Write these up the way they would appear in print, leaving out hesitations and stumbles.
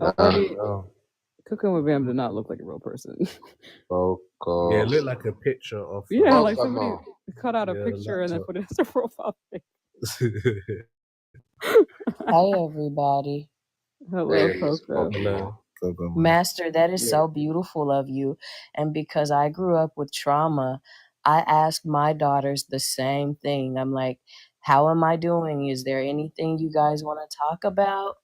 Already, know. Cooking with Bam did not look like a real person. Oh god. Yeah, it looked like a picture of. Yeah, Oh, like come somebody on. cut out a Yeah, picture and then laptop. put it as a profile pic. Hi, everybody. Hello, Hey, Miss Coco. Hello. Coco. Go, go, man. Master, that is so beautiful of you. And because I grew up with trauma, I ask my daughters the same thing. I'm like, how am I doing? Is there anything you guys want to talk about?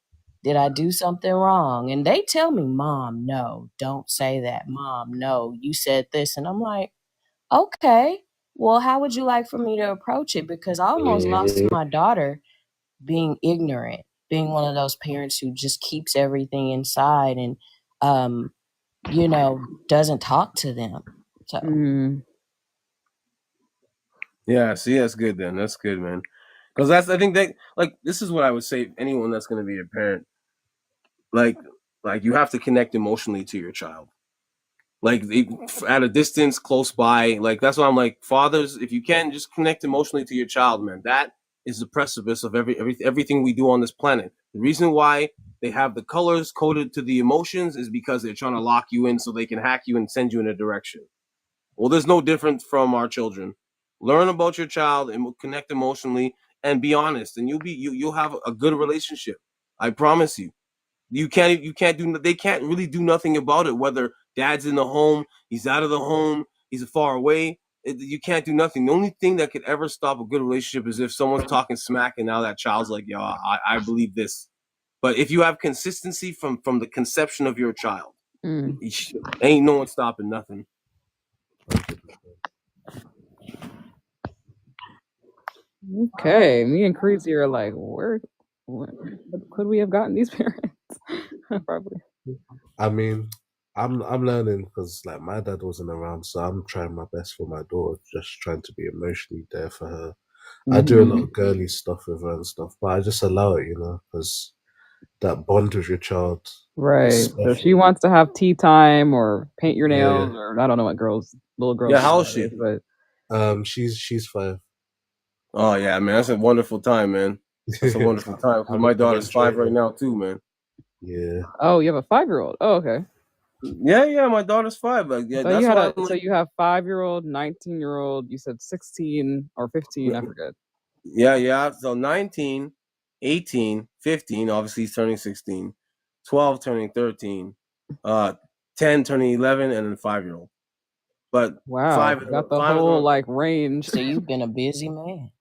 Did I do something wrong? And they tell me, Mom, no, don't say that. Mom, no, you said this. And I'm like, okay, well, how would you like for me to approach it? Because I almost lost my daughter being ignorant, being one of those parents who just keeps everything inside and, doesn't talk to them. So Yeah, see, that's good then. That's good, man. Because I think that, like, this is what I would say. Anyone that's going to be a parent, like, you have to connect emotionally to your child. Like, at a distance, close by. Like, that's why I'm like, fathers, if you can, just connect emotionally to your child, man. That is the precipice of everything we do on this planet. The reason why they have the colors coded to the emotions is because they're trying to lock you in so they can hack you and send you in a direction. Well, there's no different from our children. Learn about your child and connect emotionally and be honest, and you'll have a good relationship. I promise you. You can't do, they can't really do nothing about it, whether dad's in the home, he's out of the home, he's far away. You can't do nothing. The only thing that could ever stop a good relationship is if someone's talking smack and now that child's like, yo, I believe this. But if you have consistency from the conception of your child, ain't no one stopping nothing. okay, me and Crazy are like, where could we have gotten these parents? Probably. I mean, I'm learning because like my dad wasn't around, so I'm trying my best for my daughter, just trying to be emotionally there for her. I do a lot of girly stuff with her and stuff, but I just allow it, because that bond with your child. Right. So she wants to have tea time or paint your nails, or I don't know what little girls. Yeah, how old is she? But she's 5. Oh yeah, man, that's a wonderful time, man. That's a wonderful time. My daughter's 5 right now too, man. Yeah. Oh, you have a 5-year-old. Oh, okay. Yeah, my daughter's 5. Like, yeah, so that's why. So you have 5-year-old, 19-year-old. You said 16 or 15. I forget. Yeah. So 19, 18, 15. Obviously, he's turning 16. 12 turning 13. 10 turning 11, and then 5-year-old. But wow, 5 got the whole like range. So you've been a busy man.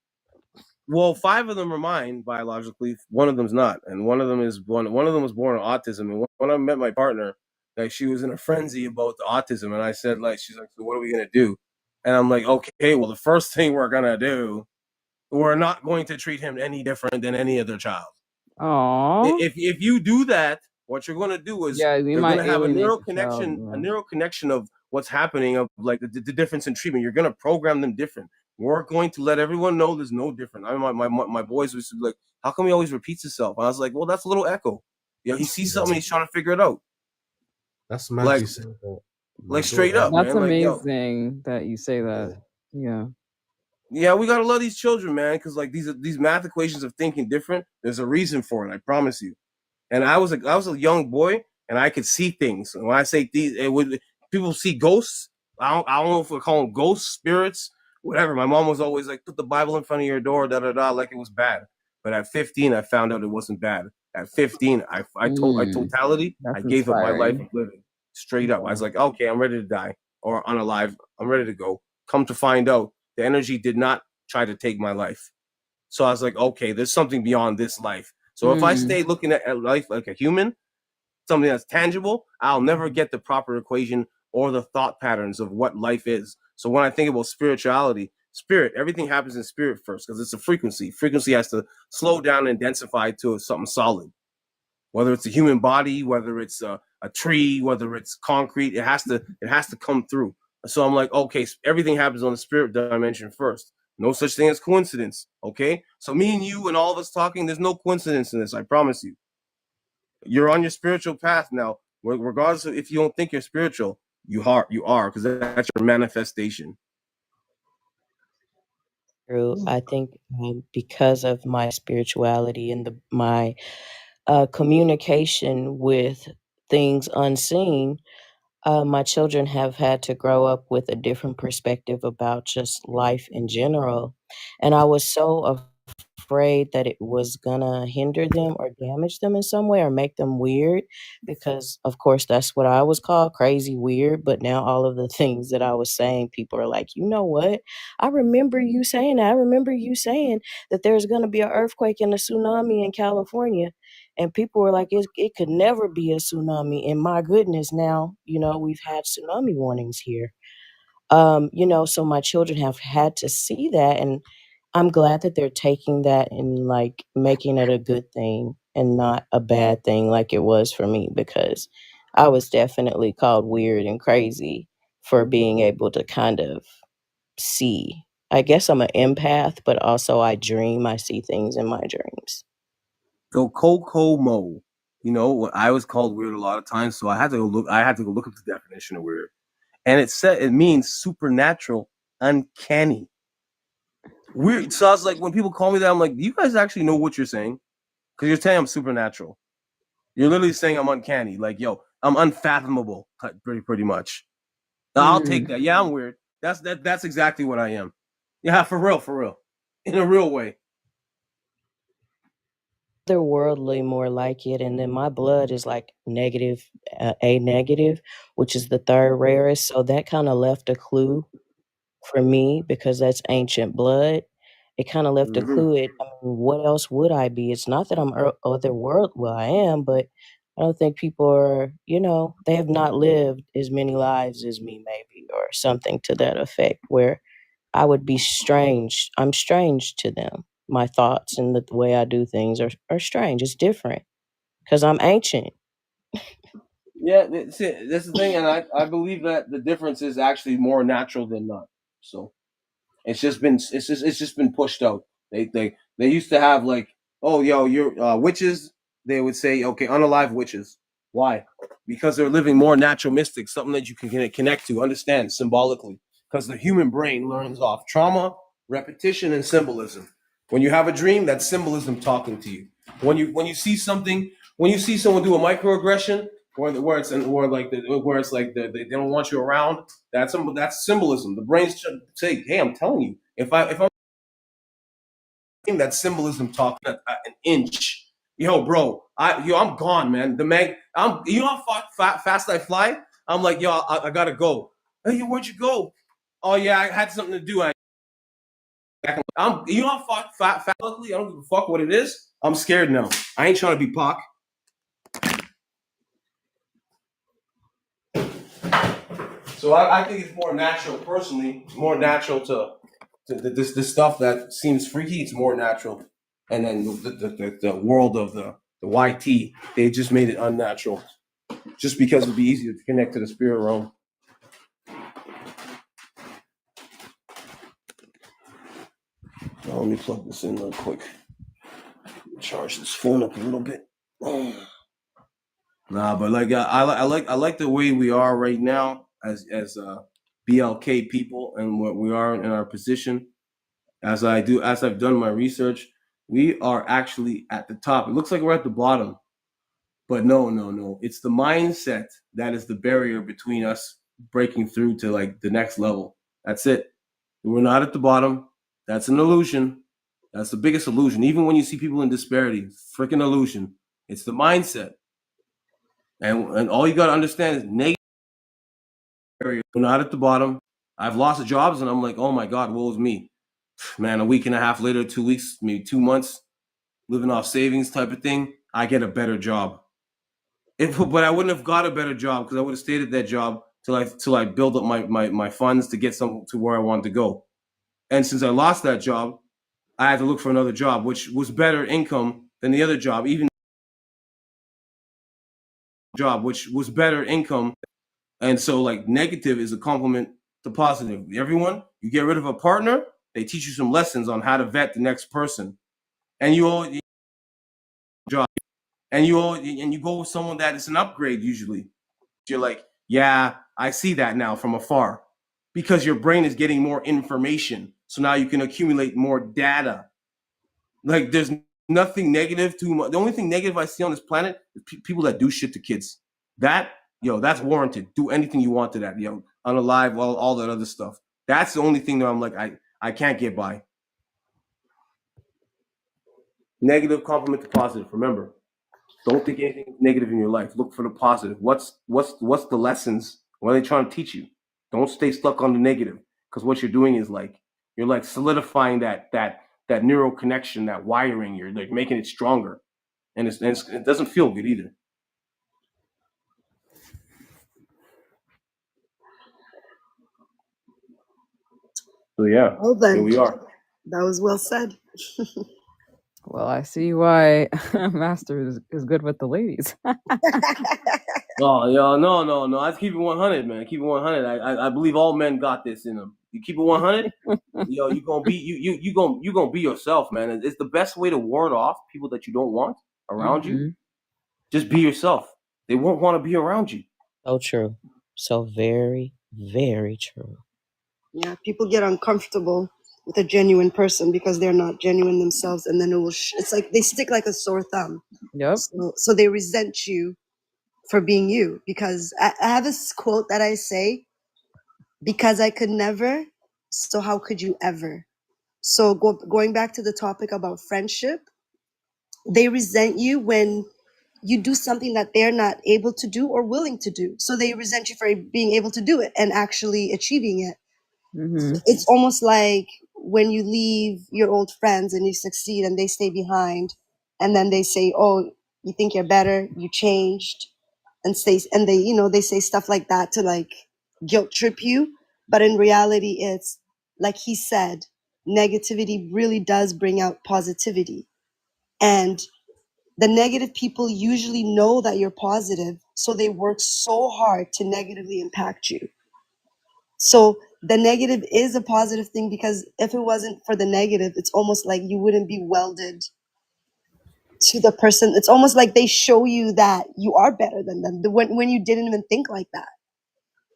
Well, 5 of them are mine biologically. One of them's not, and one of them was born with autism. And when I met my partner, like, she was in a frenzy about the autism, and I said, like, she's like, so what are we gonna do? And I'm like, okay, well, the first thing we're gonna do, we're not going to treat him any different than any other child. Aww. If you do that, what you're gonna do is you're gonna have a neural connection of what's happening, of like the difference in treatment. You're gonna program them different. We're going to let everyone know there's no different. I mean, my boys was like, how come he always repeats himself? And I was like, well, that's a little echo. He sees something, he's trying to figure it out. That's mad you said that. Like straight up, that's man. amazing that you say that. Yeah, we gotta love these children, man, because like these math equations of thinking different. There's a reason for it. I promise you. And I was a young boy, and I could see things. And when I say these, people see ghosts. I don't know if we call them ghosts, spirits, whatever. My mom was always like, put the Bible in front of your door, like it was bad. But at 15, I found out it wasn't bad. At 15, I gave up my life of living straight up. I was like, okay, I'm ready to die or unalive. I'm ready to go. Come to find out, the energy did not try to take my life. So I was like, okay, there's something beyond this life. So if I stay looking at life like a human, something that's tangible, I'll never get the proper equation or the thought patterns of what life is. So when I think about spirituality, everything happens in spirit first because it's a frequency. Frequency has to slow down and densify to something solid. Whether it's a human body, whether it's a tree, whether it's concrete, it has to come through. So I'm like, okay, everything happens on the spirit dimension first. No such thing as coincidence, okay? So me and you and all of us talking, there's no coincidence in this, I promise you. You're on your spiritual path now. Regardless of if you don't think you're spiritual, you are, because that's your manifestation. True. I think because of my spirituality and my communication with things unseen, my children have had to grow up with a different perspective about just life in general. And I was so afraid that it was gonna hinder them or damage them in some way or make them weird because, of course, that's what I was called, crazy, weird. But now all of the things that I was saying, people are like, you know what? I remember you saying that. I remember you saying that there's gonna be an earthquake and a tsunami in California. And people were like, it could never be a tsunami. And my goodness, now, we've had tsunami warnings here. So my children have had to see that. And I'm glad that they're taking that and like making it a good thing and not a bad thing like it was for me, because I was definitely called weird and crazy for being able to kind of see. I guess I'm an empath, but also I dream. I see things in my dreams. So Kokomo, I was called weird a lot of times, so I had to go look up the definition of weird. And it means supernatural, uncanny. Weird. So I was like, when people call me that, I'm like, do you guys actually know what you're saying? Because you're saying I'm supernatural. You're literally saying I'm uncanny. Like, yo, I'm unfathomable, pretty much. I'll take that. Yeah, I'm weird. That's exactly what I am. Yeah, for real. In a real way. Otherworldly, more like it. And then my blood is like negative, A negative, which is the third rarest. So that kind of left a clue for me because that's ancient blood. It kind of left a clue. What else would I be? It's not that I'm otherworld. Well, I am, but I don't think people are, they have not lived as many lives as me, maybe, or something to that effect, where I would be strange. I'm strange to them. My thoughts and the way I do things are strange. It's different because I'm ancient. Yeah, that's the thing, and I believe that the difference is actually more natural than not. So it's just been pushed out. They used to have like, oh, yo, you're witches. They would say, okay, unalive witches. Why? Because they're living more natural mystic, something that you can connect to, understand symbolically. Because the human brain learns off trauma, repetition, and symbolism. When you have a dream, that's symbolism talking to you. When you see something, when you see someone do a microaggression, where it's like they don't want you around, that's symbolism. The brain's say, hey, I'm telling you, if I'm that symbolism talking at an inch. Yo, bro, I'm gone, man. You know how fast I fly? I'm like, yo, I gotta go. Hey, where'd you go? Oh yeah, I had something to do. You know how fast? Luckily, I don't give a fuck what it is. I'm scared now. I ain't trying to be Pac. So I think it's more natural, personally. It's more natural to this stuff that seems freaky. It's more natural, and then the world of the YT, they just made it unnatural, just because it'd be easier to connect to the spirit realm. Now, let me plug this in real quick. Charge this phone up a little bit. Nah, but like I like the way we are right now as BLK people and what we are in our position. As I've done my research, we are actually at the top. It looks like we're at the bottom, but no. It's the mindset that is the barrier between us breaking through to like the next level. That's it. We're not at the bottom. That's an illusion. That's the biggest illusion. Even when you see people in disparity, freaking illusion. It's the mindset. And all you got to understand is negative barrier. We're not at the bottom. I've lost jobs and I'm like, oh my God, woe is me. Man, a week and a half later, 2 weeks, maybe 2 months, living off savings type of thing, I get a better job. But I wouldn't have got a better job because I would have stayed at that job till I build up my funds to get to where I wanted to go. And since I lost that job, I had to look for another job, which was better income than the other job, which was better income. And so like negative is a complement to positive. Everyone, you get rid of a partner, they teach you some lessons on how to vet the next person. And you go with someone that is an upgrade usually. You're like, yeah, I see that now from afar. Because your brain is getting more information. So now you can accumulate more data. Like there's nothing negative too much. The only thing negative I see on this planet is people that do shit to kids. That's warranted. Do anything you want to that, unalive, all that other stuff. That's the only thing that I'm like, I can't get by. Negative complement to positive. Remember, don't think anything negative in your life. Look for the positive. What's the lessons? What are they trying to teach you? Don't stay stuck on the negative, because what you're doing is like you're like solidifying that neural connection, that wiring. You're like making it stronger, and it doesn't feel good either. So yeah, Well then, here we are. that was well said. Well, I see why Master is good with the ladies. Oh, yo, no. I keep it 100, man. Keep it 100. I believe all men got this in them. You keep it 100, you gonna be you gonna be yourself, man. It's the best way to ward off people that you don't want around you. Just be yourself. They won't want to be around you. So true. So very, very true. Yeah, people get uncomfortable with a genuine person because they're not genuine themselves, and then it's like they stick like a sore thumb. Yep. So they resent you for being you, because I have this quote that I say, because I could never, so how could you ever? So going back to the topic about friendship, they resent you when you do something that they're not able to do or willing to do. So they resent you for being able to do it and actually achieving it. Mm-hmm. It's almost like when you leave your old friends and you succeed and they stay behind, and then they say, oh, you think you're better, you changed, and they say stuff like that to like guilt trip you. But in reality, it's like he said, negativity really does bring out positivity. And the negative people usually know that you're positive, so they work so hard to negatively impact you. So the negative is a positive thing, because if it wasn't for the negative, it's almost like you wouldn't be welded to the person. It's almost like they show you that you are better than them when you didn't even think like that.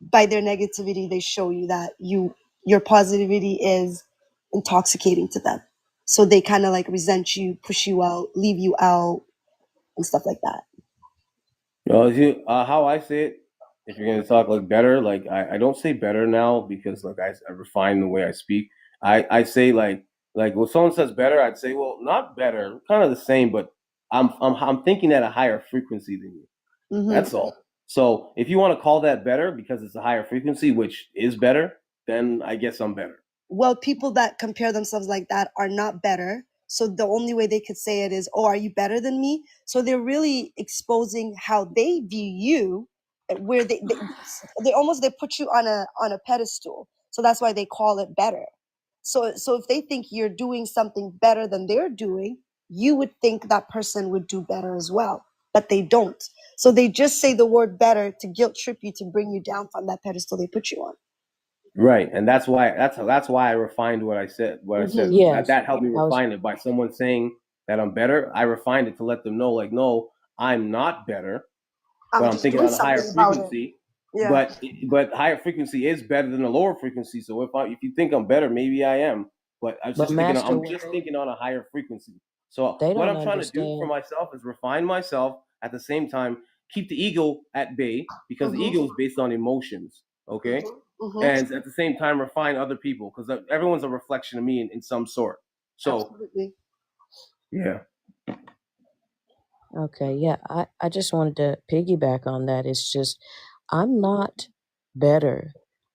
By their negativity, they show you that your positivity is intoxicating to them. So they kind of like resent you, push you out, leave you out, and stuff like that. How I say it, if you're gonna talk like better, like I don't say better now, because like I refine the way I speak. I say like when someone says better, I'd say, well, not better, kind of the same, but I'm thinking at a higher frequency than you. Mm-hmm. That's all. So if you want to call that better because it's a higher frequency, which is better, then I guess I'm better. Well, people that compare themselves like that are not better. So the only way they could say it is, oh, are you better than me? So they're really exposing how they view you, where they put you on a pedestal. So that's why they call it better. So if they think you're doing something better than they're doing, you would think that person would do better as well, but they don't. So they just say the word better to guilt trip you, to bring you down from that pedestal they put you on. Right, and that's why I refined what I said. Yes. That helped me refine it by someone saying that I'm better. I refined it to let them know, like, no, I'm not better, but I'm thinking on a higher frequency. Yeah. But higher frequency is better than a lower frequency. So if you think I'm better, maybe I am. But I'm just thinking on a higher frequency. So what I'm trying to do for myself is refine myself, at the same time keep the ego at bay, because the ego is based on emotions. Okay. Mm-hmm. And at the same time refine other people, because everyone's a reflection of me in some sort. So absolutely. Yeah. Okay, yeah, I just wanted to piggyback on that. It's just, I'm not better,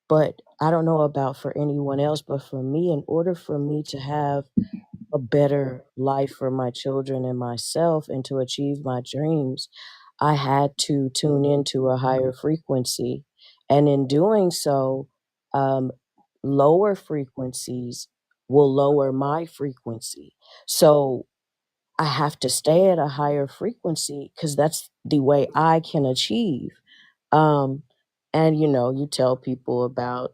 but I don't know about for anyone else, but for me, in order for me to have a better life for my children and myself and to achieve my dreams, I had to tune into a higher frequency. And in doing so, lower frequencies will lower my frequency. So I have to stay at a higher frequency because that's the way I can achieve. And you tell people about,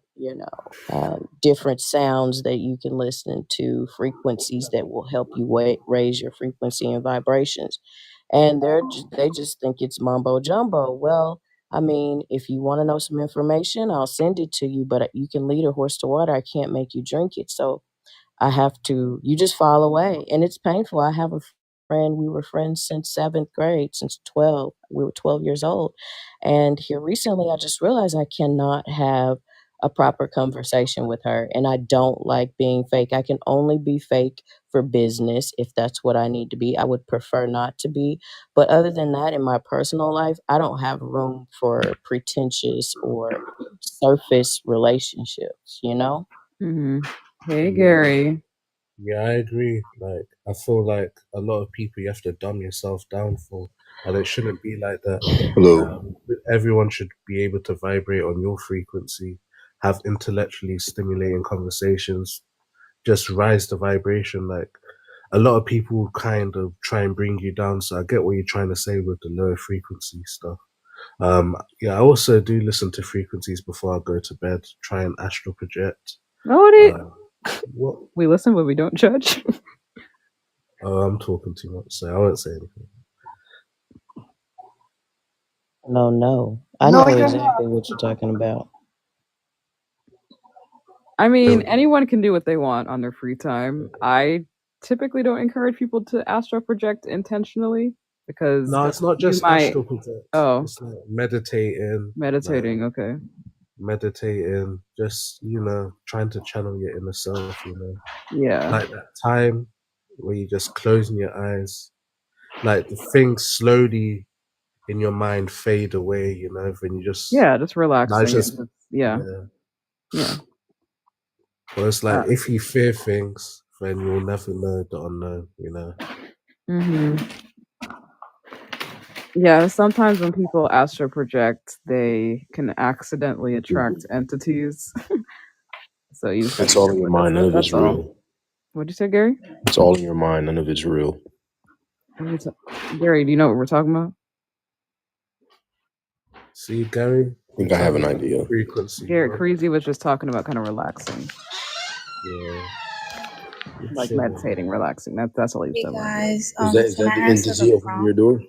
different sounds that you can listen to, frequencies that will help you raise your frequency and vibrations. And they just think it's mumbo jumbo. Well, I mean, if you want to know some information, I'll send it to you, but you can lead a horse to water. I can't make you drink it. So you just fall away, and it's painful. I have a friend. We were friends since 7th grade, since 12. We were 12 years old. And here recently, I just realized I cannot have a proper conversation with her. And I don't like being fake. I can only be fake for business if that's what I need to be. I would prefer not to be. But other than that, in my personal life, I don't have room for pretentious or surface relationships, you know? Hey, Yeah. Gary. Yeah, I agree. Like, I feel like a lot of people you have to dumb yourself down for, and it shouldn't be like that. Hello. Everyone should be able to vibrate on your frequency, have intellectually stimulating conversations, just rise the vibration. Like, a lot of people kind of try and bring you down. So I get what you're trying to say with the lower frequency stuff. Yeah, I also do listen to frequencies before I go to bed, try and astral project. What? We listen, but we don't judge. Oh, I'm talking too much, so I won't say anything. No. I No, know you're exactly not. what you're talking about. I mean, anyone can do what they want on their free time. I typically don't encourage people to astral project intentionally because No, it's not just you might. astral project. Oh, It's like meditating. meditating. Okay. Meditating, just, trying to channel your inner self, Yeah. like that time where you just closing your eyes, like the things slowly in your mind fade away, when you just Just relaxing. just Yeah. But it's like if you fear things, then you'll never know the unknown, Yeah, sometimes when people astral project, they can accidentally attract entities. So you just It's all in your mind. None of it's real. What'd you say, Gary? It's all in your mind. None of it's real. Gary, do you know what we're talking about? See, Gary? I think I have an idea. Frequency. Gary Creasy was just talking about kind of relaxing. Yeah. Like meditating, relaxing. That's all he was Hey talking about. guys, Is that the entity opening your door?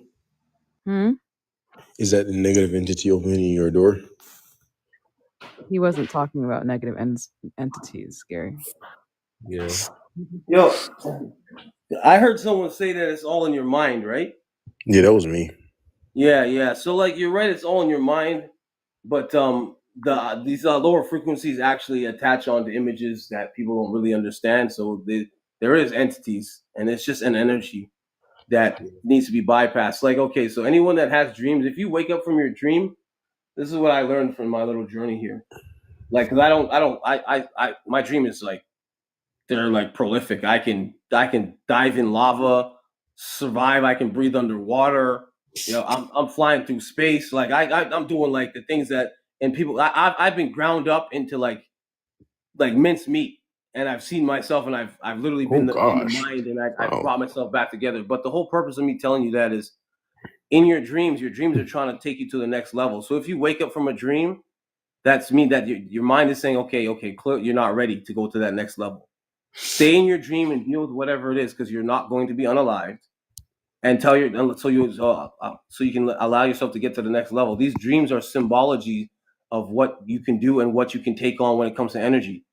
Is that the negative entity opening your door? He wasn't talking about negative entities, Gary. Yeah. Yo, I heard someone say that it's all in your mind, right? Yeah, that was me. Yeah. So like you're right, it's all in your mind, but these lower frequencies actually attach onto images that people don't really understand. So there is entities, and it's just an energy that needs to be bypassed. Like, okay, so anyone that has dreams, if you wake up from your dream, this is what I learned from my little journey here. Like, cause I my dream is like, they're like prolific. I can dive in lava, survive. I can breathe underwater. I'm flying through space. Like I'm doing like the things that, and people, I've been ground up into like minced meat, and I've seen myself, and I've literally been in the mind, and I've brought myself back together. But the whole purpose of me telling you that is, in your dreams are trying to take you to the next level. So if you wake up from a dream, that's mean that your mind is saying, okay, clear, you're not ready to go to that next level. Stay in your dream and deal with whatever it is, because you're not going to be unalived. And so you can allow yourself to get to the next level. These dreams are symbology of what you can do and what you can take on when it comes to energy.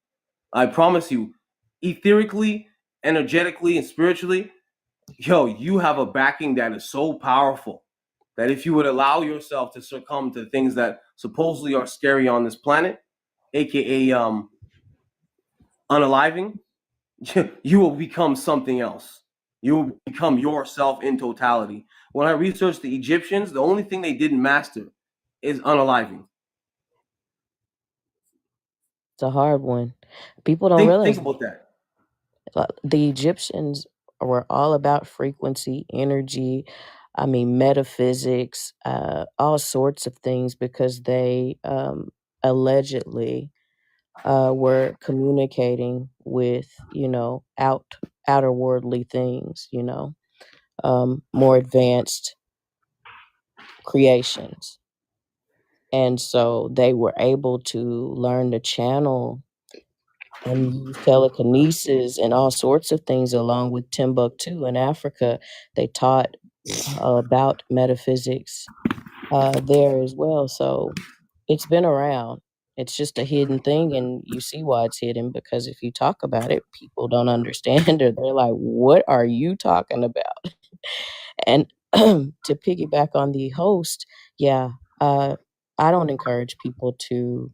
I promise you, etherically, energetically, and spiritually, you have a backing that is so powerful that if you would allow yourself to succumb to things that supposedly are scary on this planet, aka unaliving, you will become something else. You will become yourself in totality. When I researched the Egyptians, the only thing they didn't master is unaliving. It's a hard one. People don't realize Think about that. The Egyptians were all about frequency, energy, metaphysics, all sorts of things, because they allegedly were communicating with, outer worldly things, more advanced creations. And so they were able to learn to channel and use telekinesis and all sorts of things, along with Timbuktu in Africa. They taught about metaphysics there as well. So it's been around. It's just a hidden thing, and you see why it's hidden, because if you talk about it, people don't understand, or they're like, what are you talking about? And to piggyback on the host, yeah, I don't encourage people to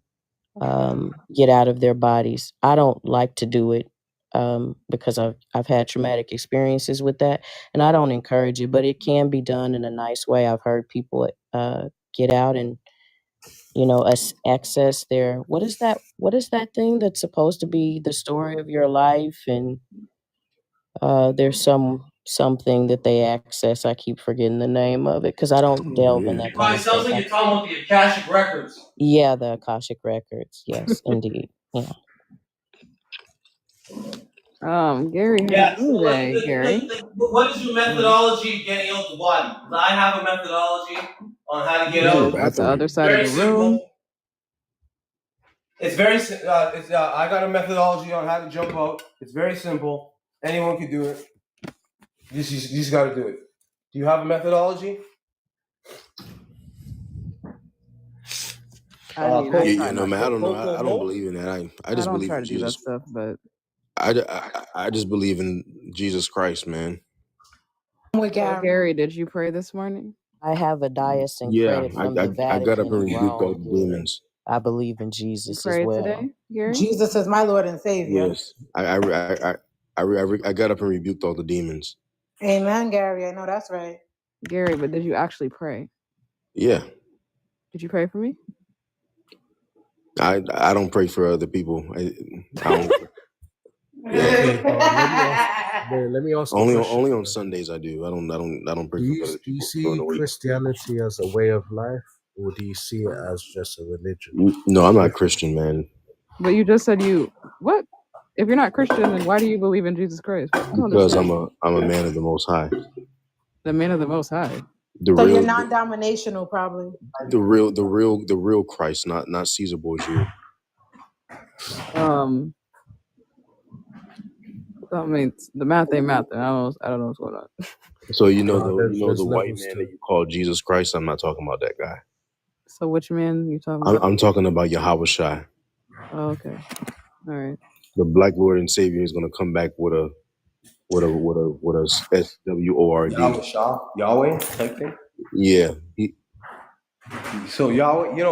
get out of their bodies. I don't like to do it because I've had traumatic experiences with that, and I don't encourage it. But it can be done in a nice way. I've heard people get out and access their what is that thing that's supposed to be the story of your life, and there's something that they access. I keep forgetting the name of it because I don't delve in that kind of stuff. Sounds like you're talking about the Akashic Records. Yeah, the Akashic Records. Yes, indeed. Yeah. Gary, how you doing today, Gary? What is your methodology getting out the body? I have a methodology on how to get out. What's the other side of the room? It's very. I got a methodology on how to jump out. It's very simple. Anyone can do it. You just got to do it. Do you have a methodology? I mean, I try man, not I to. don't know. I don't believe in that. I just don't believe try in to do that Jesus. stuff, but I just believe in Jesus Christ, man. So, Gary, did you pray this morning? I have a diocesan credit from the Vatican. I got up and rebuked all Rome. the demons. I believe in Jesus You as prayed well. today, Gary? Jesus is my Lord and Savior. Yes, I got up and rebuked all the demons. Amen, Gary. I know that's right. Gary, but did you actually pray? Yeah. Did you pray for me? I don't pray for other people. I don't. Let me ask. Only on Sundays I do. I don't pray for other people. Do you see Christianity as a way of life, or do you see it as just a religion? No, I'm not Christian, man. But you just said what? If you're not Christian, then why do you believe in Jesus Christ? Because I'm a man of the Most High. The man of the Most High. You're non-dominational, probably. The real Christ, not Caesar Borgia. I mean, the math ain't math. I don't know what's going on. So the white man that you call Jesus Christ. I'm not talking about that guy. So which man you talking about? I'm talking about Yahweh Shai. Oh, okay. All right. The Black Lord and Savior is going to come back with a SWORD. Yahweh Shah, Yahweh type thing. Yeah. So Yahweh,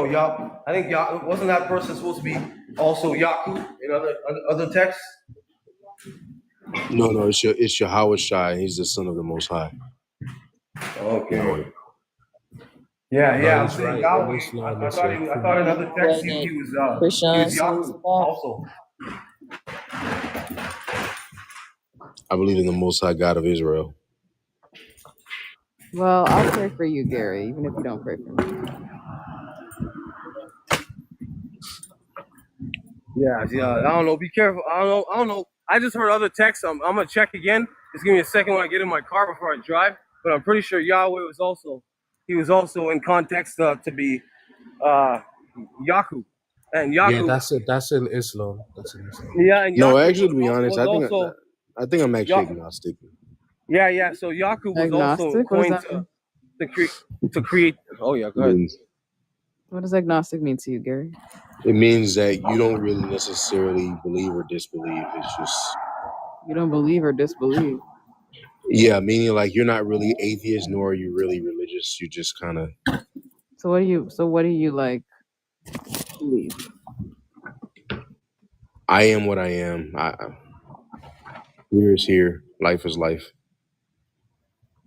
I think wasn't that person supposed to be also Yaku in other texts? No, it's Yahweh Shai. He's the Son of the Most High. Okay. Yahweh. Yeah. I'm saying Yahweh. I thought in other texts he was Yaku also. I believe in the Most High God of Israel. Well, I'll pray for you, Gary, even if you don't pray for me. Yeah. I don't know. Be careful. I don't know. I just heard other texts. I'm gonna check again. Just give me a second when I get in my car before I drive. But I'm pretty sure Yahweh was also in context to be Yaku. And Yaku. Yeah, that's in Islam. Yeah, and Yaku no, actually, to be honest, I think I'm actually agnostic. Yeah. So Yaku was also coined to create. Oh yeah, go ahead. What does agnostic mean to you, Gary? It means that you don't really necessarily believe or disbelieve. It's just you don't believe or disbelieve. Yeah, meaning like you're not really atheist, nor are you really religious. You just kind of. So what do you like believe? I am what I am. Here is here. Life is life.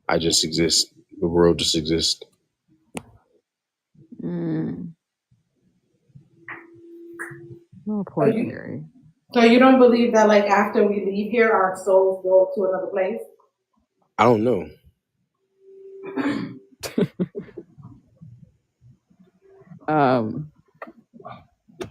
I just exist. The world just exists. Oh, poor Gary. So you don't believe that, like, after we leave here, our souls go to another place? I don't know.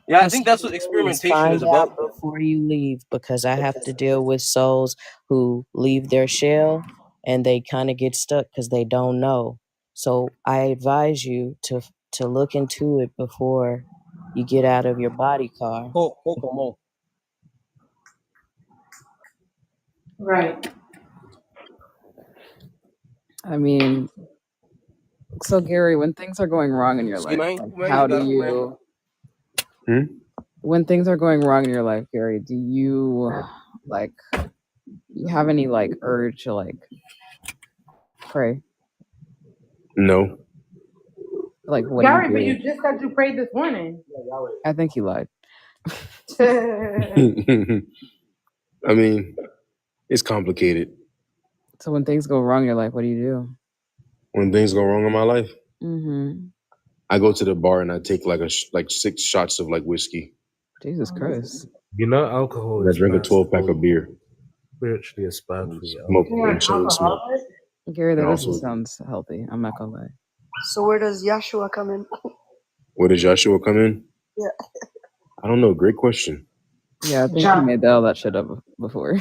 Yeah, I think that's what experimentation is about. Before you leave, because I have to deal with souls who leave their shell and they kind of get stuck because they don't know. So I advise you to look into it before you get out of your body car. Right. I mean, so Gary, when things are going wrong in your life, like, how do you? When things are going wrong in your life, Gary, do you you have any like urge to like pray? No. Like, what Gary, do but you you just said you prayed this morning. I think he lied. I mean, it's complicated. So when things go wrong in your life, what do you do? When things go wrong in my life, Mm-hmm. I go to the bar and I take like 6 shots of like whiskey. Jesus Christ. You know, alcohol And I is drink a bad 12-pack of beer. spiritually. It's bad for you. Smoke You're an and chain smoke. alcoholic? Gary, that And doesn't also, sound healthy. I'm not gonna lie. So where does Yeshua come in? where does Joshua come in? Yeah. I don't know. Great question. Yeah, I think he made all that shit up before.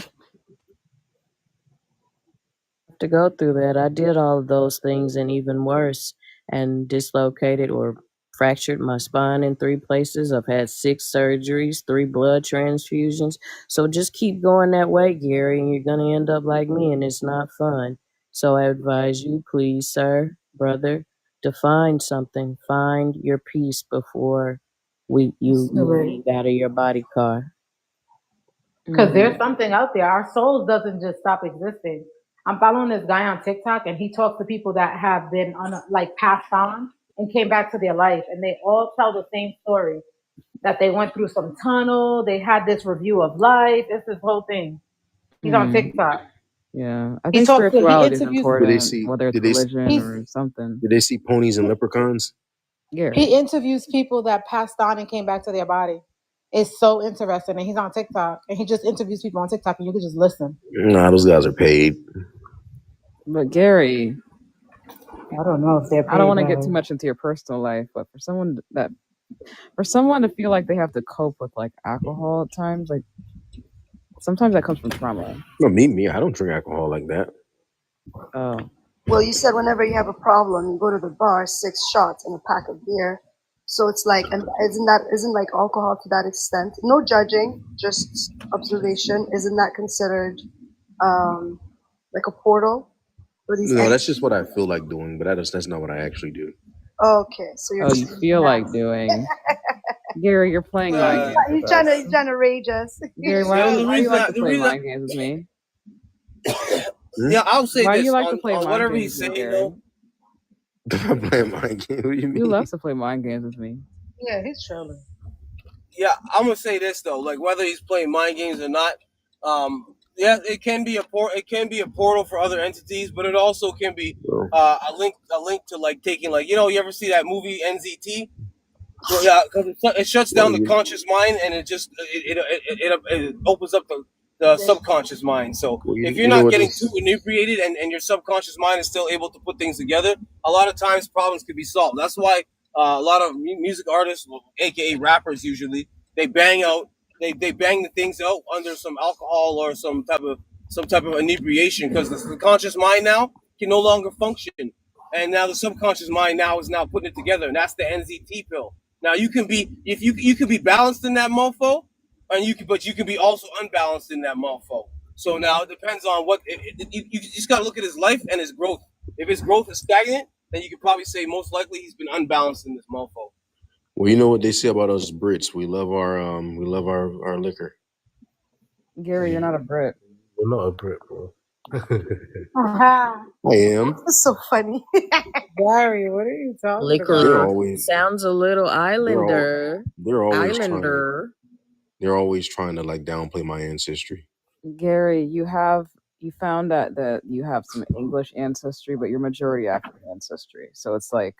To go through that, I did all of those things and even worse, and dislocated or fractured my spine in 3 places. I've had 6 surgeries, 3 blood transfusions. So just keep going that way, Gary, and you're going to end up like me, and it's not fun. So I advise you, please, sir, brother, to find something. Find your peace before you leave out of your body car. Because there's something out there. Our souls doesn't just stop existing. I'm following this guy on TikTok, and he talks to people that have been passed on and came back to their life, and they all tell the same story, that they went through some tunnel, they had this review of life. It's this whole thing. He's on TikTok. Yeah, I He think talks to, he spirituality is interviews, important, whether it's religion or something. Did they see ponies and leprechauns? Gary. he interviews people that passed on and came back to their body. It's so interesting, and he's on TikTok, and he just interviews people on TikTok, and you can just listen. Nah, those guys are paid. But Gary, I don't know if they're paid. I don't want to get too much into your personal life, but for someone to feel like they have to cope with like alcohol at times, like sometimes that comes from trauma. No, me. I don't drink alcohol like that. Oh. Well, you said whenever you have a problem, you go to the bar, 6 shots and a pack of beer. So it's like, and isn't like alcohol to that extent? No judging, just observation. Isn't that considered like a portal for these? No, that's just what I feel like doing, but that's not what I actually do. Okay, so you're. Oh, you feel like doing. Gary, you're playing mind games. He's trying to rage us. Gary, why do you like to play mind games with me? Yeah, I'll say why this. Do you like on, to play on mind whatever games he's with me, saying, Gary? though. I'm playing mind games. What do you mean? You love to play mind games with me. Yeah, he's trolling. Yeah, I'm gonna say this though. Like whether he's playing mind games or not, yeah, it can be a portal for other entities, but it also can be a link to like taking like you ever see that movie NZT? Well, yeah, because it shuts down the conscious mind and it just it opens up the subconscious mind. So if you're not getting too inebriated and your subconscious mind is still able to put things together, a lot of times problems could be solved. That's why a lot of music artists, aka rappers, usually they bang the things out under some alcohol or some type of inebriation because the conscious mind now can no longer function, and now the subconscious mind is now putting it together, and that's the NZT pill. Now you can be you can be balanced in that mofo, and you can be also unbalanced in that mofo. So now it depends on what you just got to look at his life and his growth. If his growth is stagnant, then you could probably say most likely he's been unbalanced in this mofo. Well, you know what they say about us Brits? We love our liquor. Gary, you're not a Brit. You're not a Brit, bro. I am. That's so funny. Gary, what are you talking Liquor about? sounds a little islander. They're always Islander. They're always trying to like downplay my ancestry. Gary, you found that you have some English ancestry, but you're majority African ancestry. So it's like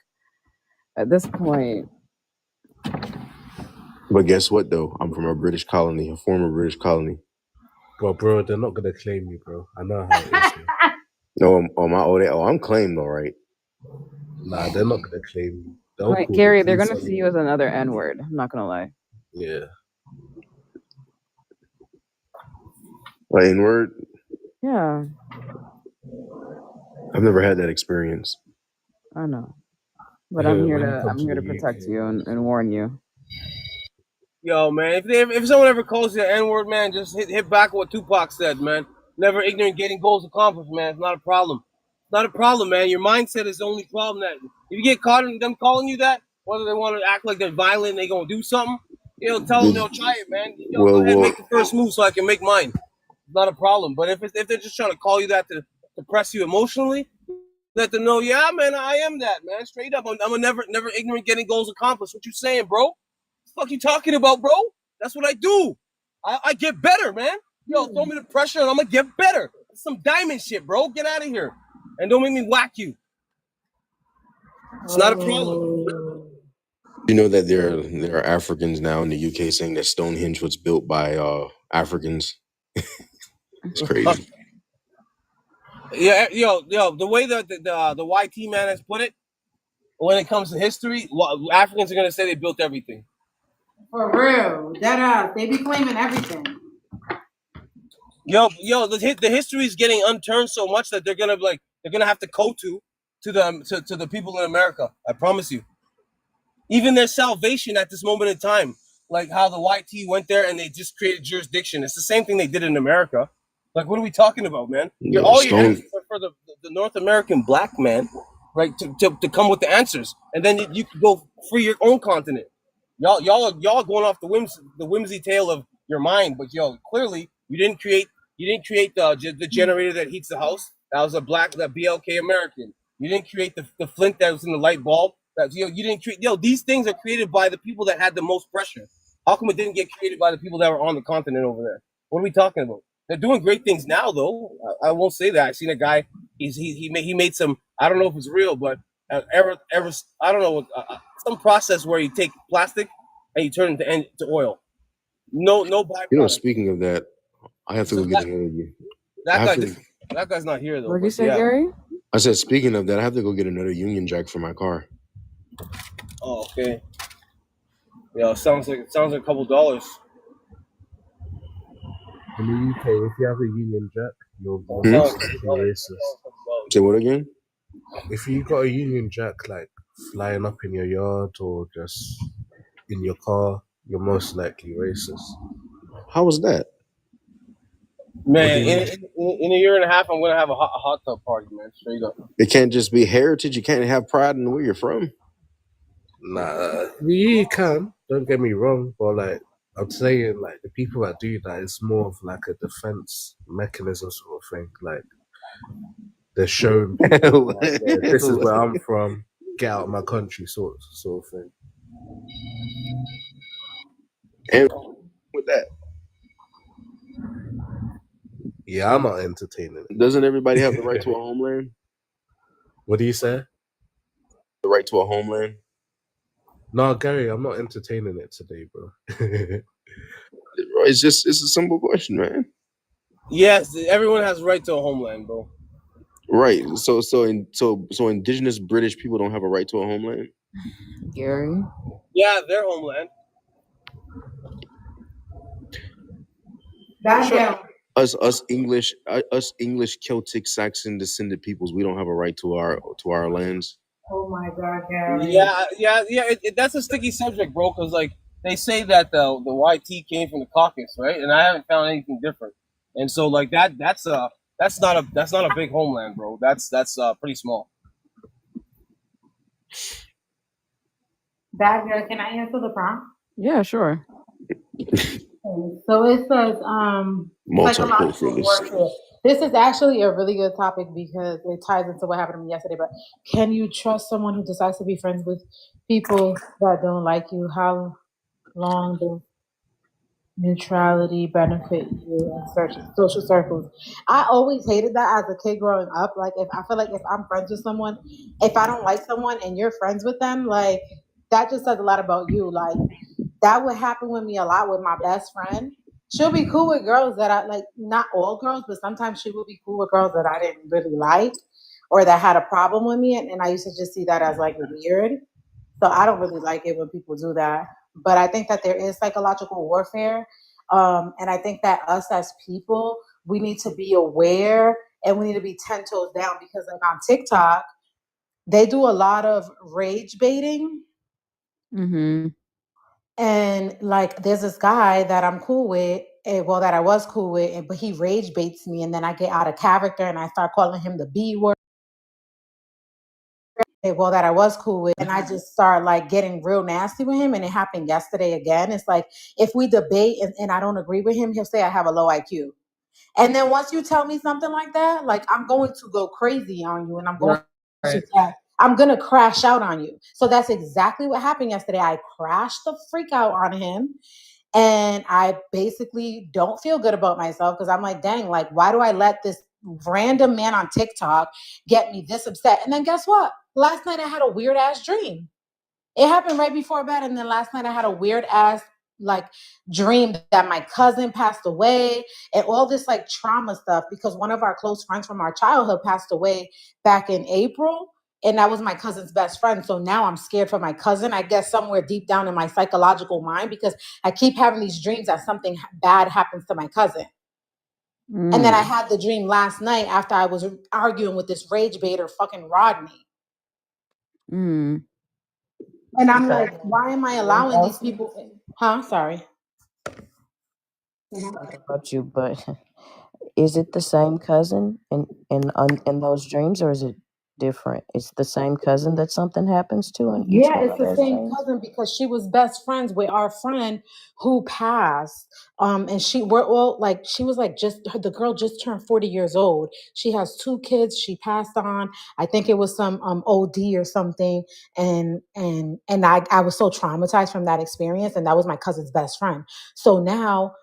at this point. But guess what though? I'm from a British colony, a former British colony. Well, bro, they're not gonna claim you, bro. I know how it is. No, I'm claimed all right. Nah, they're not gonna claim you. Right, Gary, they're gonna see you as another N-word. I'm not gonna lie. Yeah. Like N-word? Yeah. I've never had that experience. I know. But I'm here to protect you and warn you. Yo, man, if someone ever calls you an N-word, man, just hit back what Tupac said, man. Never ignorant, getting goals accomplished, man. It's not a problem. It's not a problem, man. Your mindset is the only problem. That if you get caught in them calling you that, whether they want to act like they're violent and they gonna do something, tell them they'll try it, man. Go ahead and make the first move so I can make mine. It's not a problem. But if they're just trying to call you that to press you emotionally, Let them know, yeah, man, I am that, man. Straight up, I'm a never ignorant, getting goals accomplished. What you saying, bro? What the fuck you talking about, bro? That's what I do. I get better, man. Yo, throw me the pressure and I'm gonna get better. It's some diamond shit, bro. Get out of here. And don't make me whack you. It's not a problem. You know that there are Africans now in the UK saying that Stonehenge was built by Africans. It's crazy. Yeah, yo, the way that the YT man has put it, when it comes to history, Africans are gonna say they built everything. For real, they be claiming everything. Yo, the history is getting unturned so much that they're gonna have to go to the people in America. I promise you. Even their salvation at this moment in time, like how the YT went there and they just created jurisdiction. It's the same thing they did in America. Like, what are we talking about, man? Your answers are for the North American black man, right? To come with the answers, and then you can go free your own continent. Y'all are going off the whimsy tale of your mind, but clearly you didn't create the generator that heats the house. That was that BLK American. You didn't create the flint that was in the light bulb. You didn't create. These things are created by the people that had the most pressure. How come it didn't get created by the people that were on the continent over there? What are we talking about? They're doing great things now, though. I won't say that. I seen a guy. He made some. I don't know if it's real, but I don't know, some process where you take plastic and you turn it into oil. No byproduct. Speaking of that, I have to go get another. That guy's not here though. What did you say, Gary? I said, speaking of that, I have to go get another Union Jack for my car. Oh, okay. Yeah, it sounds like a couple dollars. In the UK, if you have a Union Jack, you're racist. Say what again? If you got a Union Jack like flying up in your yard or just in your car, you're most likely racist. How was that? Man, in a year and a half, I'm gonna have a hot tub party, man. Straight up. It can't just be heritage. You can't have pride in where you're from. Nah, you can. Don't get me wrong, but like I'm saying, like the people that do that, it's more of like a defense mechanism sort of thing. Like they're showing people, like, this is where I'm from. Get out of my country, sort of thing. And with that, yeah, I'm not entertaining it. Doesn't everybody have the right to a homeland? What do you say? The right to a homeland? No, Gary, I'm not entertaining it today, bro. It's a simple question, man. Yes, everyone has right to a homeland, bro. Right. So indigenous British people don't have a right to a homeland? Gary? Yeah, their homeland. Us English Celtic Saxon descended peoples, we don't have a right to our lands. Oh my God, Gary. Yeah. That's a sticky subject, bro. Because like they say that the YT came from the Caucasus, right? And I haven't found anything different. And so like that's not a big homeland, bro. That's pretty small. Badger, can I answer the prompt? Yeah, sure. So it says psychological warfare. This is actually a really good topic because it ties into what happened to me yesterday. But can you trust someone who decides to be friends with people that don't like you? How long does neutrality benefit you in social circles? I always hated that as a kid growing up. Like I feel like if I'm friends with someone, if I don't like someone and you're friends with them, like that just says a lot about you. Like that would happen with me a lot with my best friend. She'll be cool with girls that I like, not all girls, but sometimes she will be cool with girls that I didn't really like or that had a problem with me. And I used to just see that as like weird. So I don't really like it when people do that. But I think that there is psychological warfare. And I think that us as people, we need to be aware and we need to be 10 toes down because like on TikTok, they do a lot of rage baiting. Mm-hmm. And like, there's this guy that I'm cool with, that I was cool with, but he rage baits me. And then I get out of character and I start calling him the B word. That I was cool with. And I just start like getting real nasty with him. And it happened yesterday again. It's like, if we debate and I don't agree with him, he'll say I have a low IQ. And then once you tell me something like that, like I'm going to go crazy on you and I'm going I'm going to crash out on you. So that's exactly what happened yesterday. I crashed the freak out on him. And I basically don't feel good about myself because I'm like, dang, like, why do I let this random man on TikTok get me this upset? And then guess what? Last night I had a weird ass dream. It happened right before bed. And then last night I had a weird ass like dream that my cousin passed away and all this like trauma stuff because one of our close friends from our childhood passed away back in April. And that was my cousin's best friend. So now I'm scared for my cousin, I guess somewhere deep down in my psychological mind, because I keep having these dreams that something bad happens to my cousin. And then I had the dream last night after I was arguing with this rage baiter fucking Rodney. And I'm like, why am I allowing these people? Sorry. About you, but is it the same cousin in those dreams, or is it different? It's the same cousin that something happens to in each one It's of the those same dreams? cousin because she was best friends with our friend who passed. And we're all like, she was like, the girl just turned 40 years old. She has 2 kids. She passed on. I think it was some OD or something. And I was so traumatized from that experience. And that was my cousin's best friend. So now,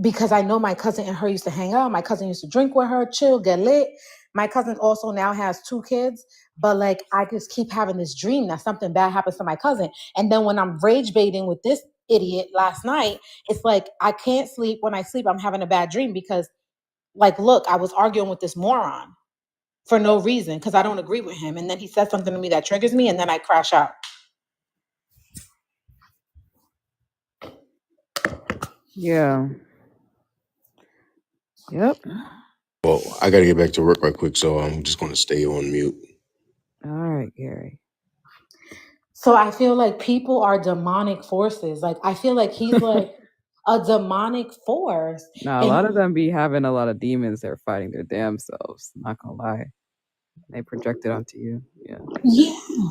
because I know my cousin and her used to hang out, my cousin used to drink with her, chill, get lit. My cousin also now has 2 kids, but like I just keep having this dream that something bad happens to my cousin. And then when I'm rage baiting with this idiot last night, it's like I can't sleep. When I sleep, I'm having a bad dream because like, look, I was arguing with this moron for no reason because I don't agree with him. And then he said something to me that triggers me and then I crash out. Yeah. Yep. Well, I got to get back to work right quick, so I'm just going to stay on mute. All right, Gary. So I feel like people are demonic forces. Like I feel like he's like a demonic force. Now, a lot of them be having a lot of demons they're fighting their damn selves. Not gonna lie. They project it onto you. Yeah.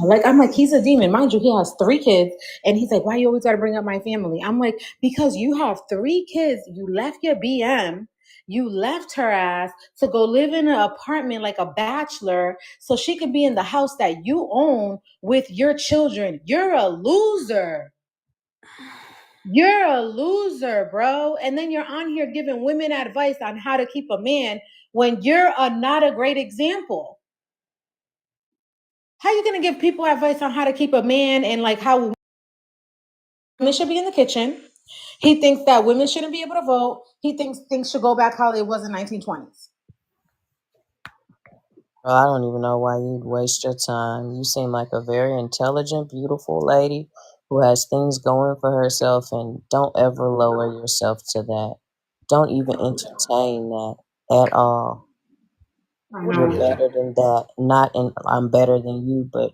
Like I'm like, he's a demon. Mind you, he has 3 kids. And he's like, why you always gotta bring up my family? I'm like, because you have 3 kids. You left your BM. You left her ass to go live in an apartment like a bachelor so she could be in the house that you own with your children. You're a loser. You're a loser, bro. And then you're on here giving women advice on how to keep a man when you're not a great example. How are you going to give people advice on how to keep a man and like how women should be in the kitchen? He thinks that women shouldn't be able to vote. He thinks things should go back how it was in 1920s. Well, I don't even know why you'd waste your time. You seem like a very intelligent, beautiful lady who has things going for herself, and don't ever lower yourself to that. Don't even entertain that at all. You're better than that. I'm better than you, but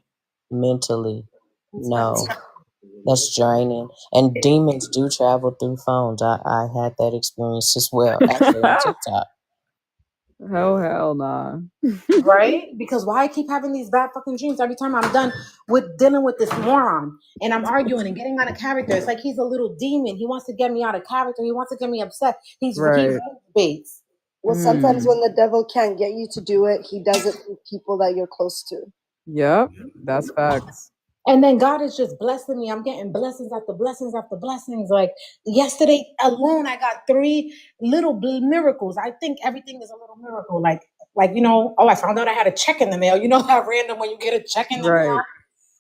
mentally, no. That's draining. And demons do travel through phones. I had that experience as well, actually on TikTok. Hell nah. Right? Because why I keep having these bad fucking dreams every time I'm done with dealing with this moron and I'm arguing and getting out of character. It's like he's a little demon. He wants to get me out of character. He wants to get me upset. He's base. Well, sometimes when the devil can't get you to do it, he does it with people that you're close to. Yep, that's facts. And then God is just blessing me. I'm getting blessings after blessings after blessings. Like yesterday alone, I got 3 little miracles. I think everything is a little miracle. Like, you know, I found out I had a check in the mail. You know how random when you get a check in the mail?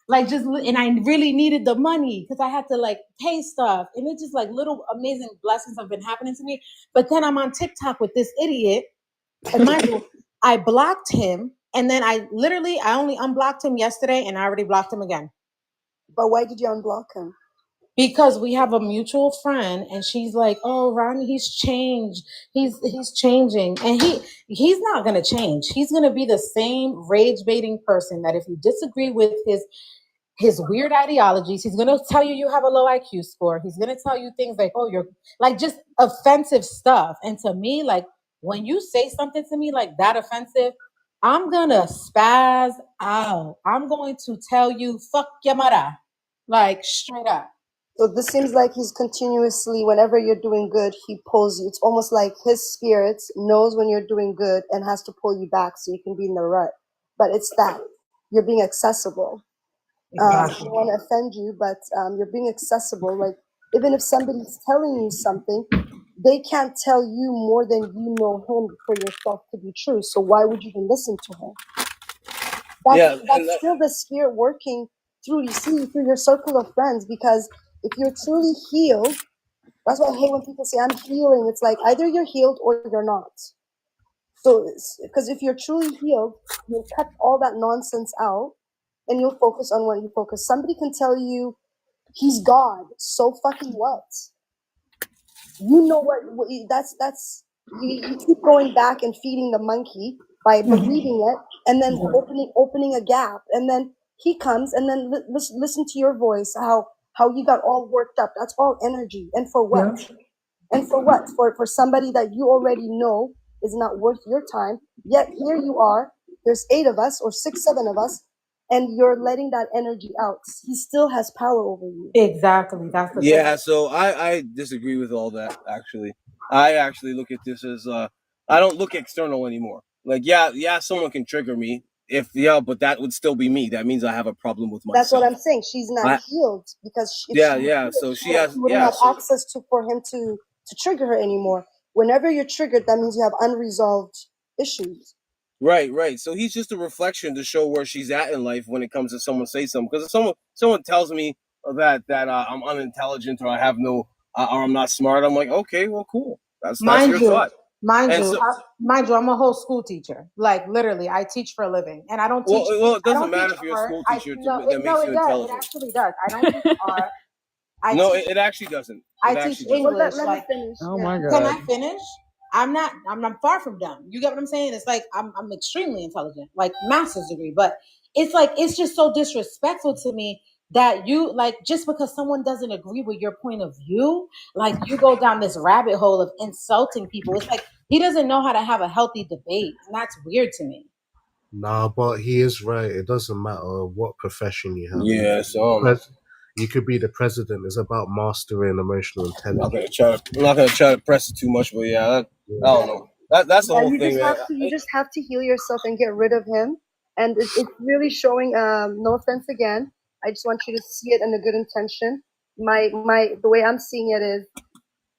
Like and I really needed the money because I had to like pay stuff. And it's just like little amazing blessings have been happening to me. But then I'm on TikTok with this idiot. And mind you, I blocked him. And then I only unblocked him yesterday and I already blocked him again. But why did you unblock him? Because we have a mutual friend and she's like, oh, Ronnie, he's changed. He's changing. And he's not going to change. He's going to be the same rage baiting person that if you disagree with his weird ideologies, he's going to tell you have a low IQ score. He's going to tell you things like, oh, you're like just offensive stuff. And to me, like when you say something to me like that offensive, I'm going to spaz out. I'm going to tell you, fuck your mother, like straight up. So this seems like he's continuously, whenever you're doing good, he pulls you. It's almost like his spirit knows when you're doing good and has to pull you back so you can be in the rut. But it's that. you're being accessible. I don't want to offend you, but you're being accessible. Like, even if somebody's telling you something, they can't tell you more than you know him for yourself to be true. So why would you even listen to him? That's still the spirit working through your circle of friends. Because if you're truly healed, that's why I hate when people say I'm healing. It's like either you're healed or you're not. So, because if you're truly healed, you'll cut all that nonsense out and you'll focus on what you focus. Somebody can tell you he's God. So fucking what? You know what that's you keep going back and feeding the monkey by believing it, and then opening a gap, and then he comes, and then listen to your voice, how you got all worked up. That's all energy. And for what? And for what? For somebody that you already know is not worth your time. Yet here you are. There's 8 of us or 6, 7 of us, and you're letting that energy out. He still has power over you. Exactly. That's the Yeah. So I disagree with all that. Actually, I actually look at this as I don't look external anymore. Like, yeah, someone can trigger me but that would still be me. That means I have a problem with myself. That's what I'm saying. She's not healed because So she wouldn't have access for him to trigger her anymore. Whenever you're triggered, that means you have unresolved issues. Right. So he's just a reflection to show where she's at in life when it comes to someone say something. Because if someone tells me that I'm unintelligent or I have no or I'm not smart, I'm like, okay, well, cool. That's your thought. Mind you, I'm a whole school teacher. Like, literally, I teach for a living, and I don't teach. Well, it doesn't matter if you're a school teacher. That makes you intelligent. It actually does. I don't teach art. It actually doesn't. I teach English. Let me finish. Oh my God. Can I finish? I'm far from dumb. You get what I'm saying? It's like I'm extremely intelligent, like master's degree. But it's like it's just so disrespectful to me that you, like, just because someone doesn't agree with your point of view, like, you go down this rabbit hole of insulting people. It's like he doesn't know how to have a healthy debate, and that's weird to me. Nah, but he is right. It doesn't matter what profession you have. Yeah, so you could be the president. It's about mastering emotional intelligence. I'm not gonna try to press it too much, but I don't know. That's the whole thing. You just have to heal yourself and get rid of him. And it's really showing. No offense again. I just want you to see it in a good intention. The way I'm seeing it is,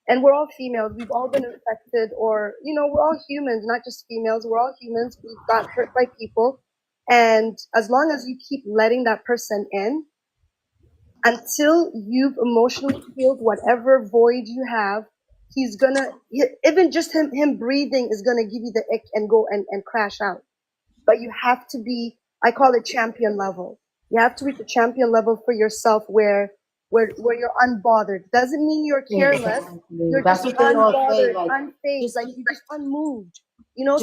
and we're all females. We've all been affected, or we're all humans, not just females. We're all humans. We've got hurt by people, and as long as you keep letting that person in, until you've emotionally healed whatever void you have, he's gonna, even just him breathing is gonna give you the ick and go and crash out. But you have to be, I call it champion level. You have to reach a champion level for yourself where you're unbothered. Doesn't mean you're careless. You're just unbothered, unfazed, like you're just unmoved.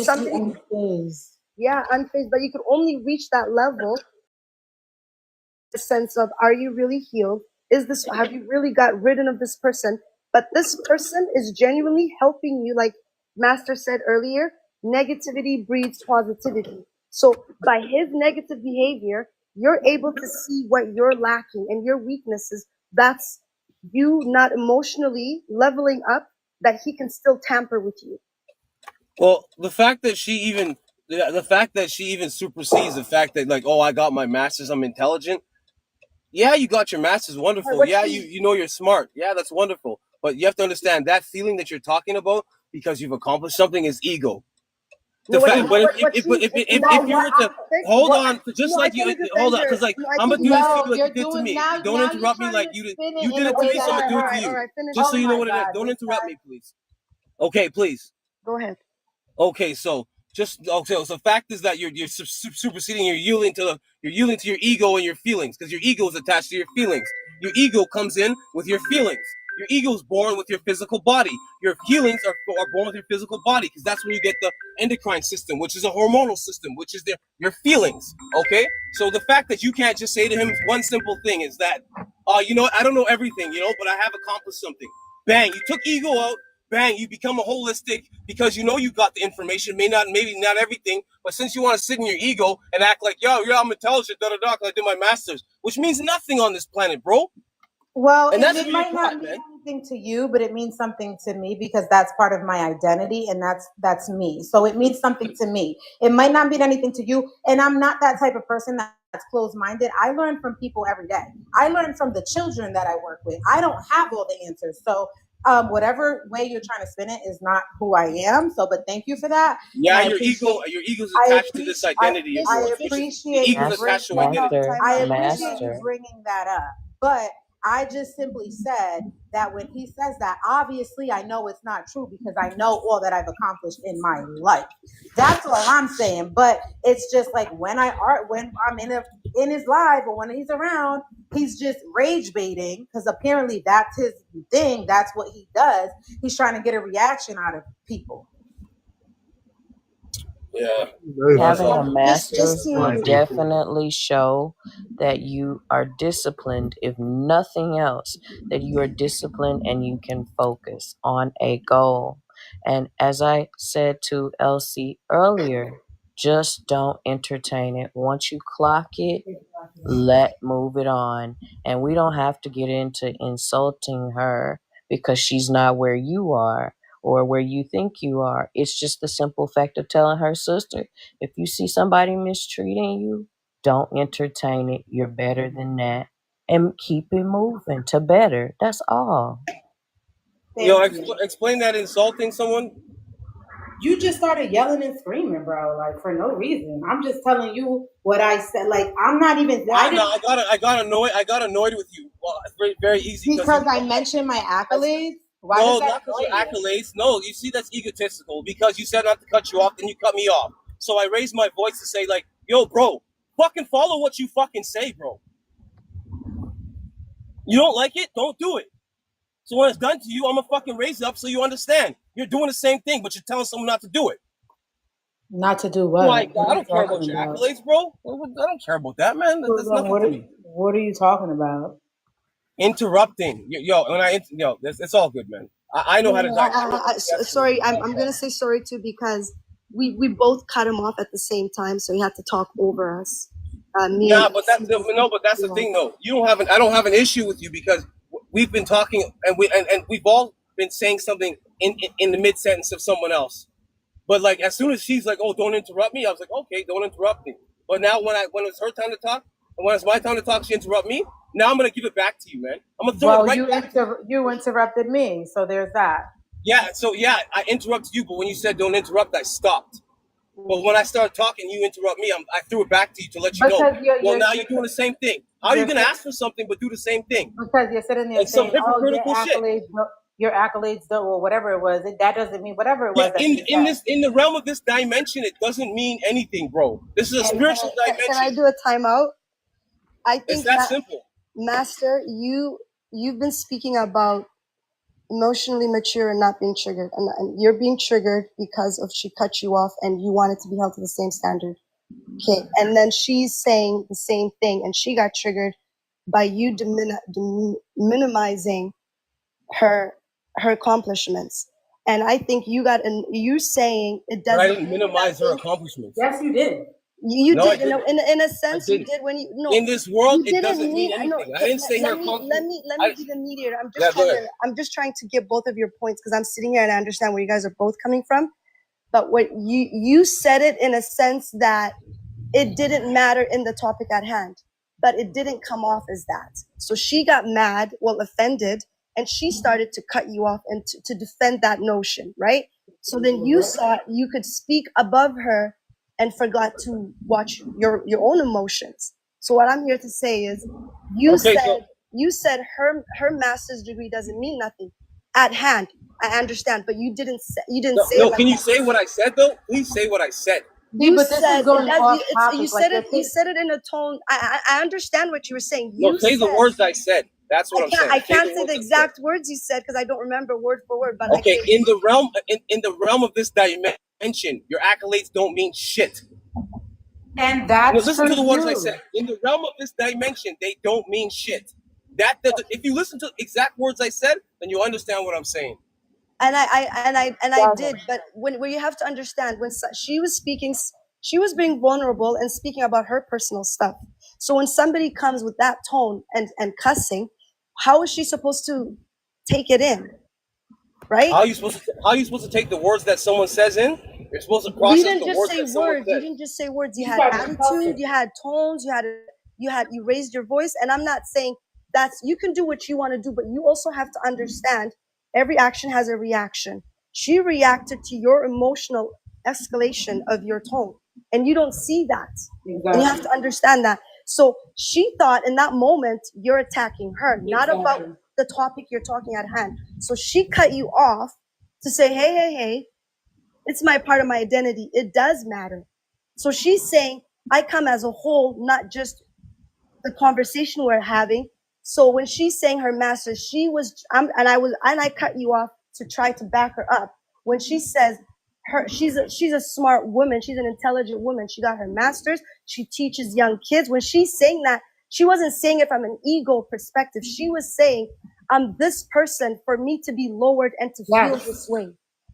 Something. Unfazed. Yeah, unfazed. But you can only reach that level. The sense of, are you really healed? Have you really got rid of this person? But this person is genuinely helping you. Like Master said earlier, negativity breeds positivity. So by his negative behavior, you're able to see what you're lacking and your weaknesses. That's you not emotionally leveling up, that he can still tamper with you. Well, the fact that she even supersedes the fact that, like, oh, I got my master's, I'm intelligent. Yeah, you got your master's, wonderful. Yeah, you know you're smart. Yeah, that's wonderful. But you have to understand that feeling that you're talking about because you've accomplished something is ego. If you were to hold on, just like you hold on, because like I'm gonna do this to you like you did to me. Don't interrupt me like you did it to me, so I'm gonna do it to you. Just so you know what it is. Don't interrupt me, please. Okay, please. Go ahead. Okay, so the fact is that you're superseding, you're yielding to your ego and your feelings, because your ego is attached to your feelings. Your ego comes in with your feelings. Your ego is born with your physical body. Your feelings are born with your physical body, because that's when you get the endocrine system, which is a hormonal system, which is your feelings. Okay, so the fact that you can't just say to him one simple thing is that, I don't know everything, but I have accomplished something. Bang, you took ego out. Bang, you become a holistic because you got the information, maybe not everything, but since you want to sit in your ego and act like, I'm intelligent, I did my master's, which means nothing on this planet, bro. Well, and it might not mean anything to you, but it means something to me because that's part of my identity and that's me. So it means something to me. It might not mean anything to you, and I'm not that type of person that closed-minded. I learn from people every day. I learn from the children that I work with. I don't have all the answers. So whatever way you're trying to spin it is not who I am. So, but thank you for that. Yeah, your ego's attached to this identity of yours. I appreciate you bringing that up. But I just simply said that when he says that, obviously I know it's not true because I know all that I've accomplished in my life. That's all I'm saying. But it's just like when I'm in his live or when he's around, he's just rage baiting because apparently that's his thing. That's what he does. He's trying to get a reaction out of people. Yeah. Having a master's will definitely show that you are disciplined, if nothing else, that you are disciplined and you can focus on a goal. And as I said to Elsie earlier, just don't entertain it. Once you clock it, move it on. And we don't have to get into insulting her because she's not where you are or where you think you are. It's just the simple fact of telling her sister, if you see somebody mistreating you, don't entertain it. You're better than that. And keep it moving to better. That's all. Explain that insulting someone. You just started yelling and screaming, bro, like for no reason. I'm just telling you what I said. Like I'm not even. I got annoyed with you. Well, it's very, very easy because I mentioned my accolades. Why no, not because your accolades. No, you see, that's egotistical. Because you said not to cut you off, then you cut me off. So I raised my voice to say, like, yo, bro, fucking follow what you fucking say, bro. You don't like it? Don't do it. So when it's done to you, I'm gonna fucking raise it up so you understand. You're doing the same thing, but you're telling someone not to do it. Not to do what? Like, I don't care about your accolades, bro. I don't care about that, man. That's nothing to me. What are you talking about? Interrupting. It's all good, man. I know how to. Sorry, I'm gonna say sorry too because we both cut him off at the same time, so he had to talk over us. But that's the thing, though. I don't have an issue with you because we've been talking and we've all been saying something in the mid sentence of someone else. But like as soon as she's like, "Oh, don't interrupt me," I was like, "Okay, don't interrupt me." But now when it's her time to talk and when it's my time to talk, she interrupt me. Now I'm gonna give it back to you, man. I'm gonna throw it right back. You interrupted me, so there's that. Yeah. So I interrupted you, but when you said don't interrupt, I stopped. But when I started talking, you interrupt me. I threw it back to you to let you know. Now you're doing the same thing. How are you gonna ask for something but do the same thing? Because you're sitting there saying, your accolades don't, or whatever it was. That doesn't mean whatever it was. In the realm of this dimension, it doesn't mean anything, bro. This is a spiritual dimension. Can I do a timeout? I think it's that simple. Master, you've been speaking about emotionally mature and not being triggered, and you're being triggered because of she cut you off and you wanted to be held to the same standard. Okay, and then she's saying the same thing, and she got triggered by you minimizing her accomplishments. And I think you saying it doesn't. But I didn't minimize her accomplishments. Yes, you did. You did in a sense. You did when you in this world it doesn't mean anything. I didn't say her accomplishments. Let me be the mediator. I'm just trying to get both of your points because I'm sitting here and I understand where you guys are both coming from. But what you said it in a sense that it didn't matter in the topic at hand, but it didn't come off as that. So she got mad, offended, and she started to cut you off and to defend that notion, right? So then you saw you could speak above her and forgot to watch your own emotions. So what I'm here to say is, you said her master's degree doesn't mean nothing at hand. I understand, but you didn't say No, can you say what I said though? Please say what I said. You said you said it in a tone. I understand what you were saying. Say the words I said. That's what I'm saying. I can't say the exact words you said because I don't remember word for word. But okay, in the realm of this dimension, your accolades don't mean shit. And that's listen to the words I said. In the realm of this dimension, they don't mean shit. If you listen to exact words I said, then you'll understand what I'm saying. And I did, but when you have to understand, when she was speaking, she was being vulnerable and speaking about her personal stuff. So when somebody comes with that tone and cussing, how is she supposed to take it in? Right? How are you supposed to take the words that someone says in? You're supposed to You process didn't the just words say that someone words. You said. didn't just say words. You had attitude. You had tones. You raised your voice. And I'm not saying you can do what you want to do, but you also have to understand every action has a reaction. She reacted to your emotional escalation of your tone, and you don't see that. Exactly. And you have to understand that. So she thought in that moment you're attacking her, not about the topic you're talking at hand. So she cut you off to say, hey, it's my part of my identity. It does matter. So she's saying, I come as a whole, not just the conversation we're having. So when she's saying her master's, and I cut you off to try to back her up. When she says she's a smart woman, she's an intelligent woman. She got her master's. She teaches young kids. When she's saying that, she wasn't saying it from an ego perspective. She was saying, I'm this person for me to be lowered and to feel this way.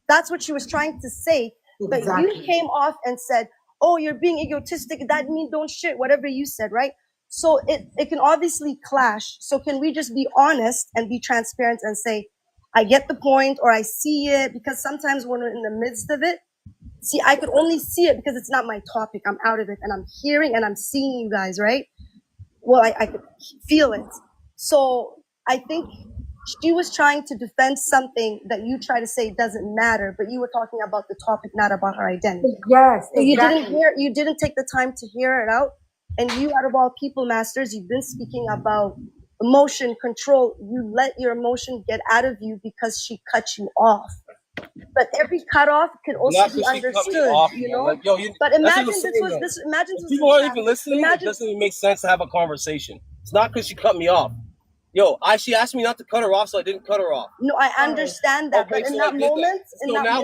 That's what she was trying to say. Exactly. But you came off and said, oh, you're being egotistic. That means don't shit, whatever you said, right? So it can obviously clash. So can we just be honest and be transparent and say, I get the point, or I see it? Because sometimes when we're in the midst of it, see, I could only see it because it's not my topic. I'm out of it and I'm hearing and I'm seeing you guys, right? Well, I could feel it. So I think she was trying to defend something that you try to say doesn't matter, but you were talking about the topic, not about her identity. Yes, so exactly. You didn't take the time to hear it out. And you, out of all people, masters, you've been speaking about emotion control. You let your emotion get out of you because she cut you off. But every cutoff can also be understood, you know. Like, but imagine people aren't even listening. It doesn't even make sense to have a conversation. It's not because she cut me off. She asked me not to cut her off, so I didn't cut her off. No, I understand that, but in that moment,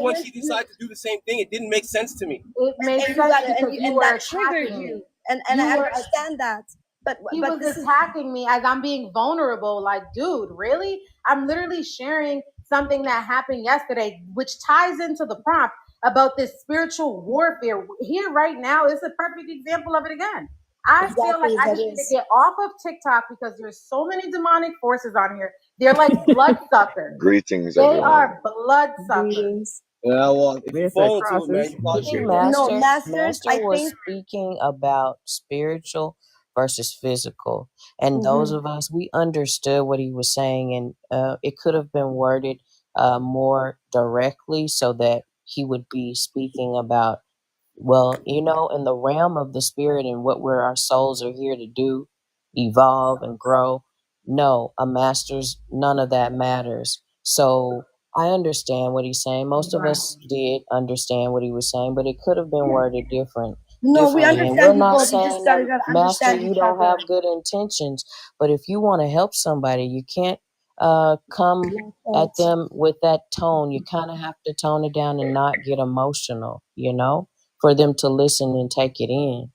when she decided to do the same thing, it didn't make sense to me. It made sense and that triggered you. And I understand that. But he was attacking me as I'm being vulnerable. Like, dude, really? I'm literally sharing something that happened yesterday, which ties into the prompt about this spiritual warfare. Here right now is a perfect example of it again. I feel like I just need to get off of TikTok because there's so many demonic forces on here. They're like bloodsuckers. Greetings, They everyone. are bloodsuckers. Yeah, well, if you fall into it, man, you probably should. Master was speaking about spiritual versus physical. And those of us, we understood what he was saying, and it could have been worded more directly so that he would be speaking about, well, in the realm of the spirit and our souls are here to do, evolve and grow. No, a master's, none of that matters. So I understand what he's saying. Most of us did understand what he was saying, but it could have been worded different. No, we understand. We're not saying that, Master, you don't have good intentions, but if you want to help somebody, you can't come at them with that tone. You kind of have to tone it down and not get emotional, for them to listen and take it in.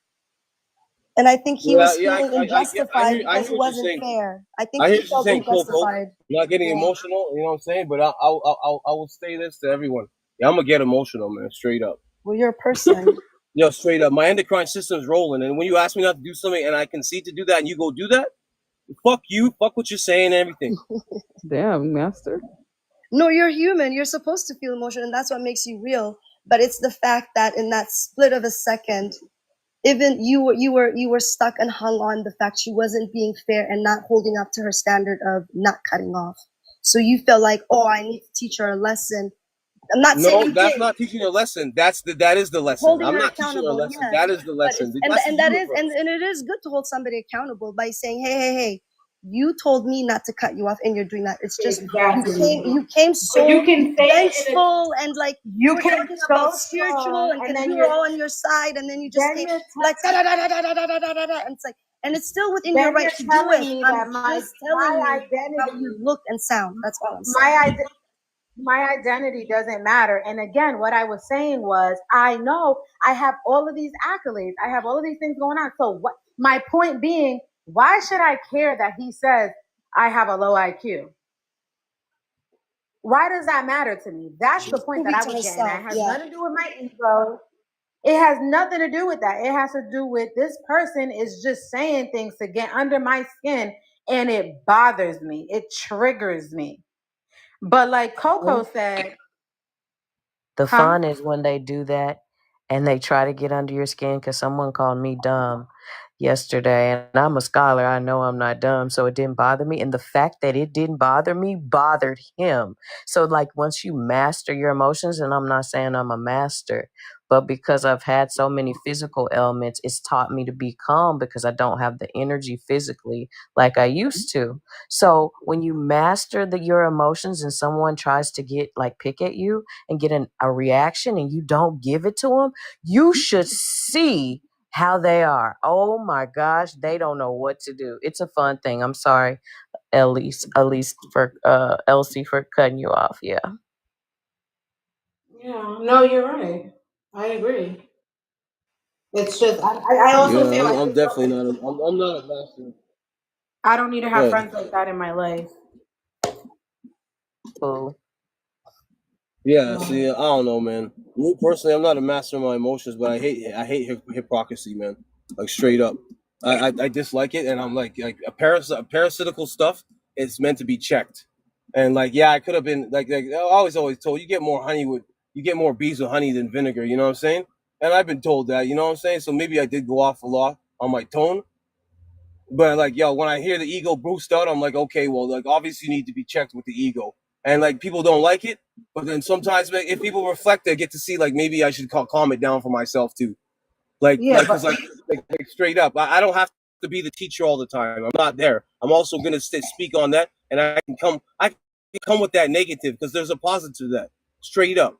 And I think he was feeling unjustified because it wasn't fair. I think he felt unjustified. Not getting emotional, you know what I'm saying? But I will say this to everyone. Yeah, I'm going to get emotional, man, straight up. Well, you're a person. Yo, straight up. My endocrine system's rolling. And when you ask me not to do something and I concede to do that and you go do that, fuck you. Fuck what you're saying and everything. Damn, Master. No, you're human. You're supposed to feel emotion, and that's what makes you real. But it's the fact that in that split of a second, even you were stuck and hung on the fact she wasn't being fair and not holding up to her standard of not cutting off. So you felt like, I need to teach her a lesson. I'm not saying that's not teaching a lesson. That is the lesson. I'm not teaching her a lesson. Yeah. That is the lesson. And it is good to hold somebody accountable by saying, hey, you told me not to cut you off, and you're doing that. It's just you came so vengeful and like you were talking about spiritual and we were all on your side, and then you just came like da da da da da da da da da, and it's like, and it's still within your right to do it. I'm just telling you how you look and sound. That's all I'm saying. My identity doesn't matter. And again, what I was saying was, I know I have all of these accolades. I have all of these things going on. So what? My point being, why should I care that he says I have a low IQ? Why does that matter to me? That's the point that I was getting at. It has nothing to do with my ego. It has nothing to do with that. It has to do with this person is just saying things to get under my skin, and it bothers me. It triggers me. But like Coco said, The fun is when they do that and they try to get under your skin, because someone called me dumb yesterday, and I'm a scholar. I know I'm not dumb, so it didn't bother me. And the fact that it didn't bother me bothered him. So like once you master your emotions, and I'm not saying I'm a master, but because I've had so many physical ailments, it's taught me to be calm because I don't have the energy physically like I used to. So when you master your emotions and someone tries to pick at you and get a reaction and you don't give it to them, you should see how they are. Oh my gosh, they don't know what to do. It's a fun thing. I'm sorry, Elsie for cutting you off. Yeah. Yeah, no, you're right. I agree. It's just I also feel like I'm definitely not. I'm not a master. I don't need to have friends like that in my life. Cool. Yeah, see, I don't know, man. Me personally, I'm not a master of my emotions, but I hate hypocrisy, man. Like straight up, I dislike it, and I'm like a parasitical stuff. It's meant to be checked, and like I could have been like I always told you get more bees with honey than vinegar. You know what I'm saying? And I've been told that. You know what I'm saying? So maybe I did go off a lot on my tone, but like when I hear the ego boost out, I'm like, okay, well, like obviously you need to be checked with the ego, and like people don't like it. But then sometimes if people reflect, they get to see like maybe I should calm it down for myself too. Because straight up, I don't have to be the teacher all the time. I'm not there. I'm also gonna speak on that, and I can come with that negative because there's a positive to that. Straight up.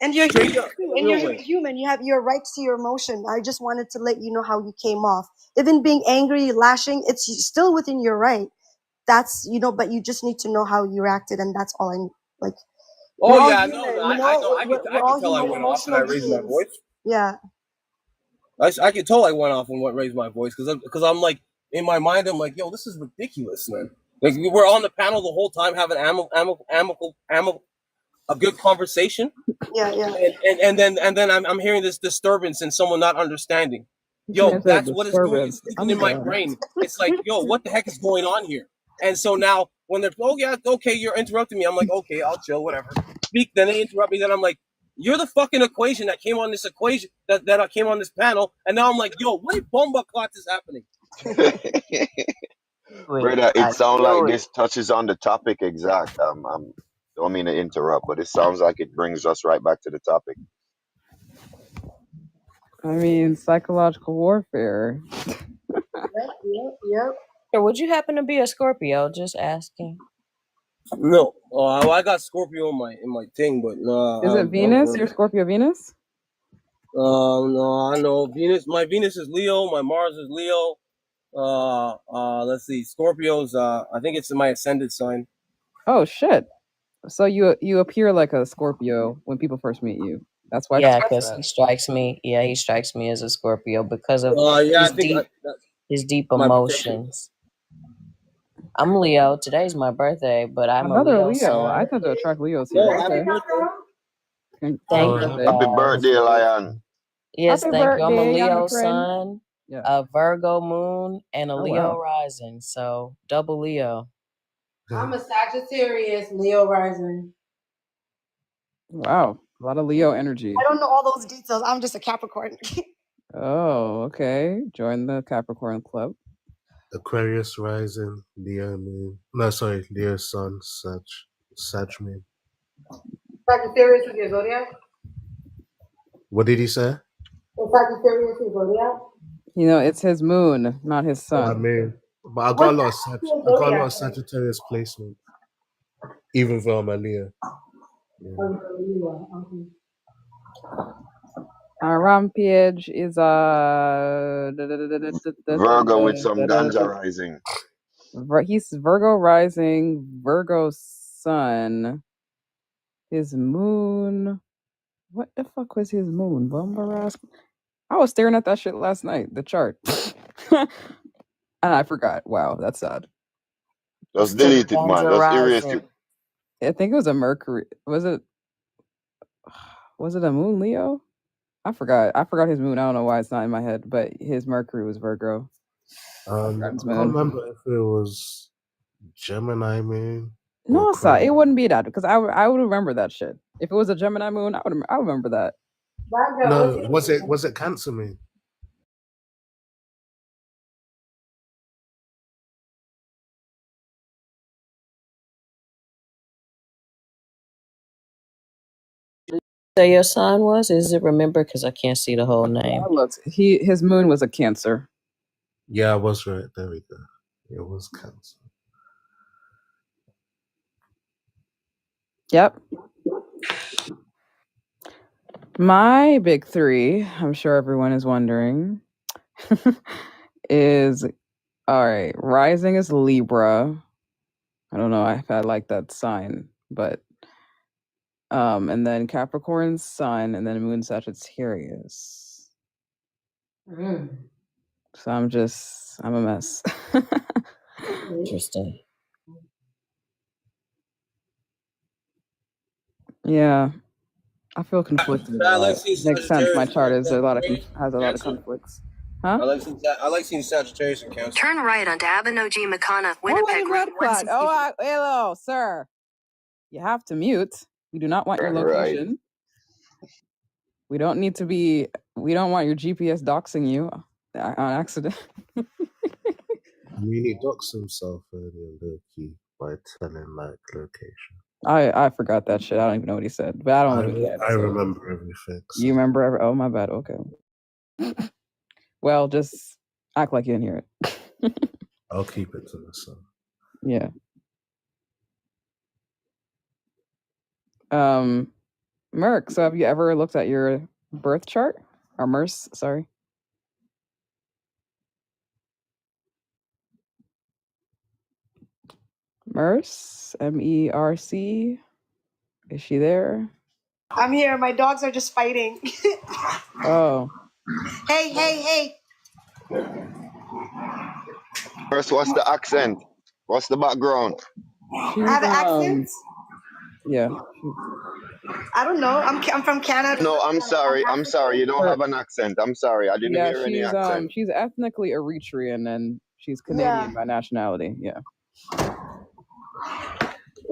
And you're human. You have your rights to your emotion. I just wanted to let you know how you came off. Even being angry, lashing, it's still within your right. That's but you just need to know how you reacted, and that's all I like. Oh yeah, no, I know. I can tell I went off and I raised my voice. Yeah. I can tell I went off and raised my voice because I'm like in my mind I'm like, yo, this is ridiculous, man. Like we were on the panel the whole time having a good conversation. Yeah. And then I'm hearing this disturbance and someone not understanding. Yo, that's what is doing. It's sticking in my brain. It's like, yo, what the heck is going on here? And so now when they're, oh yeah, okay, you're interrupting me. I'm like, okay, I'll chill, whatever. Speak. Then they interrupt me. Then I'm like, you're the fucking equation that came on this equation that I came on this panel. And now I'm like, yo, what bomba clots is happening? Brother, it sounds like this touches on the topic exact. Don't mean to interrupt, but it sounds like it brings us right back to the topic. I mean, psychological warfare. Yep. So would you happen to be a Scorpio? Just asking. No, I got Scorpio in my thing, but is it Venus? Your Scorpio Venus? No, I know Venus. My Venus is Leo. My Mars is Leo. Let's see, Scorpios. I think it's my ascendant sign. Oh shit! So you appear like a Scorpio when people first meet you. That's why. Yeah, because he strikes me. Yeah, he strikes me as a Scorpio because of his deep emotions. I'm Leo. Today's my birthday, but I'm another a Leo. I tend to attract Leos here. Okay. Thank you. Happy birthday, Lion. Yes, Happy thank you. I'm a birthday, Leo young friend. sun, a Virgo moon, and a Leo wow. rising. So double Leo. I'm a Sagittarius, Leo rising. Wow, a lot of Leo energy. I don't know all those details. I'm just a Capricorn. Oh, okay. Join the Capricorn club. Aquarius rising, Leo moon. No, sorry, Leo sun, Sag moon. Sagittarius is your zodiac? What did he say? Is Sagittarius your zodiac? It's his moon, not his sun. I mean, but I got a lot of Sagittarius placement, even though I'm a Leo. Yeah. Our rampage is Virgo with some ganja rising. He's Virgo rising, Virgo sun. His moon. What the fuck was his moon? I was staring at that shit last night, the chart. And I forgot. Wow, that's sad. Just delete it, man. Just erase it. I think it was a Mercury. Was it a moon Leo? I forgot his moon. I don't know why it's not in my head, but his Mercury was Virgo. I can't remember if it was Gemini moon. Or No, sir, it Aquarius? wouldn't be that because I would remember that shit. If it was a Gemini moon, I would remember that. No, was it Cancer moon? Say your sign was? Is it remember? Because I can't see the whole name. I looked. His moon was a Cancer. Yeah, I was right. There we go. It was Cancer. Yep. My big three, I'm sure everyone is wondering, is all right. Rising is Libra. I don't know if I like that sign, but and then Capricorn's Sun, and then Moon Sagittarius. So I'm a mess. Interesting. Yeah, I feel conflicted a I lot. like seeing Makes sense. My Sagittarius chart is and a lot of Cancer. has a lot of conflicts. Huh? I like seeing Sagittarius and Cancer. Turn right onto Abinogi Makana, Winnipeg Route Red flag. Hello, sir. You have to mute. We do not want your Right. location. We don't want your GPS doxing you on accident. I mean, he doxed himself earlier, low-key, by telling, like, location. I forgot that shit. I don't even know what he said, but I don't live in Canada. I remember everything. So. You remember? Oh, my bad. Okay. Well, just act like you didn't hear it. I'll keep it to myself. Yeah. Merc, so have you ever looked at your birth chart? Or MERS, sorry. MERC, MERC. Is she there? I'm here. My dogs are just fighting. Oh. Hey. First, what's the accent? What's the background? I have an accent? Yeah. I don't know. I'm from Canada. No, I'm sorry. You don't have an accent. I'm sorry. I didn't hear any accent. She's ethnically Eritrean and she's Canadian by nationality. Yeah.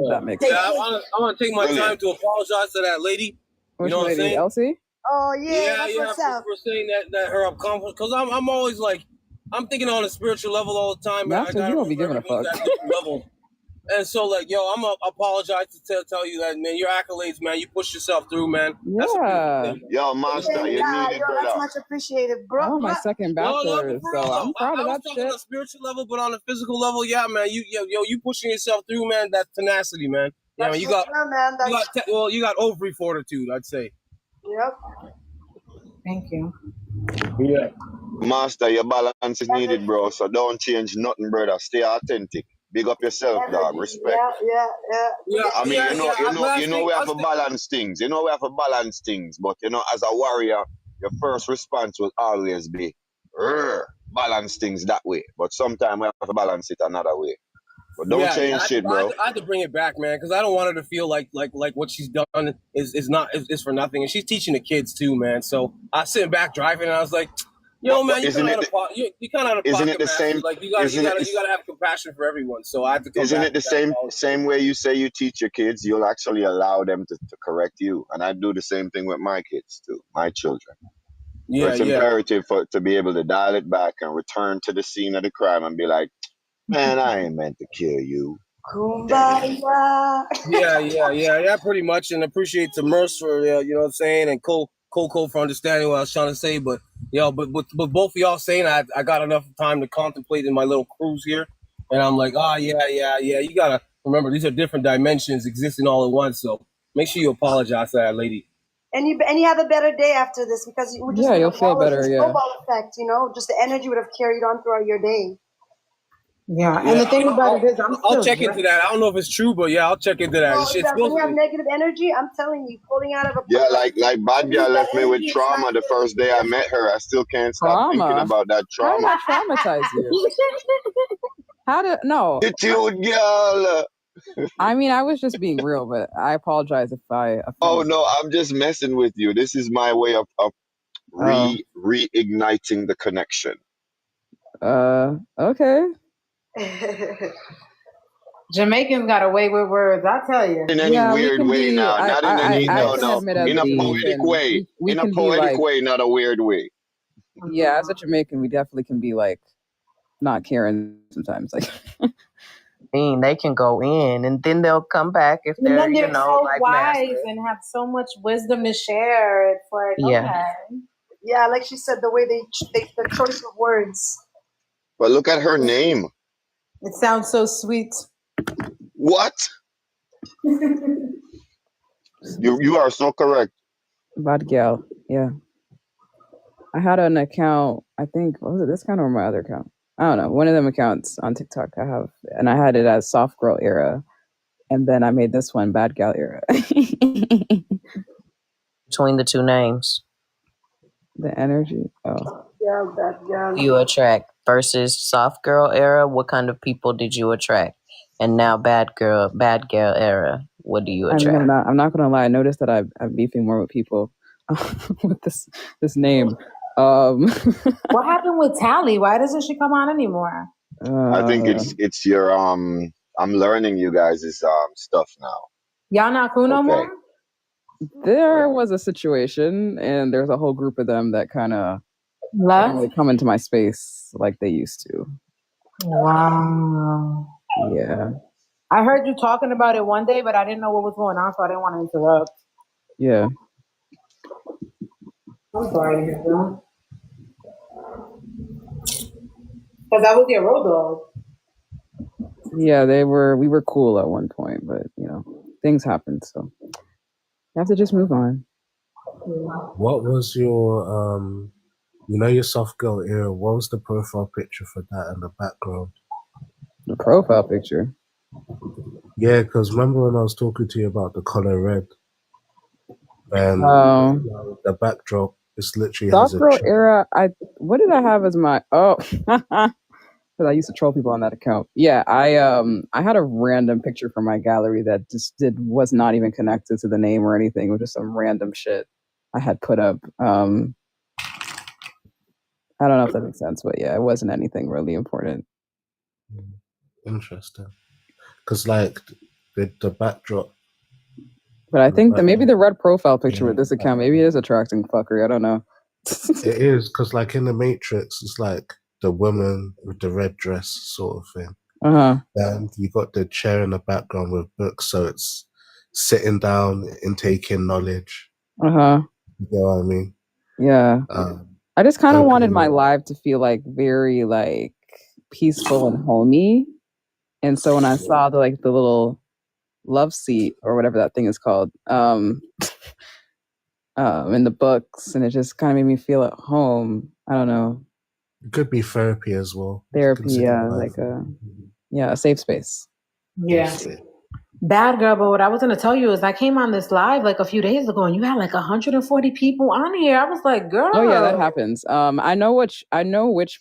That makes sense. I want to take my time to apologize to that lady. Which you know lady? what I'm saying? Elsie? Oh yeah, for saying that her accomplishment. Because I'm always like, I'm thinking on a spiritual level all the time. That's because you don't be giving a fuck. Level. And so, like, yo, I'm gonna apologize to tell you that, man, your accolades, man, you pushed yourself through, man. Yeah. Yo, master, you need it, brother. That's much appreciated, bro. I'm on my second bachelor's, so I'm proud of that I was talking shit. on a spiritual level, but on a physical level, yeah, man, you pushing yourself through, man. That's tenacity, man. Yeah, man, you got ovary fortitude, I'd say. Yep. Thank you. Yeah. Master, your balance is needed, bro. So don't change nothing, brother. Stay authentic. Big up yourself, dog. Respect. Yeah. I mean, you know, we have to balance things. But as a warrior, your first response will always be, balance things that way. But sometimes we have to balance it another way. But don't change shit, bro. I had to bring it back, man, because I don't want her to feel like what she's done is for nothing, and she's teaching the kids too, man. So I was sitting back driving, and I was like, yo, man, you kind of out of pocket. Isn't it the same? Like you gotta have compassion for everyone. So I have to come Isn't back it the same way you say you teach your kids? You'll actually allow them to correct you, and I do the same thing with my kids too, my children. Yeah, so it's imperative to be able to dial it back and return to the scene of the crime and be like, man, I ain't meant to kill you. Kumbaya. Yeah, pretty much, and appreciate the Merce for you know what I'm saying, and Cole for understanding what I was trying to say, but but both of y'all saying I got enough time to contemplate in my little cruise here, and I'm like, yeah, you gotta remember these are different dimensions existing all at once, so make sure you apologize to that lady. And you have a better day after this because you would just you'll feel better. Snowball effect, just the energy would have carried on throughout your day. Yeah, and the thing about it is, I'll check into that. I don't know if it's true, but yeah, I'll check into that. When you have negative energy, I'm telling you, pulling out of a like Badgyalera left me with trauma the first day I met her. I still can't stop thinking about that trauma. How did I traumatize you? No? It's you, girl. I mean, I was just being real, but I apologize if I. Oh no, I'm just messing with you. This is my way of reigniting the connection. Okay. Jamaicans got away with words, I tell you. In any Yeah, we weird can way be. now. Not in any I no can no. admit as In a a poetic Jamaican, way. we In a can be poetic like, way, not a weird way. yeah, as a Jamaican, we definitely can be like not caring sometimes. Like, They can go in and then they'll come back if And then they're so like wise master. and have so much wisdom to share. It's like, okay. Yeah, like she said, the way the choice of words. But look at her name. It sounds so sweet. What? You are so correct. Badgyal, yeah. I had an account, I think, what was it, this account or my other account? I don't know. One of them accounts on TikTok I have, and I had it as Soft Girl Era, and then I made this one Badgyalera. Between the two names, The energy. Oh, Yeah, that girl. you attract versus Soft Girl Era. What kind of people did you attract? And now Bad Girl Era. What do you I attract? mean, I'm not gonna lie. I noticed that I'm beefing more with people with this name. What happened with Tally? Why doesn't she come on anymore? I think it's your I'm learning you guys' stuff now. Y'all not cool no more? There was a situation, and there's a whole group of them that kind of left, really come into my space like they used to. Wow. Yeah. I heard you talking about it one day, but I didn't know what was going on, so I didn't want to interrupt. Yeah. I'm sorry to hear that. Because that was your road dog. Yeah, we were cool at one point, but you know, things happened, so you have to just move on. What was your your Soft Girl Era? What was the profile picture for that and the background? The profile picture? Yeah, because remember when I was talking to you about the color red? And the backdrop is literally Soft has Girl a Era, what did I have as my because I used to troll people on that account. Yeah, I had a random picture from my gallery that just was not even connected to the name or anything. It was just some random shit I had put up. I don't know if that makes sense, but yeah, it wasn't anything really important. Interesting, because like the backdrop. But I think that maybe the red profile picture with this account, maybe it is attracting fuckery. I don't know. It is, because like in the Matrix, it's like the woman with the red dress sort of thing. And you got the chair in the background with books, so it's sitting down and taking knowledge. You know what I mean? Yeah. I just kind of wanted my live to feel like very like peaceful and homey. And so when I saw the little love seat or whatever that thing is called in the books, and it just kind of made me feel at home. I don't know. It could be therapy as well. Therapy, yeah, like a safe space. Yeah. Bad girl, but what I was going to tell you is I came on this live like a few days ago and you had like 140 people on here. I was like, girl. Oh yeah, that happens. I know which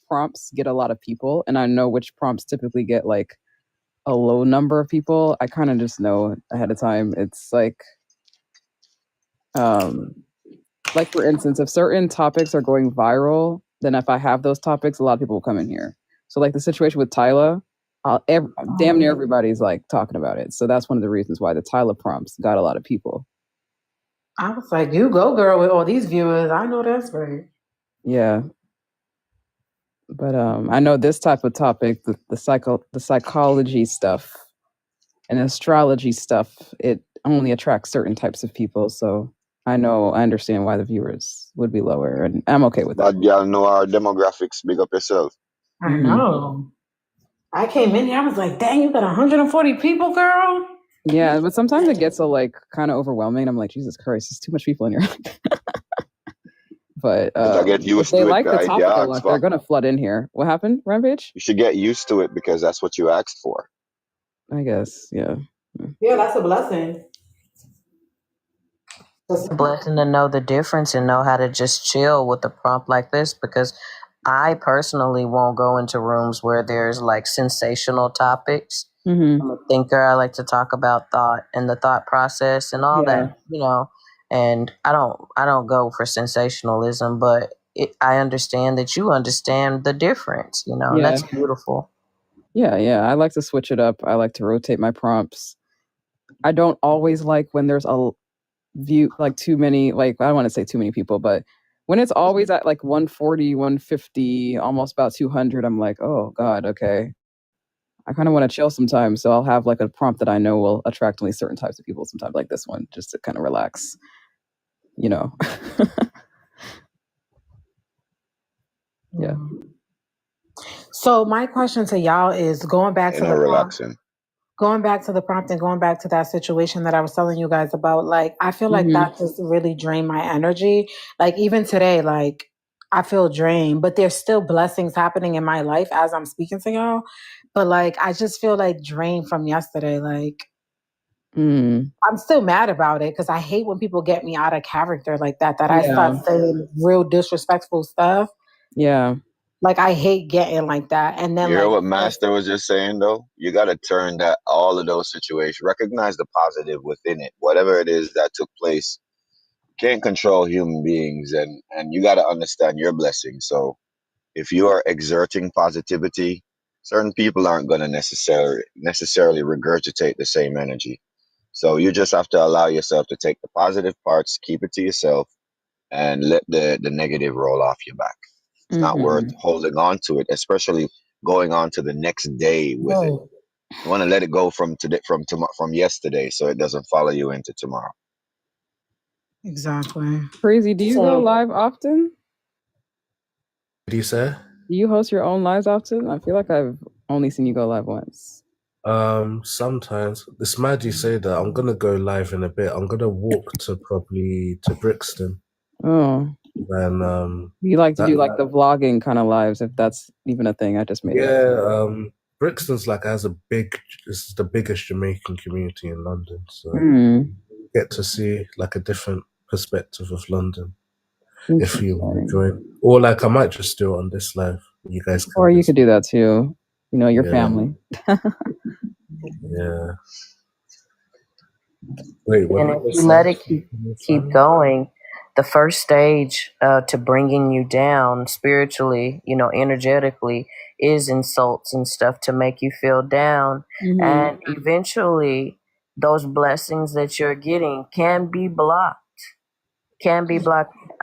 prompts get a lot of people, and I know which prompts typically get like a low number of people. I kind of just know ahead of time. It's like for instance, if certain topics are going viral, then if I have those topics, a lot of people will come in here. So like the situation with Tyla, damn near everybody's like talking about it. So that's one of the reasons why the Tyla prompts got a lot of people. I was like, you go, girl, with all these viewers. I know that's right. Yeah. But I know this type of topic, the psychology stuff and astrology stuff, it only attracts certain types of people. So I understand why the viewers would be lower, and I'm okay with that. But y'all know our demographics. Big up yourself. I know. I came in here, I was like, dang, you got 140 people, girl. Yeah, but sometimes it gets so like kind of overwhelming. I'm like, Jesus Christ, there's too much people in here. But I get used if they to like it, the guys. topic a lot, they're gonna flood in here. What happened, Rampage? You should get used to it because that's what you asked for. I guess, yeah. Yeah, that's a blessing. It's a blessing to know the difference and know how to just chill with a prompt like this, because I personally won't go into rooms where there's like sensational topics. I'm a thinker. I like to talk about thought and the thought process and all that, and I don't go for sensationalism, but I understand that you understand the difference, and that's beautiful. Yeah, I like to switch it up. I like to rotate my prompts. I don't always like when there's a view, like too many, like I don't want to say too many people, but when it's always at like 140, 150, almost about 200, I'm like, oh God, okay. I kind of want to chill sometimes. So I'll have like a prompt that I know will attract only certain types of people sometimes, like this one, just to kind of relax, you know. Yeah. So my question to y'all is going back to the prompt. Relaxing. Going back to the prompt and going back to that situation that I was telling you guys about, like, I feel like that just really drained my energy. Like, even today, like, I feel drained, but there's still blessings happening in my life as I'm speaking to y'all. But, like, I just feel, like, drained from yesterday. Like, I'm still mad about it because I hate when people get me out of character like that, I start saying real disrespectful stuff. Yeah. Like, I hate getting like that. And then, you hear like, what Master was just saying, though? You got to turn that, all of those situations, recognize the positive within it. Whatever it is that took place, can't control human beings, and you got to understand your blessing. So if you are exerting positivity, certain people aren't going to necessarily regurgitate the same energy. So you just have to allow yourself to take the positive parts, keep it to yourself, and let the negative roll off your back. It's not worth holding on to it, especially going on to the next day with it. You want to let it go from today, from yesterday, so it doesn't follow you into tomorrow. Exactly. Crazy. Do you go live often? What do you say? Do you host your own lives often? I feel like I've only seen you go live once. Sometimes. It's mad you say that. I'm gonna go live in a bit. I'm gonna walk to Brixton. Oh. And you like to do like the vlogging kind of lives, if that's even a thing. I just made it up. Brixton's like it's the biggest Jamaican community in London, so you get to see like a different perspective of London if you want to join. Or like I might just do it on this live. You guys can or you could do that too. You know, your family. Yeah. Wait, and if you let it keep going, the first stage to bringing you down spiritually, you know, energetically, is insults and stuff to make you feel down. And eventually, those blessings that you're getting can be blocked. I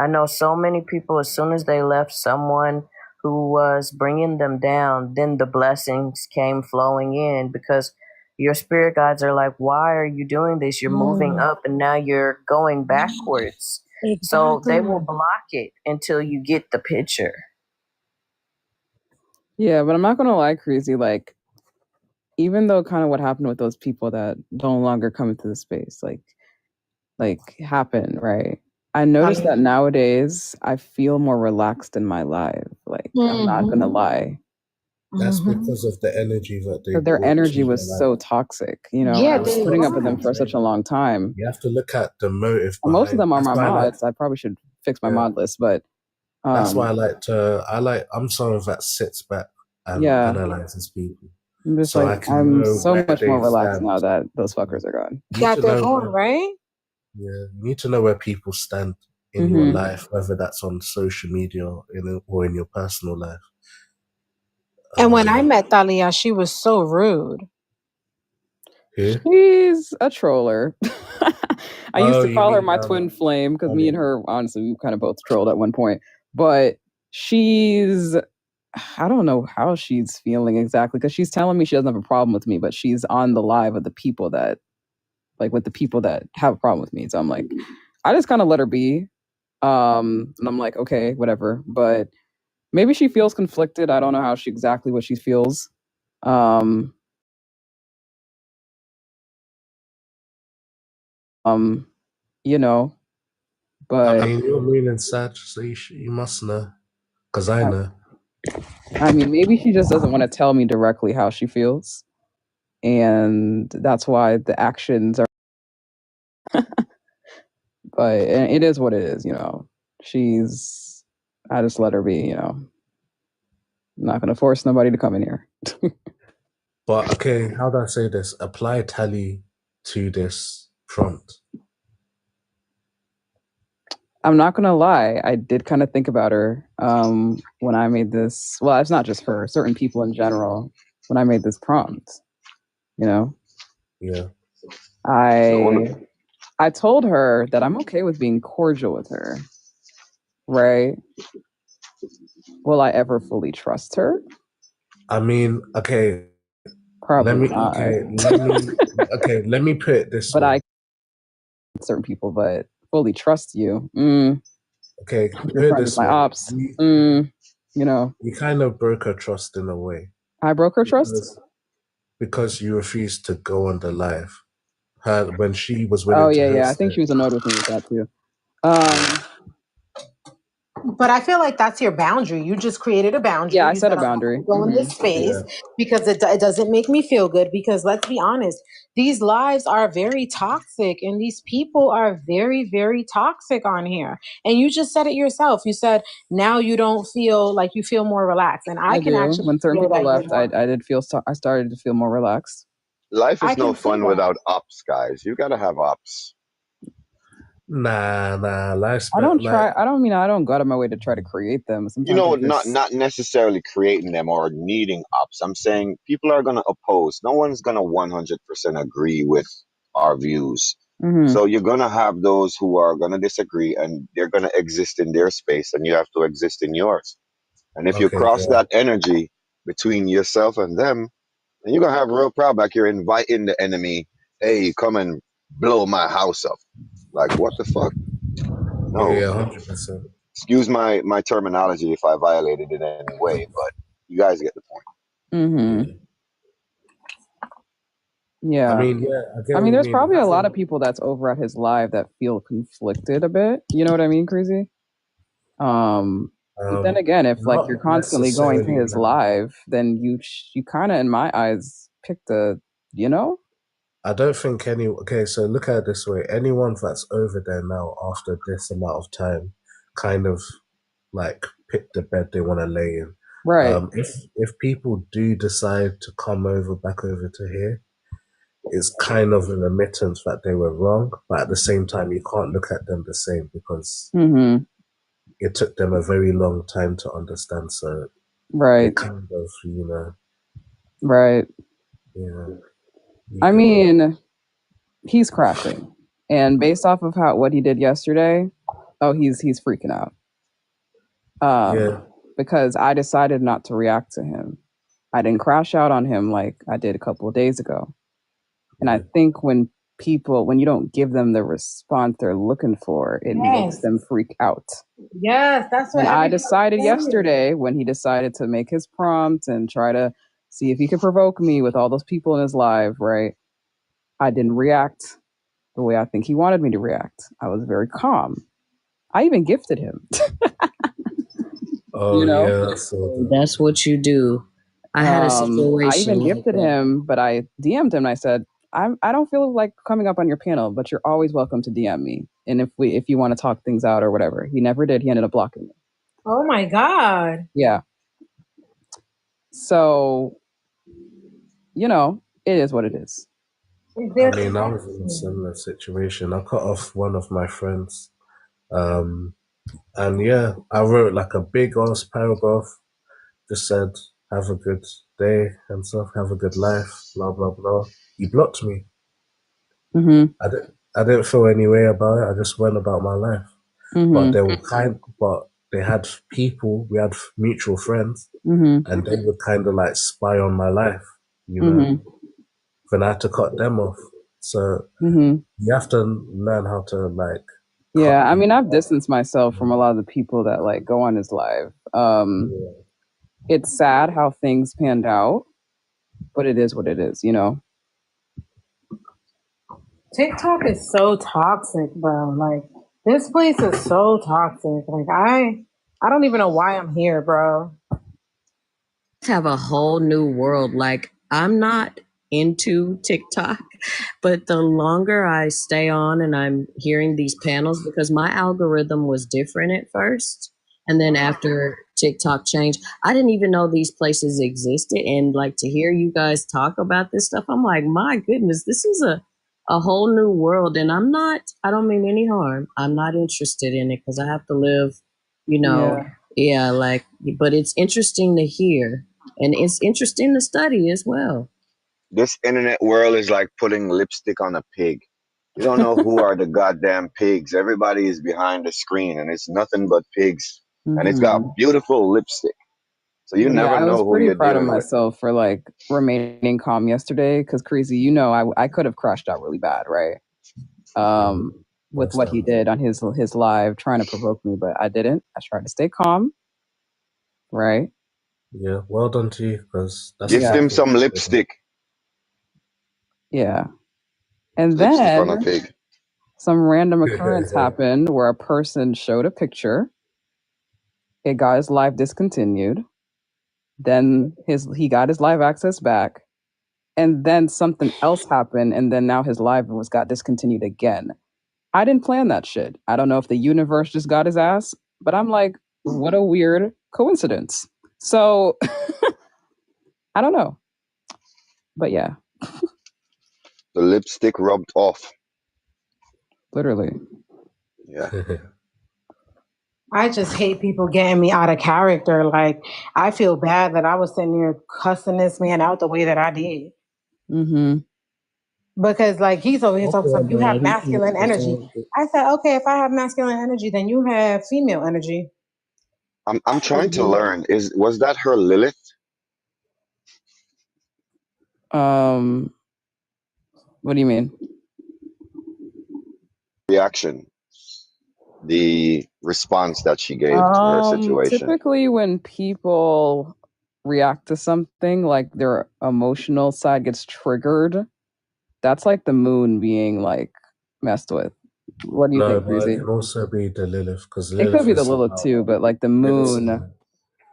know so many people, as soon as they left someone who was bringing them down, then the blessings came flowing in, because your spirit guides are like, why are you doing this? You're moving up and now you're going backwards. So they will block it until you get the picture. Yeah, but I'm not gonna lie, Crazy, like, even though kind of what happened with those people that no longer come into the space, like happen, right? I noticed that nowadays I feel more relaxed in my life. Like, I'm not gonna lie. That's because of the energy that they their energy was so toxic, you know. Yeah, I was putting up with them for such a long time. You have to look at the motive behind. Most of them are my mods. I probably should fix my mod list, but that's why I'm someone that sits back and analyzes people. I'm just like, I'm so much more relaxed now that those fuckers are gone. That they're gone, right? Yeah, you need to know where people stand in your life, whether that's on social media or in your personal life. And when I met Thalia, she was so rude. Who? She's a troller. I used to call her my twin flame because me and her, honestly, we kind of both trolled at one point. But I don't know how she's feeling exactly, because she's telling me she doesn't have a problem with me, but she's on the live with the people that have a problem with me. So I'm like, I just kind of let her be. And I'm like, okay, whatever. But maybe she feels conflicted. I don't know exactly what she feels. You know, but I mean, you're moon and Sag, so you must know, because I know. I mean, maybe she just doesn't want to tell me directly how she feels, and that's why the actions are. But it is what it is, you know. I just let her be, you know. I'm not going to force nobody to come in here. But okay, how do I say this? Apply Tally to this prompt. I'm not gonna lie, I did kind of think about her when I made this. Well, it's not just her, certain people in general. when I made this prompt. You know? Yeah. I told her that I'm okay with being cordial with her. Right? Will I ever fully trust her? I mean, okay. Probably not. Let me put it this but way. I certain people, but fully trust you. Okay, Your put it friend is this my way. ops. You know. You kind of broke her trust in a way. I broke her trust? Because you refused to go on the live. Her when she was willing to host I think she was annoyed with me with that too. But I feel like that's your boundary. You just created a boundary. Yeah, I You set said, a boundary. Go in this space because it doesn't make me feel good. Because let's be honest, these lives are very toxic and these people are very, very toxic on here. And you just said it yourself. You said now you don't feel like you feel more relaxed. And I can do. actually When certain feel people that left, I did feel I started to feel more relaxed. Life is no fun without ops, guys. You gotta have ops. Nah, life's I don't like, I don't go out of my way to try to create them. Sometimes You know, not necessarily creating them or needing ops. I'm saying people are gonna oppose. No one's gonna 100% agree with our views. So you're gonna have those who are gonna disagree, and they're gonna exist in their space, and you have to exist in yours. And if you cross that energy between yourself and them, then you're gonna have a real problem. Like you're inviting the enemy, hey, come and blow my house up. Like what the fuck? No. 100%. Excuse my terminology if I violated it in any way, but you guys get the point. Yeah. I mean, there's probably a lot of people that's over at his live that feel conflicted a bit. You know what I mean, Crazy? But then again, if like you're constantly going to his live, then you kind of, in my eyes, picked a, you know? I don't think so look at it this way. Anyone that's over there now after this amount of time kind of like pick the bed they want to lay in. Right. If people do decide to come back over to here, it's kind of an admittance that they were wrong, but at the same time, you can't look at them the same because it took them a very long time to understand. So, they kind of, Right. I mean, he's crashing, and based off of what he did yesterday, he's freaking out. Because I decided not to react to him. I didn't crash out on him like I did a couple of days ago. And I think when you don't give them the response they're looking for, it makes them freak out. Yes, that's what I decided yesterday when he decided to make his prompt and try to see if he could provoke me with all those people in his live, right? I didn't react the way I think he wanted me to react. I was very calm. I even gifted him. That's what you do. I had a situation. I even gifted him, but I DM'd him and I said, I don't feel like coming up on your panel, but you're always welcome to DM me. And if you want to talk things out or whatever. He never did. He ended up blocking me. Oh my God. Yeah. So, it is what it is. I mean, I was in a similar situation. I cut off one of my friends. And I wrote like a big ass paragraph. Just said, have a good day and stuff, have a good life, blah, blah, blah. He blocked me. I didn't feel any way about it. I just went about my life. But they had people, we had mutual friends, and they would kind of like spy on my life, Then I had to cut them off. So you have to learn how to like. Yeah, I mean, I've distanced myself from a lot of the people that like go on his live. It's sad how things panned out, but it is what it is, TikTok is so toxic, bro. Like this place is so toxic. Like I don't even know why I'm here, bro. Have a whole new world. Like I'm not into TikTok, but the longer I stay on and I'm hearing these panels, because my algorithm was different at first, and then after TikTok changed, I didn't even know these places existed. And like to hear you guys talk about this stuff, I'm like, my goodness, this is a whole new world. And I don't mean any harm. I'm not interested in it because I have to live, but it's interesting to hear. And it's interesting to study as well. This internet world is like putting lipstick on a pig. You don't know who are the goddamn pigs. Everybody is behind the screen, and it's nothing but pigs. And it's got beautiful lipstick. So you never I was know who pretty you're proud of dealing with. myself for like remaining calm yesterday because crazy, you know, I could have crashed out really bad, right? With what he did on his live, trying to provoke me, but I didn't. I tried to stay calm, right? Yeah, well done to you, because that's Gift him some lipstick. Yeah, and Lipstick on a then pig. some random occurrence happened where a person showed a picture. It got his live discontinued. Then he got his live access back, and then something else happened, and then now his live got discontinued again. I didn't plan that shit. I don't know if the universe just got his ass, but I'm like, what a weird coincidence. So I don't know, but yeah, The lipstick rubbed off. literally. Yeah. I just hate people getting me out of character. Like, I feel bad that I was sitting here cussing this man out the way that I did. Because, like, he's over here talking about, you have masculine energy. I said, okay, if I have masculine energy, then you have female energy. I'm trying to learn. Was that her Lilith? What do you mean? Reaction. The response that she gave to her situation. Typically when people react to something, like their emotional side gets triggered, that's like the moon being like messed with. What do you think, but it Breezy? can also be the Lilith, because It could be the Lilith too, but like the moon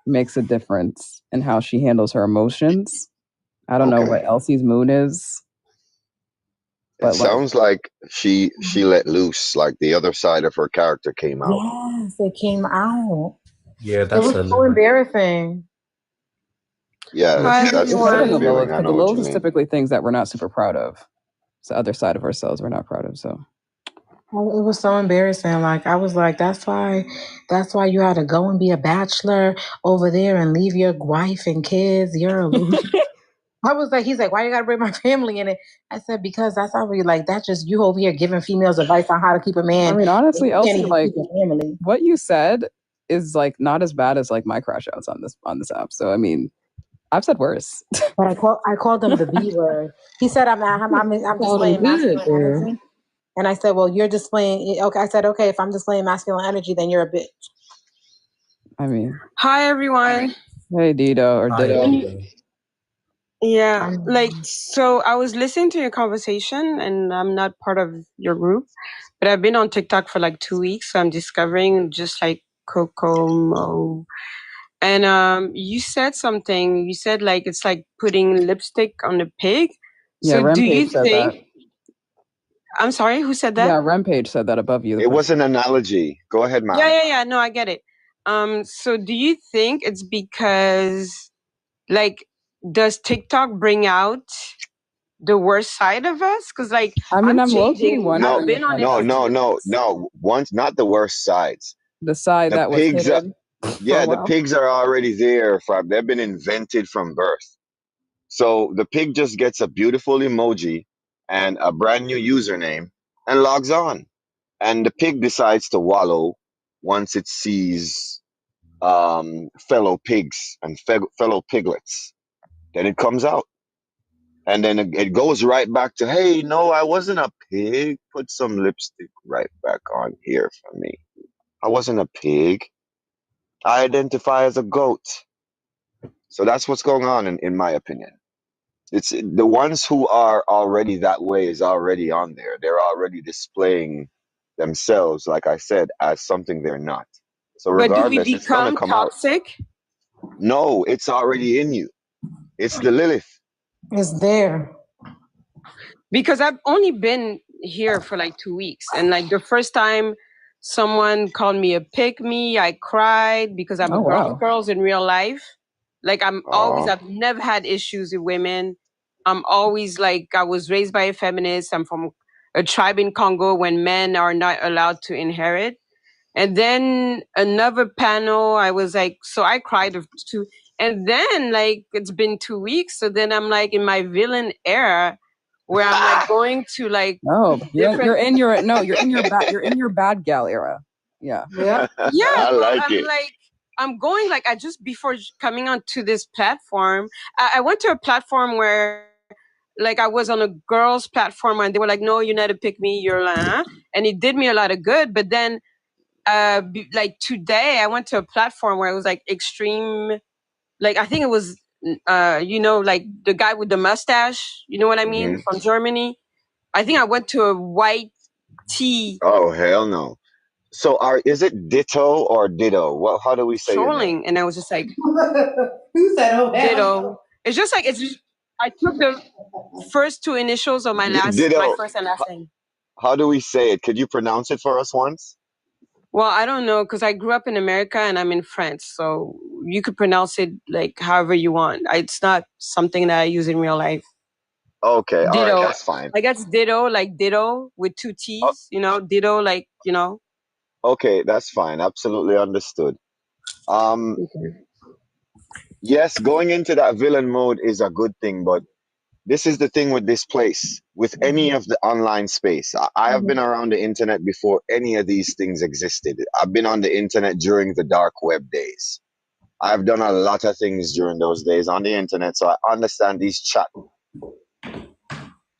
makes a difference in how she handles her emotions. I don't know what Elsie's moon is. It sounds like she let loose, like the other side of her character came out. Yes, it came out. Yeah, that's it was so embarrassing. Yeah, that's the feeling. I Because know the what Lilith you is mean. typically things that we're not super proud of. It's the other side of ourselves we're not proud of. So it was so embarrassing. Like, I was like, that's why you had to go and be a bachelor over there and leave your wife and kids. You're a loser. I was like, he's like, why you gotta bring my family in it? I said, because that's how we like, that's just you over here giving females advice on how to keep a man. I mean, honestly, Elsie, like family. what you said is like not as bad as like my crash outs on this app. So I mean, I've said worse. But I called him the B word. He said I'm displaying masculine energy. And I said, well, you're displaying, okay. I said, okay, if I'm displaying masculine energy, then you're a bitch. I mean, hi everyone. Hey Dido or Dido. Yeah, like, so I was listening to your conversation and I'm not part of your group, but I've been on TikTok for like 2 weeks. So I'm discovering just like Kokomo. And you said something, you said like, it's like putting lipstick on a pig. Yeah, So do you said think, that. I'm sorry, who said that? Yeah, Rampage said that above you. It was an analogy. Go ahead, ma'am. Yeah. No, I get it. So do you think it's because like, does TikTok bring out the worst side of us? Because like, I mean, I'm changing. I've been on it. No. Once, not the worst sides. The side that was pigs hidden. Yeah, the pigs are already there. They've been invented from birth. So the pig just gets a beautiful emoji and a brand new username and logs on. And the pig decides to wallow once it sees fellow pigs and fellow piglets. Then it comes out. And then it goes right back to, hey, no, I wasn't a pig. Put some lipstick right back on here for me. I wasn't a pig. I identify as a goat. So that's what's going on, in my opinion. It's the ones who are already that way is already on there. They're already displaying themselves, like I said, as something they're not. So regardless, it's going to come toxic? out. No, it's already in you. It's the Lilith. It's there. Because I've only been here for like 2 weeks. And like the first time someone called me a pick-me, I cried because I'm a girl. Girls in real life. Like I've never had issues with women. I'm always like, I was raised by a feminist. I'm from a tribe in Congo when men are not allowed to inherit. And then another panel, I was like, so I cried too. And then like it's been 2 weeks, so then I'm like in my villain era where I'm like going to like you're in your Badgyalera. Yeah. Yeah, I but like it. I'm going like I just before coming onto this platform, I went to a platform where like I was on a girls platform and they were like, no, you're not a pick me, you're like, huh? And it did me a lot of good. But then like today I went to a platform where it was like extreme, like I think it was like the guy with the mustache, you know what I mean, from Germany. I think I went to a white tee. Oh hell no! So is it Ditto or Ditto? How do we say your name? Trolling, and I was just like, Who said, oh, hell? Ditto. It's just like I took the first two initials of my Ditto. first and last name. How do we say it? Could you pronounce it for us once? Well, I don't know because I grew up in America and I'm in France, so you could pronounce it like however you want. It's not something that I use in real life. Okay, Ditto. all right, that's fine. I guess ditto, like ditto with two T's. Ditto, like Okay, that's fine. Absolutely understood. Yes, going into that villain mode is a good thing, but this is the thing with this place, with any of the online space. I have been around the internet before any of these things existed. I've been on the internet during the dark web days. I've done a lot of things during those days on the internet, so I understand these chat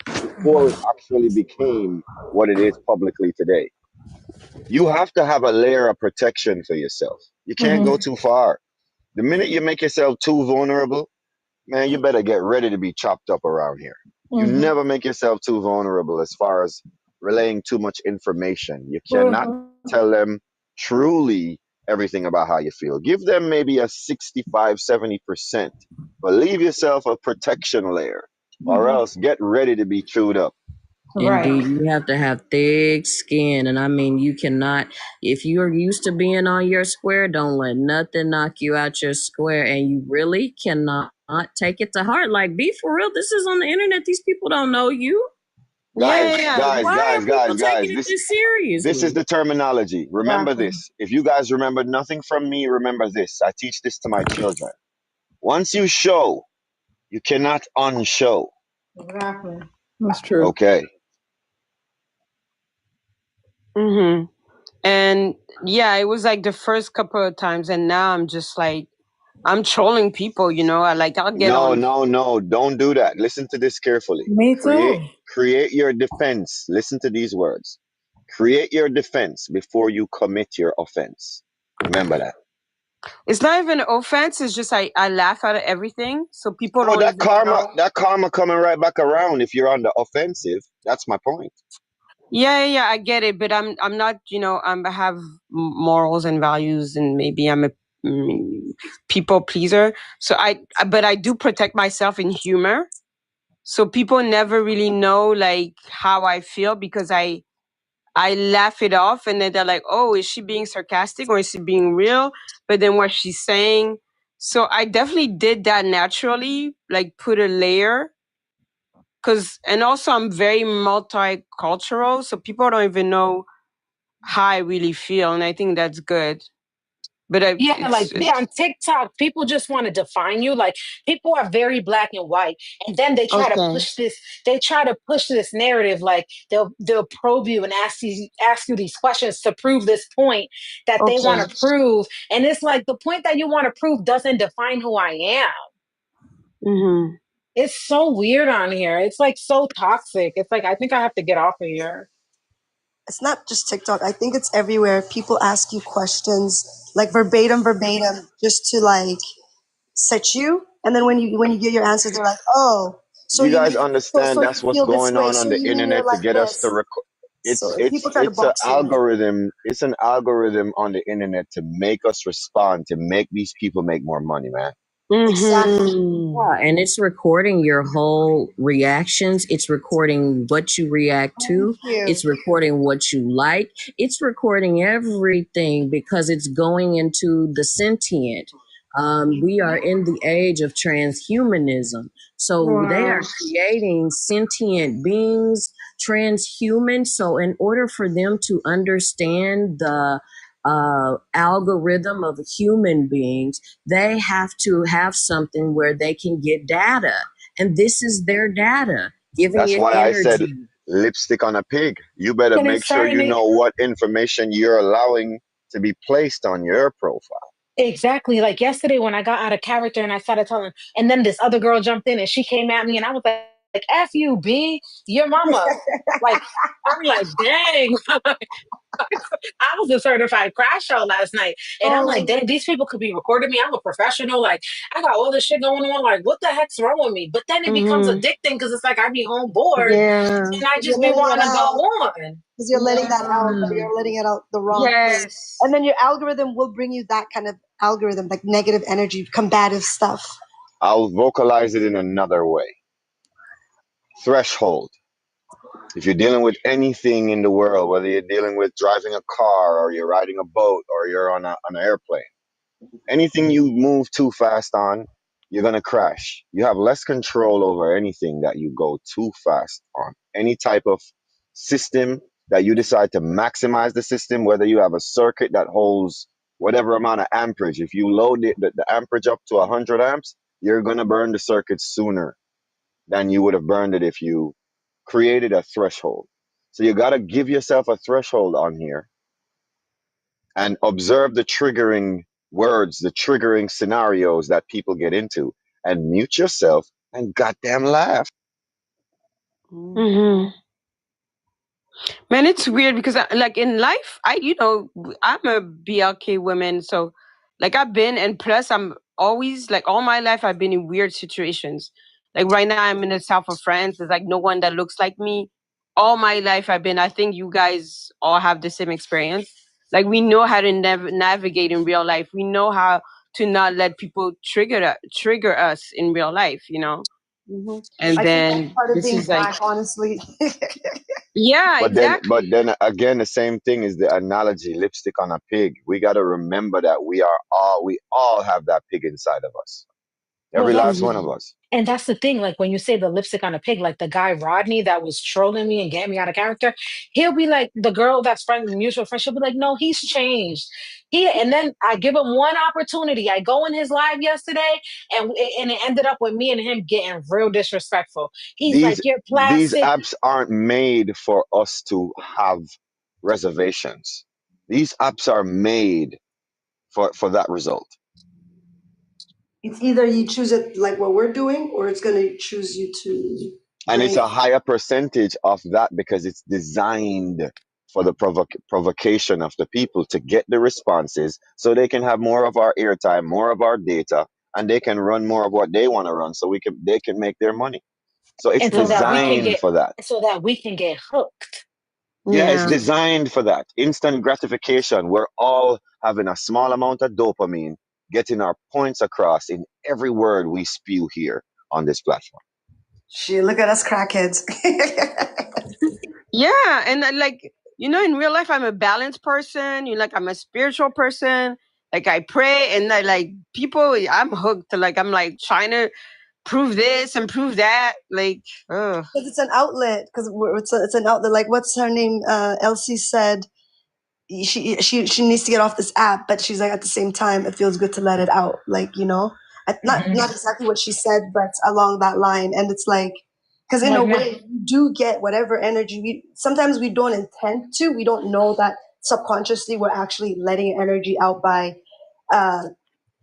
before it actually became what it is publicly today. You have to have a layer of protection for yourself. You can't go too far. The minute you make yourself too vulnerable, man, you better get ready to be chopped up around here. You never make yourself too vulnerable as far as relaying too much information. You cannot tell them truly everything about how you feel. Give them maybe a 65, 70%, but leave yourself a protection layer, or else get ready to be chewed up. Indeed, you have to have thick skin. And I mean, you cannot, if you're used to being on your square, don't let nothing knock you out your square. And you really cannot take it to heart. Like, be for real. This is on the internet. These people don't know you. Guys, Why are people taking it this seriously? This is the terminology. Remember this. If you guys remember nothing from me, remember this. I teach this to my children. Once you show, you cannot unshow. Exactly. That's true. Okay. And yeah, it was like the first couple of times, and now I'm just like, I'm trolling people, I'll get on. No, don't do that. Listen to this carefully. Me too. Create your defense. Listen to these words. Create your defense before you commit your offense. Remember that. It's not even an offense. It's just I laugh at everything, so people don't. That karma coming right back around if you're on the offensive. That's my point. Yeah, I get it, but I'm not. I have morals and values, and maybe I'm a people pleaser. So but I do protect myself in humor. So people never really know like how I feel because I laugh it off, and then they're like, "Oh, is she being sarcastic or is she being real?" But then what she's saying. So I definitely did that naturally, like put a layer. And also I'm very multicultural, so people don't even know how I really feel, and I think that's good. But on TikTok, people just want to define you. Like people are very black and white, and then they try to push this. They try to push this narrative. Like they'll probe you and ask you these questions to prove this point that they want to prove. And it's like the point that you want to prove doesn't define who I am. It's so weird on here. It's like so toxic. It's like I think I have to get off of here. It's not just TikTok. I think it's everywhere. People ask you questions like verbatim, just to like set you. And then when you get your answers, they're like, oh, so you guys understand that's what's going on the internet to get us to record. It's an algorithm. It's an algorithm on the internet to make us respond, to make these people make more money, man. Exactly. Yeah, and it's recording your whole reactions. It's recording what you react to. It's recording what you like. It's recording everything because it's going into the sentient. We are in the age of transhumanism. So they are creating sentient beings, transhuman. So in order for them to understand the algorithm of human beings, they have to have something where they can get data. And this is their data, giving That's it why I said energy. lipstick on a pig. You better And make it's sure starting you to know what information you're allowing to be placed on your profile. exactly like yesterday when I got out of character and I started telling, and then this other girl jumped in and she came at me and I was like F you, B, your mama. Like, I'm like, dang. I was a certified crash show last night. And I'm like, dang, these people could be recording me. I'm a professional. Like, I got all this shit going on. Like, what the heck's wrong with me? But then it becomes addicting because it's like I be home bored Yeah. and I just You're be letting it wanting to go out. on. Because you're letting that out, but you're letting it out the wrong way. Yes. And then your algorithm will bring you that kind of algorithm, like negative energy, combative stuff. I'll vocalize it in another way. Threshold. If you're dealing with anything in the world, whether you're dealing with driving a car or you're riding a boat or you're on an airplane, anything you move too fast on, you're going to crash. You have less control over anything that you go too fast on. Any type of system that you decide to maximize the system, whether you have a circuit that holds whatever amount of amperage, if you load the amperage up to 100 amps, you're going to burn the circuit sooner than you would have burned it if you created a threshold. So you got to give yourself a threshold on here and observe the triggering words, the triggering scenarios that people get into, and mute yourself and goddamn laugh. Mm-hmm. Man, it's weird because like in life, I'm a BLK woman. So like I've been, and plus I'm always like all my life, I've been in weird situations. Like right now I'm in the south of France. There's like no one that looks like me. All my life I think you guys all have the same experience. Like we know how to navigate in real life. We know how to not let people trigger us in real life, Mm-hmm. And I think that's then part of this being is like, black, honestly. yeah, But then, exactly. again, the same thing is the analogy: lipstick on a pig. We got to remember that we all have that pig inside of us. Well, Every that's last one of us. and that's the thing. Like when you say the lipstick on a pig, like the guy Rodney that was trolling me and getting me out of character, he'll be like the girl that's friend mutual friend. She'll be like, no, he's changed. And then I give him one opportunity. I go in his live yesterday, and it ended up with me and him getting real disrespectful. He's like, These you're these plastic. apps aren't made for us to have reservations. These apps are made for that result. It's either you choose it like what we're doing, or it's going to choose you to And bring it's it. a higher percentage of that because it's designed for the provocation of the people to get the responses so they can have more of our airtime, more of our data, and they can run more of what they want to run so they can make their money. So it's And so that we can designed get for that. hooked. Yeah, it's Yeah. designed for that. Instant gratification. We're all having a small amount of dopamine, getting our points across in every word we spew here on this platform. Shit, look at us crackheads. Yeah, and like in real life, I'm a balanced person. I'm a spiritual person. Like I pray, and I like people. I'm hooked. Like I'm like trying to prove this and prove that. Like, ugh. Because it's an outlet. Because it's an outlet. Like what's her name? Elsie said she needs to get off this app, but she's like at the same time it feels good to let it out. Like not exactly what she said, but along that line. And it's like because in a way you do get whatever energy. Sometimes we don't intend to. We don't know that subconsciously we're actually letting energy out by.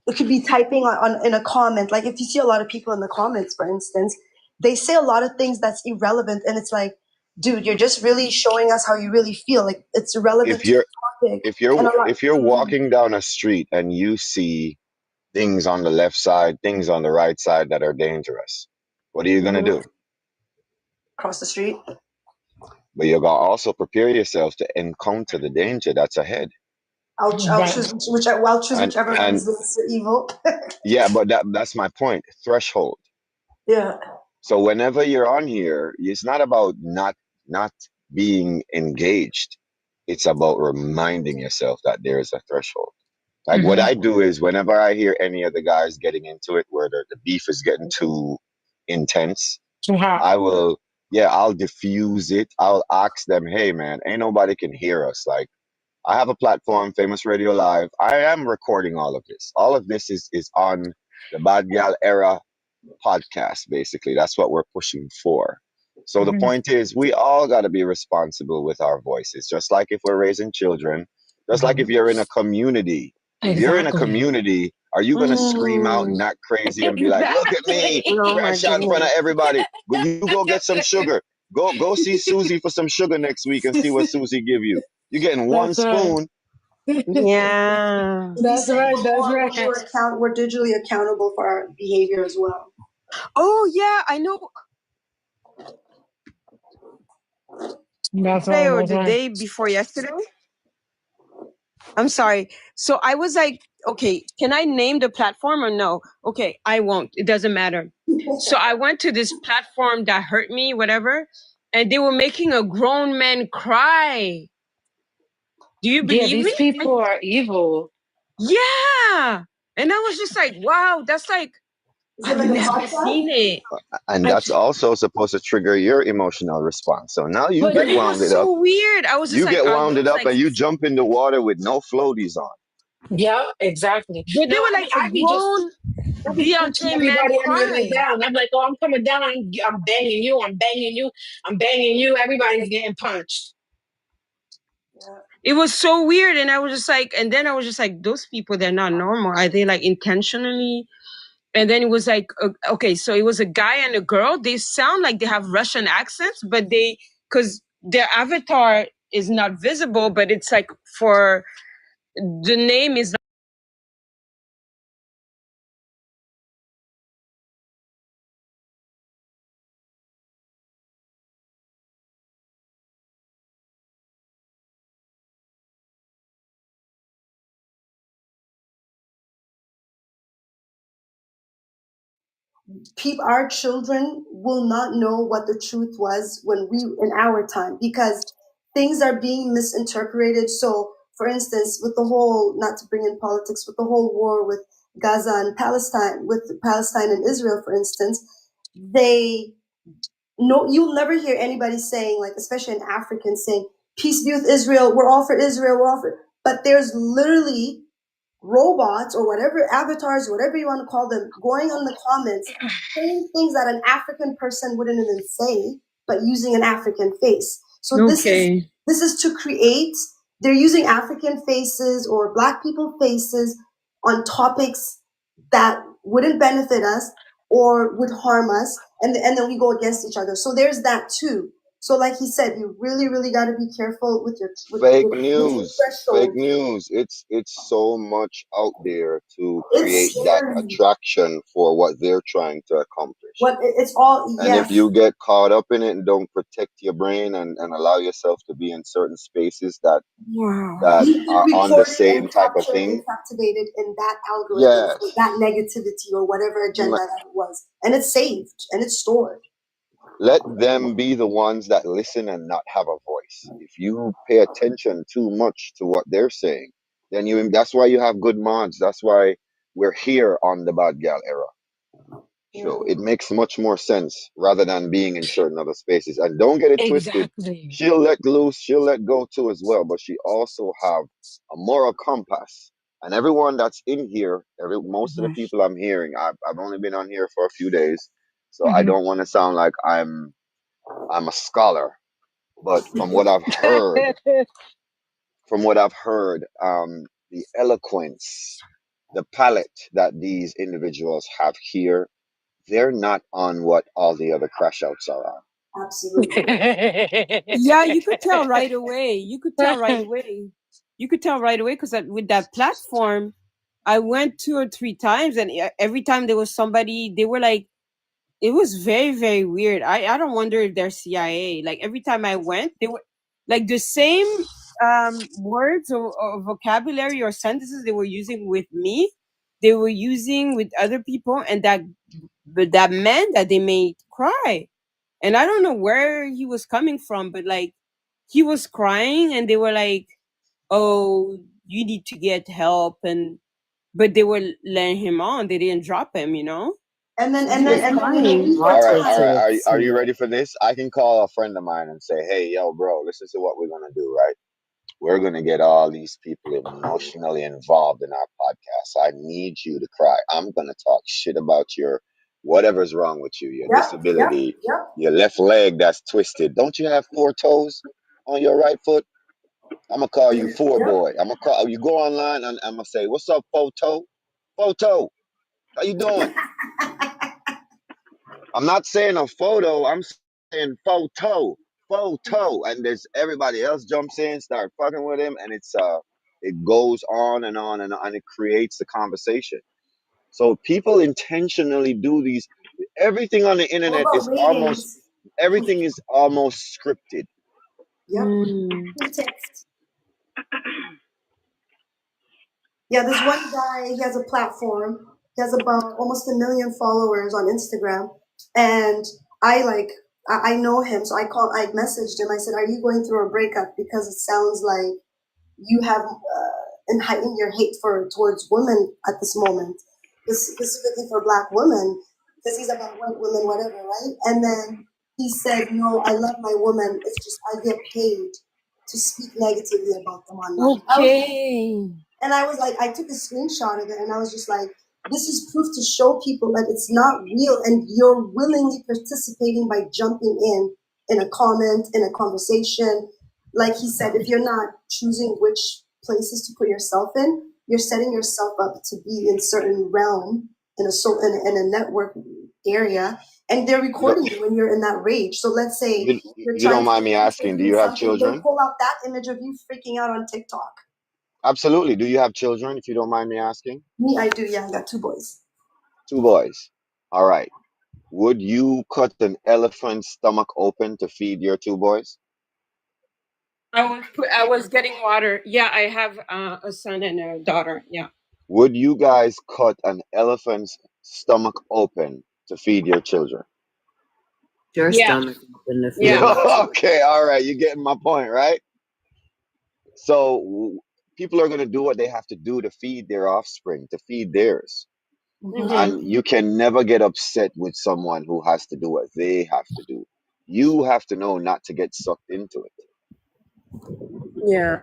It could be typing on in a comment. Like if you see a lot of people in the comments, for instance, they say a lot of things that's irrelevant, and it's like, dude, you're just really showing us how you really feel. Like it's irrelevant If to you're the topic. And a lot. if you're walking down a street and you see things on the left side, things on the right side that are dangerous, what are you gonna do? Cross the street. But you gotta also prepare yourself to encounter the danger that's ahead. I'll choose whichever one is less evil. Yeah, but that's my point. Threshold. Yeah. So whenever you're on here, it's not about not being engaged. It's about reminding yourself that there is a threshold. Like what I do is whenever I hear any of the guys getting into it where the beef is getting too intense, I'll diffuse it. I'll ask them, hey man, ain't nobody can hear us. Like I have a platform, Famous Radio Live. I am recording all of this. All of this is on the Badgyalera podcast, basically. That's what we're pushing for. So the point is, we all got to be responsible with our voices, just like if we're raising children, just like if you're in a community. If you're in a community, are you going to scream out and act crazy and be like, look at me, Oh my crash out in front of goodness. everybody? You go get some sugar. Go see Susie for some sugar next week and see what Susie give you. You're getting one That's right. spoon. Yeah. That's right. That's right. We're digitally accountable for our behavior as well. Oh yeah, I know. That's Today right. or That's the right. day before yesterday. I'm sorry. So I was like, okay, can I name the platform or no? Okay, I won't. It doesn't matter. So I went to this platform that hurt me, whatever, and they were making a grown man cry. Do you Yeah, believe these me? people are evil. Yeah. And I was just like, wow, that's like, I've never seen it. And that's also supposed to trigger your emotional response. So now you But get But it was wounded up. so weird. I was just You like, get I wounded was up like, and you jump in the water with no floaties on. yeah, exactly. but No, they were I like mean, a grown I be punching DLJ man everybody on their way crying. down. I'm like, oh, I'm coming down. I'm banging you. I'm banging you. I'm banging you. Everybody's getting punched. It was so weird. And I was just like, and then I was just like, those people, they're not normal. Are they like intentionally? And then it was like, okay, so it was a guy and a girl. They sound like they have Russian accents, but because their avatar is not visible, but it's like for the name is. Our children will not know what the truth was in our time, because things are being misinterpreted. So, for instance, with the whole, not to bring in politics, with the whole war with Gaza and Palestine, with Palestine and Israel, for instance, you'll never hear anybody saying, like, especially an African saying, peace be with Israel, we're all for Israel, we're all for, but there's literally robots or whatever, avatars, whatever you want to call them, going on the comments, saying things that an African person wouldn't even say, but using an African face. So this is to create, they're using African faces or Black people faces on topics that wouldn't benefit us or would harm us, and then we go against each other. So there's that too. So like he said, you really, really got to be careful with your Fake with your news. Fake threshold. news. It's so much out there to It's create that scary. attraction for what they're trying to accomplish. It's all, And if you get caught up in it and don't protect your brain and allow yourself to be in certain spaces that are on the same type of thing, captivated in that algorithm, yes, that negativity or whatever agenda that it was, and it's saved and it's stored. let them be the ones that listen and not have a voice. If you pay attention too much to what they're saying, then that's why you have good mods. That's why we're here on the Badgyalera show. It makes much more sense rather than being in certain other spaces. And don't get it twisted. Exactly. She'll let loose, she'll let go too as well, but she also have a moral compass. And everyone that's in here, most of the people I'm hearing, I've only been on here for a few days, so I don't want to sound like I'm a scholar. But from what I've heard, the eloquence, the palette that these individuals have here, they're not on what all the other crash outs are on. Absolutely. Yeah, you could tell right away. You could tell right away because with that platform, I went 2 or 3 times, and every time there was somebody, they were like, it was very, very weird. I don't wonder if they're CIA. Like every time I went, they were like the same words or vocabulary or sentences they were using with me, they were using with other people, and that man that they made cry. And I don't know where he was coming from, but like he was crying, and they were like, "Oh, you need to get help," but they were letting him on. They didn't drop him, And then All right. Are you ready for this? I can call a friend of mine and say, "Hey, yo, bro, listen to what we're gonna do, right? we're going to get all these people emotionally involved in our podcast. I need you to cry. I'm going to talk shit about your whatever's wrong with you, your disability, your left leg that's twisted. Don't you have 4 toes on your right foot? I'm going to call you 4 boy. I'm going to call you, go online and I'm going to say, what's up, photo? Photo, how you doing? I'm not saying a photo, I'm saying photo. And there's everybody else jumps in, start fucking with him, and it goes on and on and on, and it creates the conversation. So people intentionally do these. Everything on the internet What is about almost ratings? everything is almost scripted. Yep. Mm. Pretext. Yeah, this one guy, he has a platform. He has about almost 1 million followers on Instagram. And I know him, so I messaged him. I said, "Are you going through a breakup? Because it sounds like you have heightened your hate towards women at this moment, specifically for Black women, because he's about white women, whatever, right?" And then he said, "No, I love my woman. It's just I get paid to speak negatively about them online." Okay. And I was like, I took a screenshot of it, and I was just like, this is proof to show people that it's not real, and you're willingly participating by jumping in a comment, in a conversation. Like he said, if you're not choosing which places to put yourself in, you're setting yourself up to be in certain realm, in a network area, and they're recording you when you're in that rage. So let's say you're You trying don't to mind me asking, do you have something, they children? pull out that image of you freaking out on TikTok. Absolutely. Do you have children, if you don't mind me asking? Me, I do, yeah. I got 2 boys. 2 boys. All right. Would you cut an elephant's stomach open to feed your 2 boys? I was getting water. Yeah, I have a son and a daughter. Yeah. Would you guys cut an elephant's stomach open to feed your children? Your Yeah. stomach open to feed Yeah. my children. Okay, all right. You're getting my point, right? So people are going to do what they have to do to feed their offspring, to feed theirs. Mhm. And you can never get upset with someone who has to do what they have to do. You have to know not to get sucked into it. Yeah.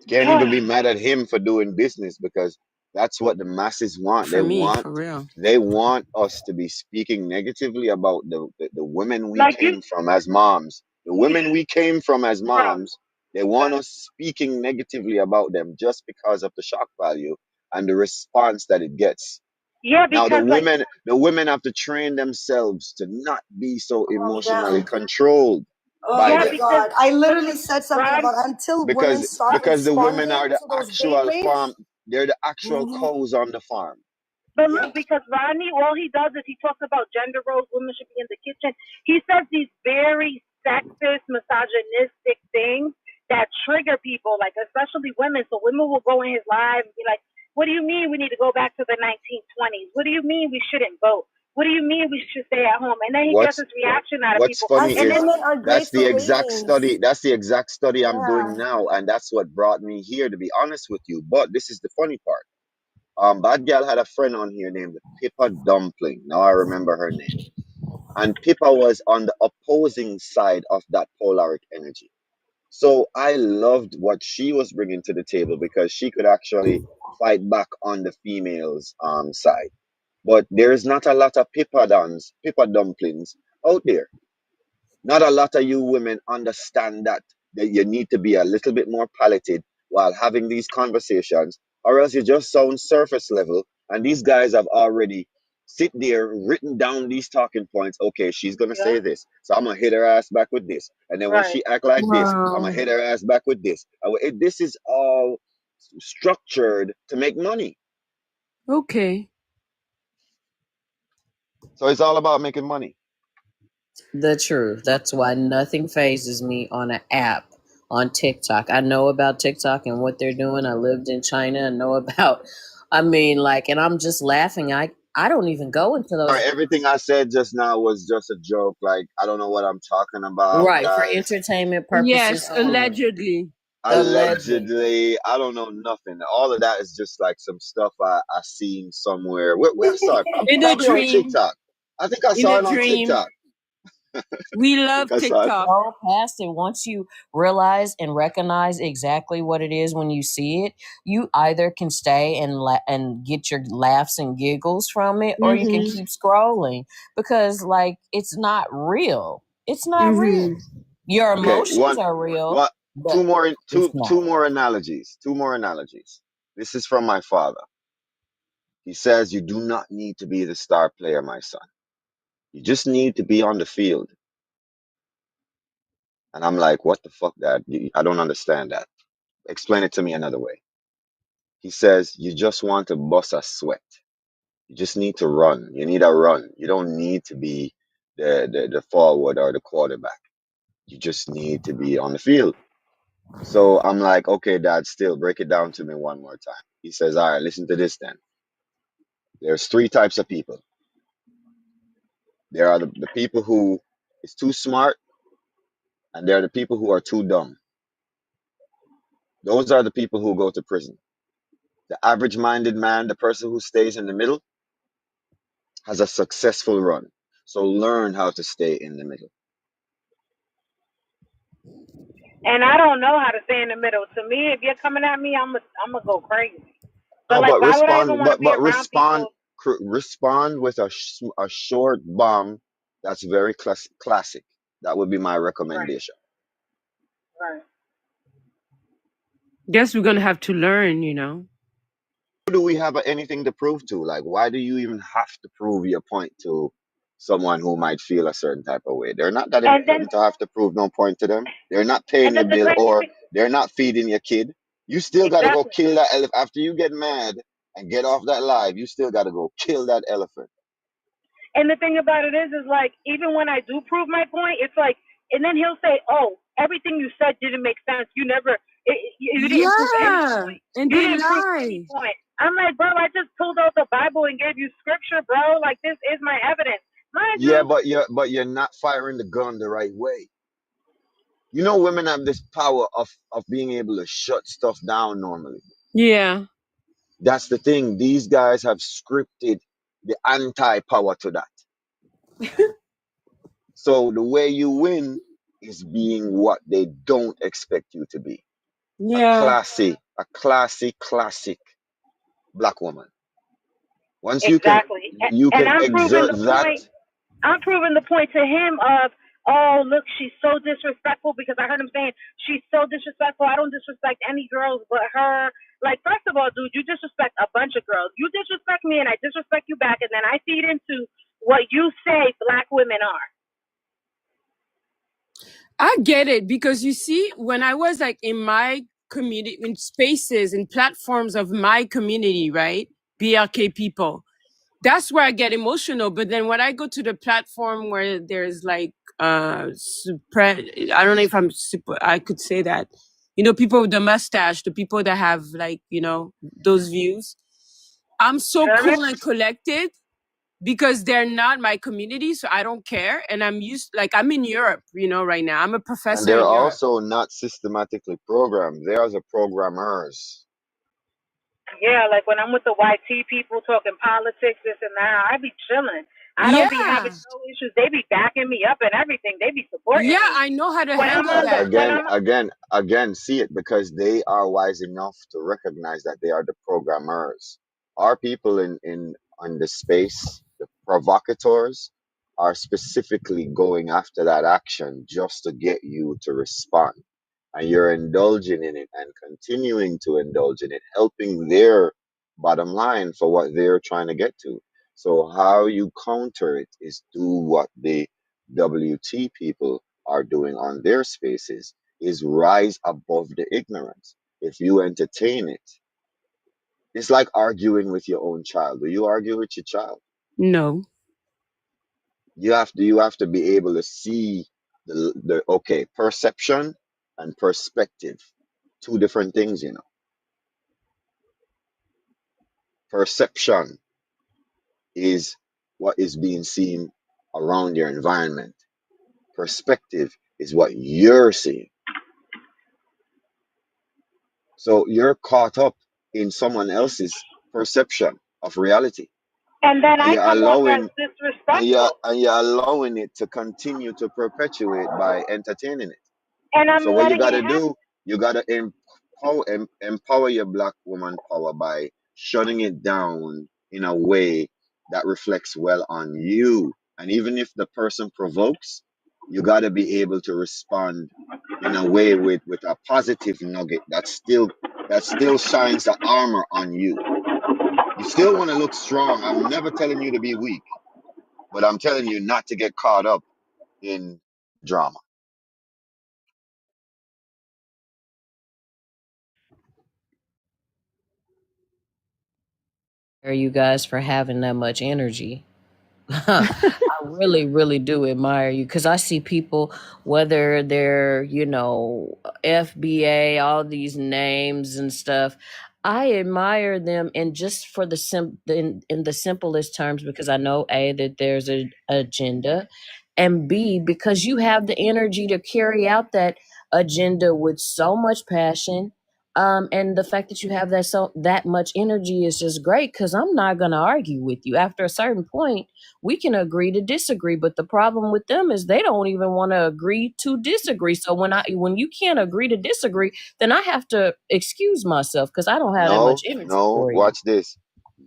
Can't even be mad at him for doing business, because that's what the masses want. For me, for real. They want us to be speaking negatively about the women we came from as moms. The women we came from as moms, they want us speaking negatively about them just because of the shock value and the response that it gets. Yeah, Now because the women have to train themselves to not be so emotionally down. controlled Oh by my them, God! I literally said something about until women start because the women responding are the to those hate actual rates. farm. They're the actual cows on the farm. But look, because Rodney, all he does is he talks about gender roles, women should be in the kitchen. He says these very sexist, misogynistic things that trigger people, like especially women. So women will go in his live and be like, "What do you mean we need to go back to the 1920s? What do you mean we shouldn't vote? What do you mean we should stay at home?" And then he gets this reaction out of What's people. funny Us is women are great that's the for exact ratings. study. That's the exact study I'm doing Yeah. now, and that's what brought me here, to be honest with you. But this is the funny part. Bad Gal had a friend on here named Pippa Dumpling. Now I remember her name. And Pippa was on the opposing side of that polaric energy. So I loved what she was bringing to the table, because she could actually fight back on the females' side. But there is not a lot of Pippa dumplings out there. Not a lot of you women understand that you need to be a little bit more palated while having these conversations, or else you just sound surface level. And these guys have already sit there, written down these talking points. Okay, she's gonna say this, so I'm gonna hit her ass back with this. And then when she act like this, I'm gonna hit her ass back with this. This is all structured to make money. Okay. So it's all about making money. The truth. That's why nothing phases me on an app on TikTok. I know about TikTok and what they're doing. I lived in China and know about, and I'm just laughing. I don't even go into those. Sorry, everything I said just now was just a joke. Like, I don't know what I'm talking about, Right, for guys. entertainment purposes. Yes, allegedly. Allegedly, I don't know nothing. All of that is just like some stuff I seen somewhere. Where I saw it? In a Probably on dream. TikTok. I think I In saw a it on dream. TikTok. We love TikTok. Go past it. Once you realize and recognize exactly what it is when you see it, you either can stay and get your laughs and giggles from it, or you can keep scrolling because, like, it's not real. It's not real. Your Okay, emotions are real, but two more it's not. analogies. Two more analogies. This is from my father. He says, "You do not need to be the star player, my son. You just need to be on the field." And I'm like, "What the fuck, Dad? I don't understand that. Explain it to me another way." He says, "You just want to bust a sweat. You just need to run. You need a run. You don't need to be the forward or the quarterback. You just need to be on the field." So I'm like, "Okay, Dad, still break it down to me one more time." He says, "All right, listen to this then. There's three types of people. There are the people who is too smart, and there are the people who are too dumb. Those are the people who go to prison. The average-minded man, the person who stays in the middle, has a successful run. So learn how to stay in the middle." And I don't know how to stay in the middle. To me, if you're coming at me, I'm gonna go crazy. But No, like, but why would I even want to be around respond, people? respond with a short bomb that's very classic. That would be my recommendation. Right. Guess we're gonna have to learn, you know. Do we have anything to prove to? Like, why do you even have to prove your point to someone who might feel a certain type of way? They're not that And then, important to have to prove no point to them. They're not paying your the bill, crazy or thing, they're not feeding your kid. You still got to go exactly. kill that elephant. After you get mad and get off that live, you still got to go kill that elephant. And the thing about it is like, even when I do prove my point, it's like, and then he'll say, "Oh, everything you said didn't make sense. You didn't prove any Yeah, point. and You they didn't prove any lie. point." I'm like, bro, I just pulled out the Bible and gave you scripture, bro. Like, this is my evidence, mind Yeah, you. but you're not firing the gun the right way. You know, women have this power of being able to shut stuff down normally. Yeah. That's the thing. These guys have scripted the anti-power to that. So the way you win is being what they don't expect you to be. Yeah. A classic black woman. Once Exactly. you And can I'm proving exert the that. point. I'm proving the point to him of, "Oh, look, she's so disrespectful," because I heard him saying, "She's so disrespectful. I don't disrespect any girls but her." Like, first of all, dude, you disrespect a bunch of girls. You disrespect me and I disrespect you back, and then I feed into what you say black women are. I get it, because you see, when I was like in my community, in spaces and platforms of my community, right? BLK people, that's where I get emotional. But then when I go to the platform where there's like I don't know if I could say that, you know, people with the mustache, the people that have, like, you know, those views, I'm so German? cool and collected because they're not my community, so I don't care. And I'm in Europe, you know, right now. I'm a And professor they're in Europe. also not systematically programmed. They are the programmers. Yeah, like when I'm with the YT people talking politics, this and that, I be chilling. I don't be having Yeah. no issues. They be backing me up and everything. They be supporting Yeah, me. I know how to When I'm handle on the that. when Again, I'm see it, because they are wise enough to recognize that they are the programmers. Our people in on the space, the provocateurs, are specifically going after that action just to get you to respond. And you're indulging in it and continuing to indulge in it, helping their bottom line for what they're trying to get to. So how you counter it is do what the WT people are doing on their spaces, is rise above the ignorance. If you entertain it, it's like arguing with your own child. Do you argue with your child? No. You have to be able to see the okay, perception and perspective, two different things, you know. Perception is what is being seen around your environment. Perspective is what you're seeing. So you're caught up in someone else's perception of reality. And then and I you're come off as allowing disrespectful. and you're allowing it to continue to perpetuate by entertaining it. And I'm So what you letting got it to happen. do, you got to empower your black woman power by shutting it down in a way that reflects well on you. And even if the person provokes, you got to be able to respond in a way with a positive nugget that still shines the armor on you. You still want to look strong. I'm never telling you to be weak, but I'm telling you not to get caught up in drama. You guys for having that much energy. I really, really do admire you because I see people, whether they're, FBA, all these names and stuff. I admire them, and just for the in the simplest terms, because I know A, that there's an agenda, and B, because you have the energy to carry out that agenda with so much passion. And the fact that you have that much energy is just great, because I'm not gonna argue with you. After a certain point, we can agree to disagree, but the problem with them is they don't even want to agree to disagree. So when you can't agree to disagree, then I have to excuse myself because I don't have that much No, energy no, for you. watch this.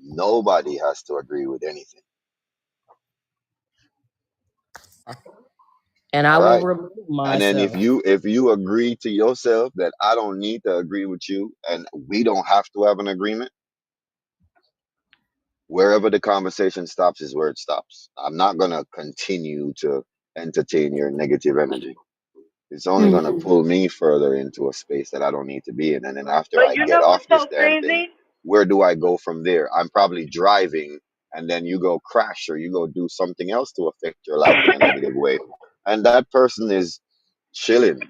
Nobody has to agree with anything. And I All will right. remove And then myself. if you agree to yourself that I don't need to agree with you and we don't have to have an agreement, wherever the conversation stops is where it stops. I'm not gonna continue to entertain your negative energy. It's only gonna pull me further into a space that I don't need to be in. And then after But I you get know off what's this so damn thing, crazy? where do I go from there? I'm probably driving and then you go crash or you go do something else to affect your life in a negative way. And that person is chilling.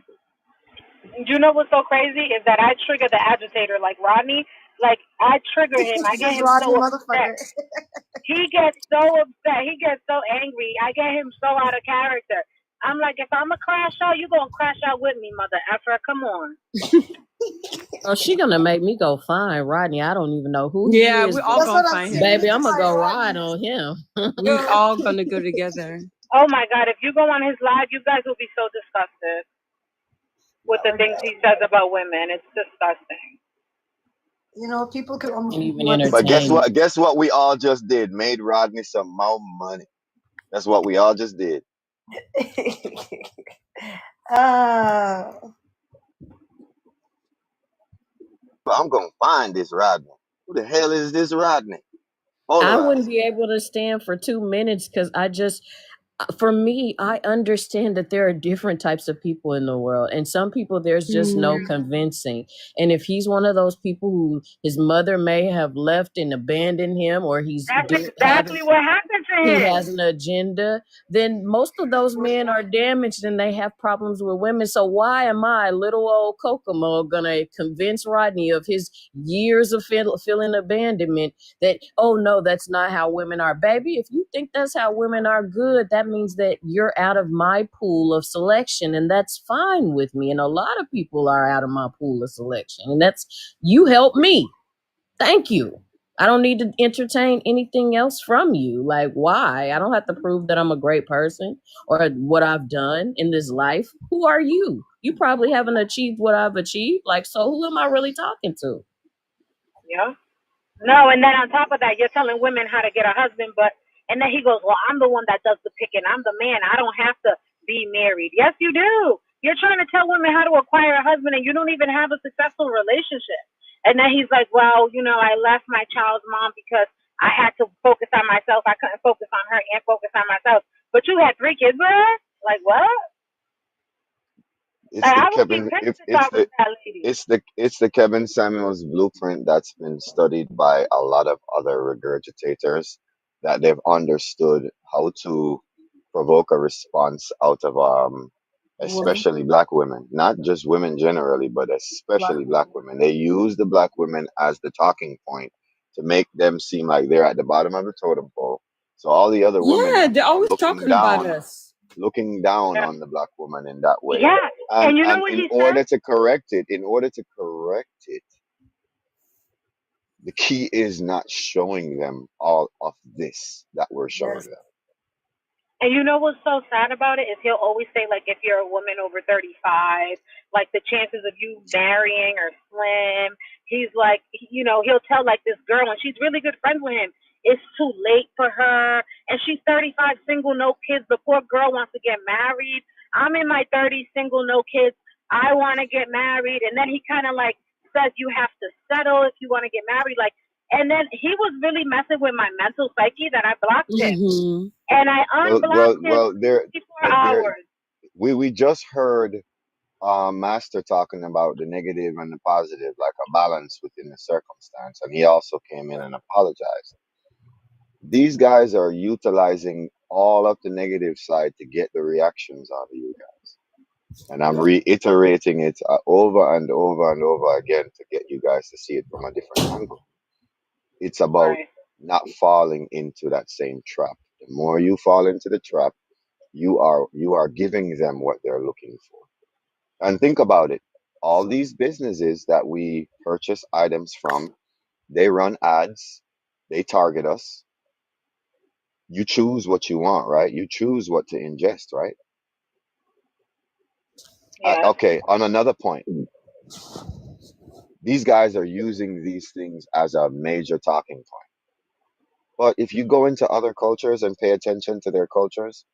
You know what's so crazy is that I trigger the agitator like Rodney. Like I trigger him. I get This him Rodney so upset. motherfucker. He gets so upset. He gets so angry. I get him so out of character. I'm like, if I'm a crash out, you gonna crash out with me, mother effer. Come on. Oh, she gonna make me go find Rodney. I don't even know who he Yeah, is, we all That's but what gonna I'm find saying. You him. need baby, to I'm gonna find go ride Rodney. on him. We all gonna go together. Oh my God, if you go on his live, you guys will be so disgusted with the things he says about women. It's disgusting. You know, people can only And speak even what they But guess entertain see. what? me. Guess what we all just did? Made Rodney some more money. That's what we all just did. uh, But I'm gonna find this Rodney. Who the hell is this Rodney? I wouldn't Polarize. be able to stand for 2 minutes because for me, I understand that there are different types of people in the world, and some people there's just no convincing. And if he's one of those people who his mother may have left and abandoned him, or That's exactly what happened to he him. has an agenda, then most of those men are damaged and they have problems with women. So why am I, little old Kokomo, gonna convince Rodney of his years of feeling abandonment that, oh no, that's not how women are? Baby, if you think that's how women are, good, that means that you're out of my pool of selection, and that's fine with me. And a lot of people are out of my pool of selection, and that's, you help me. Thank you. I don't need to entertain anything else from you. Like, why? I don't have to prove that I'm a great person or what I've done in this life. Who are you? You probably haven't achieved what I've achieved. Like, so who am I really talking to? Yeah. No, and then on top of that, you're telling women how to get a husband, and then he goes, well, I'm the one that does the picking. I'm the man. I don't have to be married. Yes, you do. You're trying to tell women how to acquire a husband, and you don't even have a successful relationship. And then he's like, well, I left my child's mom because I had to focus on myself. I couldn't focus on her and focus on myself. But you had 3 kids with her? Like, what? It's Like, the I would be Kevin. pissed If if I was that lady. it's the Kevin Samuels blueprint that's been studied by a lot of other regurgitators that they've understood how to provoke a response out of woman, especially black women, not just women generally, but black especially black woman. women. They use the black women as the talking point to make them seem like they're at the bottom of the totem pole. So all the other women Yeah, are they're now always talking about us. looking down Yeah. on the black woman in that way. Yeah. And you know And what in he said? order to correct it, The key is not showing them all of this that we're showing Yes. them. And you know what's so sad about it is he'll always say, like, if you're a woman over 35, like the chances of you marrying are slim. He's like, he'll tell like this girl, and she's really good friends with him, it's too late for her, and she's 35, single, no kids. The poor girl wants to get married. I'm in my 30s, single, no kids. I want to get married, and then he kind of like says you have to settle if you want to get married, like. And then he was really messing with my mental psyche that I blocked him. Mm-hmm. And I unblocked him There, 24 hours. we just heard Master talking about the negative and the positive, like a balance within the circumstance, and he also came in and apologized. These guys are utilizing all of the negative side to get the reactions out of you guys, and I'm reiterating it over and over and over again to get you guys to see it from a different angle. It's about not falling into that same trap. The more you fall into the trap, you are giving them what they're looking for. And think about it. All these businesses that we purchase items from, they run ads, they target us. You choose what you want, right? You choose what to ingest, right? Yeah. Okay, on another point, these guys are using these things as a major talking point. But if you go into other cultures and pay attention to their cultures,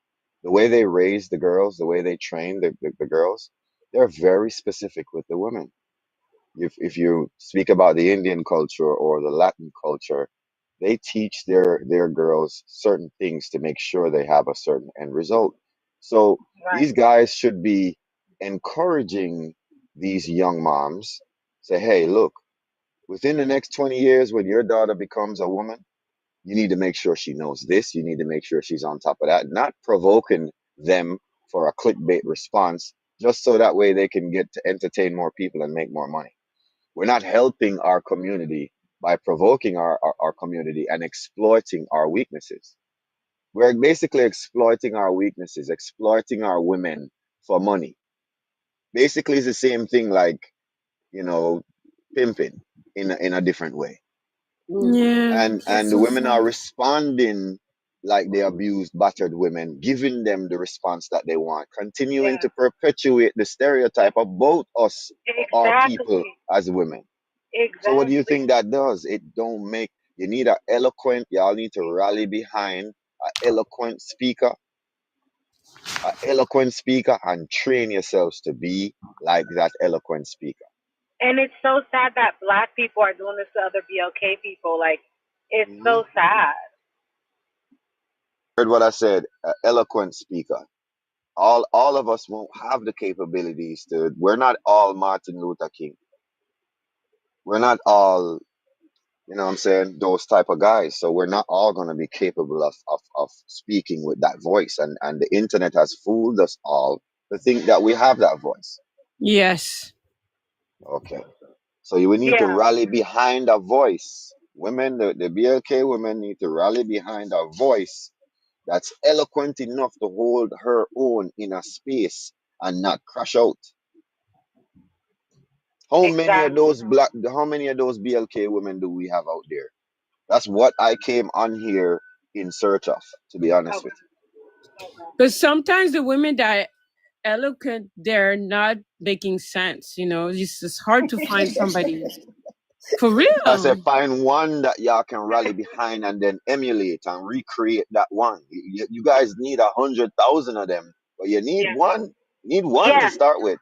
the way they raise the girls, the way they train the girls, they're very specific with the women. If you speak about the Indian culture or the Latin culture, they teach their girls certain things to make sure they have a certain end result. So these guys should be encouraging these young moms, say, hey, look, within the next 20 years, when your daughter becomes a woman, you need to make sure she knows this. You need to make sure she's on top of that, not provoking them for a clickbait response, just so that way they can get to entertain more people and make more money. We're not helping our community by provoking our community and exploiting our weaknesses. We're basically exploiting our weaknesses, exploiting our women for money. Basically, it's the same thing like, pimping in a different way. Yeah. And the women are responding like they abused, battered women, giving them the response that they want, continuing to perpetuate the stereotype about us, our people as women. So what do you think that does? It don't make, you need y'all need to rally behind an eloquent speaker, and train yourselves to be like that eloquent speaker. And it's so sad that Black people are doing this to other BLK people. Like, it's so sad. Heard what I said, an eloquent speaker. All of us won't have the capabilities we're not all Martin Luther King. We're not all, you know what I'm saying, those type of guys. So we're not all going to be capable of speaking with that voice. And the internet has fooled us all to think that we have that voice. Yes. Okay. So you need to rally behind a voice. Women, the BLK women need to rally behind a voice that's eloquent enough to hold her own in a space and not crash out. How many of those BLK women do we have out there? That's what I came on here in search of, to be honest with you. But sometimes the women that are eloquent, they're not making sense. It's just hard to find somebody. For real. I said find one that y'all can rally behind and then emulate and recreate that one. You guys need 100,000 of them, but you need one. You need one to start with.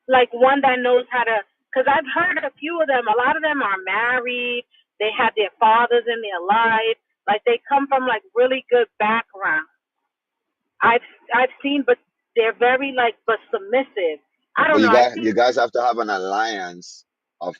Like one that knows how to, because I've heard a few of them. A lot of them are married. They have their fathers in their life. Like they come from like really good background. I've seen, but they're very but submissive. I don't know. You guys have to have an alliance of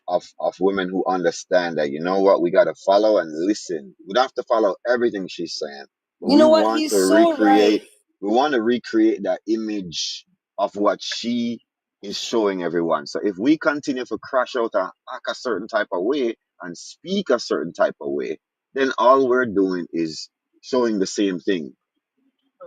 women who understand that, you know what, we got to follow and listen. We don't have to follow everything she's saying. But you know what? He's so right. We want to recreate that image of what she is showing everyone. So if we continue to crash out and act a certain type of way and speak a certain type of way, then all we're doing is showing the same thing.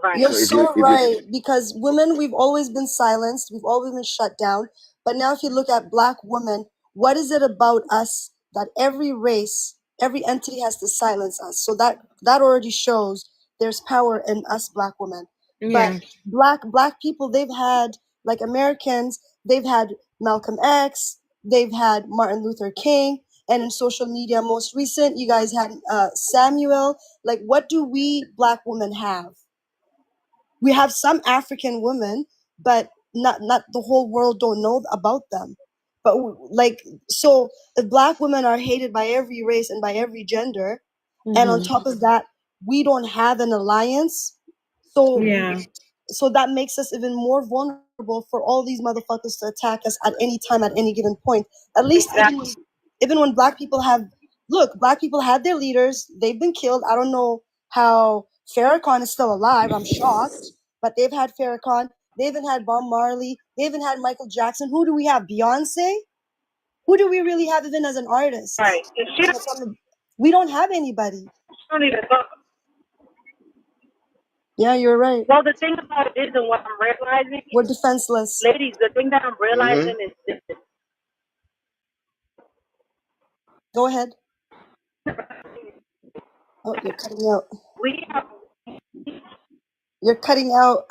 Right. You're so right, because women, we've always been silenced. We've always been shut down. But now if you look at Black women, what is it about us that every race, every entity has to silence us. So that already shows there's power in us black women. Yeah. But black people, they've had, like Americans, they've had Malcolm X, they've had Martin Luther King, and in social media, most recent, you guys had Samuel. Like, what do we black women have? We have some African women, but not the whole world don't know about them. But like, so the black women are hated by every race and by every gender, and on top of that, we don't have an alliance. So Yeah. so that makes us even more vulnerable for all these motherfuckers to attack us at any time, at any given point. At least even when black people black people had their leaders, they've been killed. I don't know how Farrakhan is still alive. I'm shocked. But they've had Farrakhan. They even had Bob Marley. They even had Michael Jackson. Who do we have? Beyonce? Who do we really have even as an artist? Right. And she We don't have anybody. don't even talk. Yeah, you're right. Well, the thing about it is, and what I'm realizing, We're defenseless. ladies, the thing that I'm realizing is this. Go ahead. Oh, you're cutting out. We have. You're cutting out.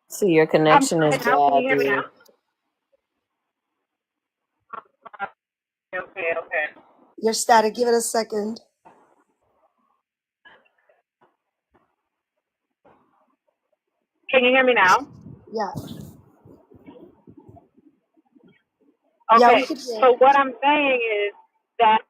See, your I'm connection is cutting out. Can bad, you hear me dude. now? Okay. You're static. Give it a second. Can you hear me now? Yeah. Okay. Yeah, we could hear. So what I'm saying is that,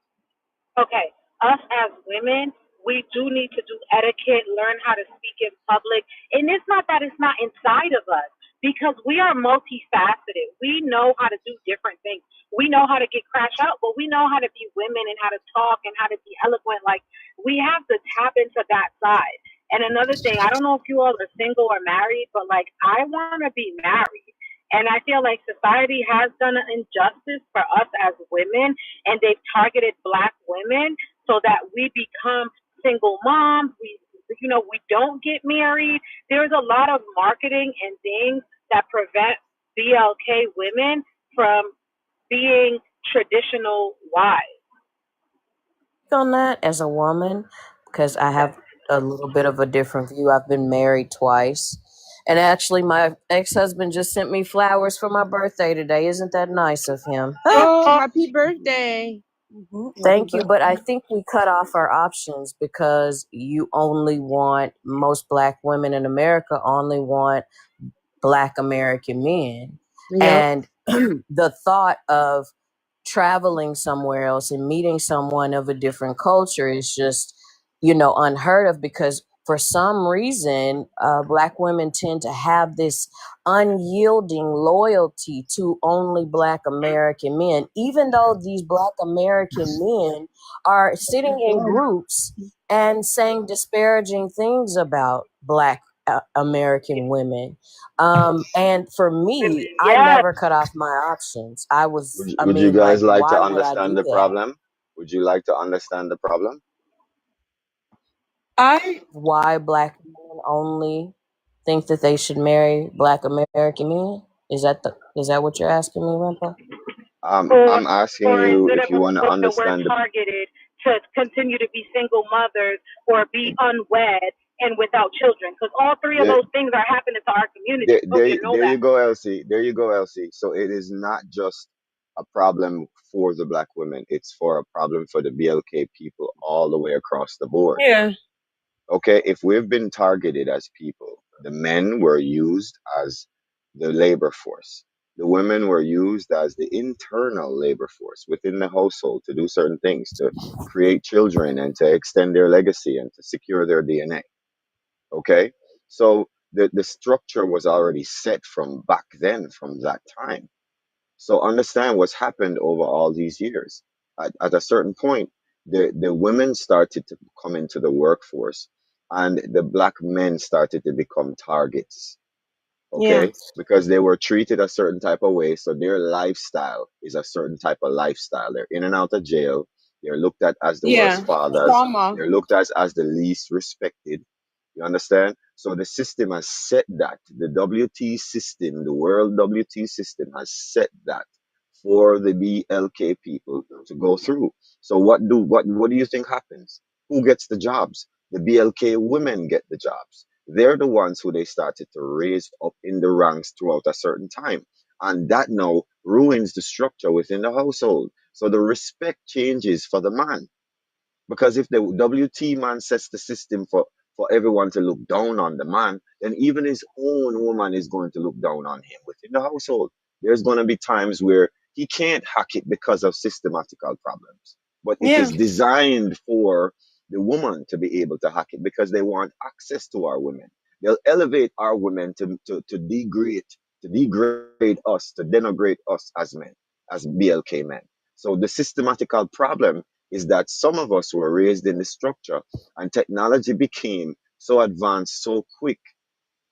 okay, us as women, we do need to do etiquette, learn how to speak in public. And it's not that it's not inside of us, because we are multifaceted. We know how to do different things. We know how to get crashed out, but we know how to be women and how to talk and how to be eloquent. Like, we have to tap into that side. And another thing, I don't know if you all are single or married, but like, I want to be married. And I feel like society has done an injustice for us as women, and they've targeted black women so that we become single moms. We don't get married. There's a lot of marketing and things that prevent BLK women from being traditional wives. On that as a woman, because I have a little bit of a different view. I've been married twice. And actually, my ex-husband just sent me flowers for my birthday today. Isn't that nice of him? Oh, happy birthday. Thank you. But I think we cut off our options because most black women in America only want black American men. Yeah. And the thought of traveling somewhere else and meeting someone of a different culture is just, unheard of, because for some reason, black women tend to have this unyielding loyalty to only black American men, even though these black American men are sitting in groups and saying disparaging things about black American women. And for me, I never cut off my options. Would you guys like to why would I understand do the that? problem? Would you like to understand the problem? Why black women only think that they should marry black American men? Is that what you're asking me, Rimpa? I'm asking Or is you it if you want to that we're understand the. targeted to continue to be single mothers or be unwed and without children? Because all three of There, those things are happening to our community. Hope you know there that. you go, Elsie. There you go, Elsie. So it is not just a problem for the black women. It's for a problem for the BLK people all the way across the board. Yeah. Okay, if we've been targeted as people, the men were used as the labor force. The women were used as the internal labor force within the household to do certain things, to create children and to extend their legacy and to secure their DNA. Okay, so the structure was already set from back then, from that time. So understand what's happened over all these years. At a certain point, the women started to come into the workforce, and the black men started to become targets. Yeah. Okay, because they were treated a certain type of way, so their lifestyle is a certain type of lifestyle. They're in and out of jail. They're looked at as the worst Yeah. fathers. Trauma. They're looked at as the least respected. You understand? So the system has set that. The WT system, the world WT system has set that for the BLK people to go through. So what do you think happens? Who gets the jobs? The BLK women get the jobs. They're the ones who they started to raise up in the ranks throughout a certain time. And that now ruins the structure within the household. So the respect changes for the man. Because if the WT man sets the system for everyone to look down on the man, then even his own woman is going to look down on him within the household. There's going to be times where he can't hack it because of systematical problems. But it Yeah. is designed for the woman to be able to hack it because they want access to our women. They'll elevate our women to degrade us, to denigrate us as men, as BLK men. So the systematical problem is that some of us were raised in the structure and technology became so advanced so quick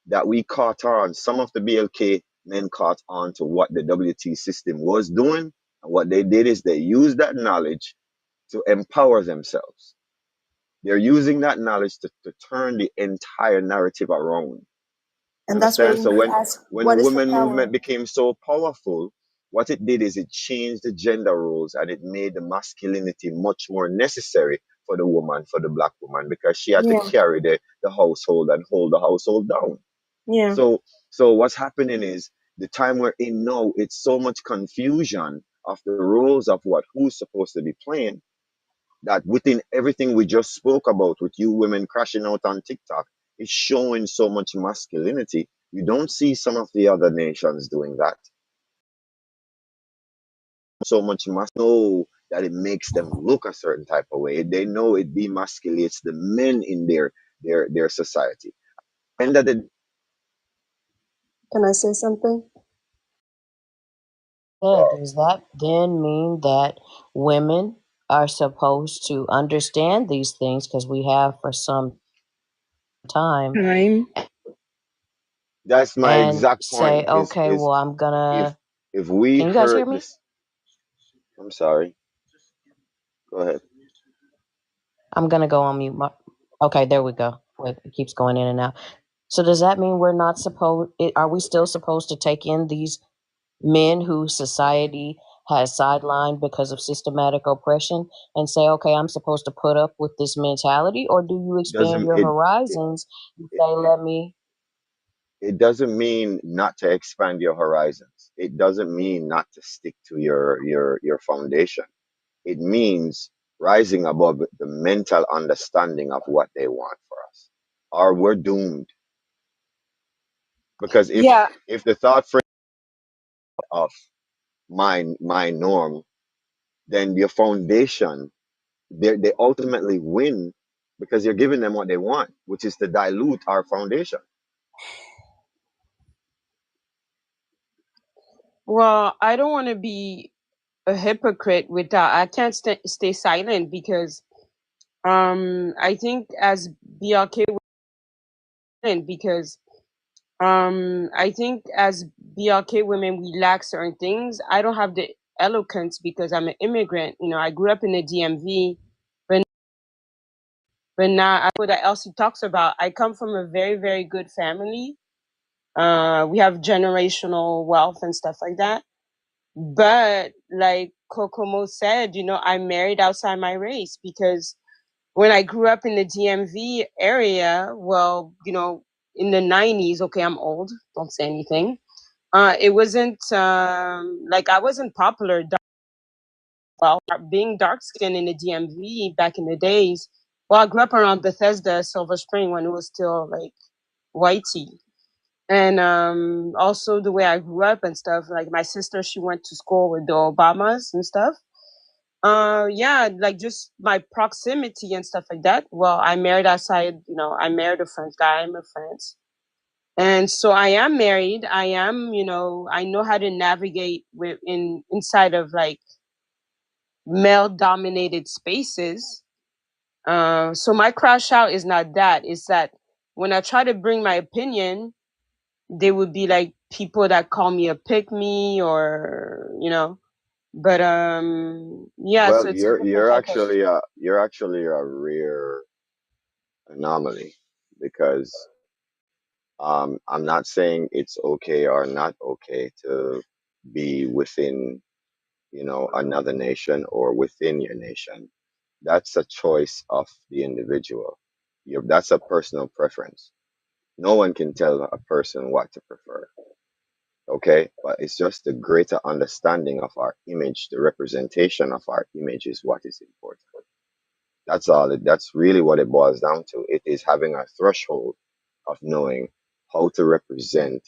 that we caught on. Some of the BLK men caught on to what the WT system was doing. And what they did is they used that knowledge to empower themselves. They're using that knowledge to turn the entire narrative around. You And that's where understand? we So must when ask, when the what is the women movement power? became so powerful, what it did is it changed the gender roles and it made the masculinity much more necessary for the woman, for the black woman, because she had to Yeah. carry the household and hold the household down. Yeah. So what's happening is the time we're in now, it's so much confusion of the roles of what who's supposed to be playing that within everything we just spoke about with you women crashing out on TikTok is showing so much masculinity. You don't see some of the other nations doing that. So much know that it makes them look a certain type of way. They know it demasculates the men in their society. And that it Can I say something? Does that then mean that women are supposed to understand these things because we have for some time Time. that's my and exact say, point. okay, Is well, I'm if gonna. if we Can you guys hear heard me? this, I'm sorry. Go ahead. I'm gonna go on mute. Okay, there we go. Wait, it keeps going in and out. So does that mean we're not supposed? Are we still supposed to take in these men who society has sidelined because of systematic oppression and say, okay, I'm supposed to put up with this mentality, or do you expand Doesn't your it, horizons and say, let me? it doesn't mean not to expand your horizons. It doesn't mean not to stick to your foundation. It means rising above the mental understanding of what they want for us. Or we're doomed. Because Yeah. if the thought frame of my norm, then your foundation, they ultimately win because you're giving them what they want, which is to dilute our foundation. Well, I don't want to be a hypocrite with that. I can't stay silent because I think as BLK women, because I think as BLK women we lack certain things. I don't have the eloquence because I'm an immigrant. You know, I grew up in the DMV, but now I know that Elsie talks about. I come from a very, very good family. We have generational wealth and stuff like that. But like Kokomo said, you know, I married outside my race because when I grew up in the DMV area, well, you know, in the 90s, okay, I'm old, don't say anything. It wasn't like I wasn't popular. Well, being dark skinned in the DMV back in the days, well, I grew up around Bethesda, Silver Spring when it was still like whitey. And also the way I grew up and stuff, like my sister, she went to school with the Obamas and stuff. Yeah, like just my proximity and stuff like that. Well, I married outside, you know, I married a French guy, I'm a France. And so I am married. I am, you know, I know how to navigate inside of like male dominated spaces. So my crash out is not that. It's that when I try to bring my opinion, they would be like people that call me a pick me or, you know, but yeah, so Well, it's a different you're type of. actually a rare anomaly because I'm not saying it's okay or not okay to be within another nation or within your nation. That's a choice of the individual. That's a personal preference. No one can tell a person what to prefer. Okay, but it's just the greater understanding of our image, the representation of our image is what is important. That's all. That's really what it boils down to. It is having a threshold of knowing how to represent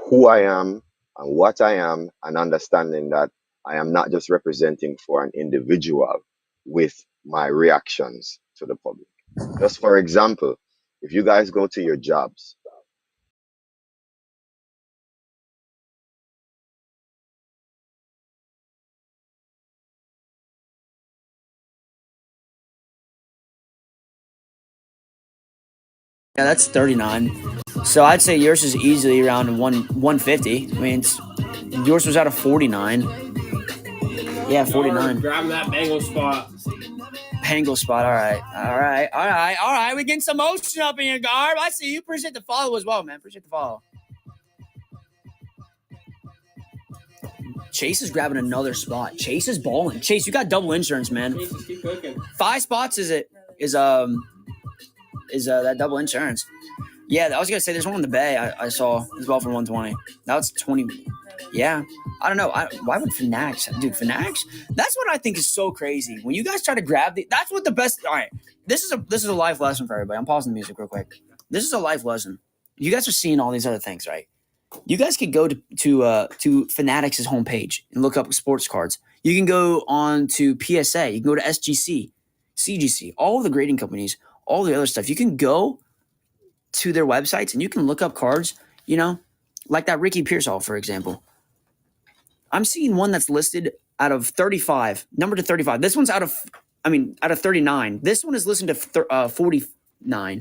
who I am and what I am, and understanding that I am not just representing for an individual with my reactions to the public. Just for example, if you guys go to your jobs, Yeah, that's 39. So I'd say yours is easily around 150. I mean, yours was out of 49. Yeah, 49. Grab that bangle spot. Bangle spot. All right. We're getting some motion up in your garb. I see you. Appreciate the follow as well, man. Appreciate the follow. Chase is grabbing another spot. Chase is balling. Chase, you got double insurance, man. Chase, just keep cooking. 5 spots is that double insurance. Yeah, I was gonna say there's one in the Bay I saw as well for 120. Now it's 20. Yeah, I don't know. Why would Fanatics, dude? Fanatics. That's what I think is so crazy. When you guys try to grab that's what the best. All right, this is a life lesson for everybody. I'm pausing the music real quick. This is a life lesson. You guys are seeing all these other things, right? You guys could go to Fanatics' homepage and look up sports cards. You can go on to PSA. You can go to SGC, CGC, all of the grading companies, all the other stuff. You can go to their websites and you can look up cards, like that Ricky Pearsall, for example. I'm seeing one that's listed out of 35, number to 35. This one's out of 39. This one is listed to 49.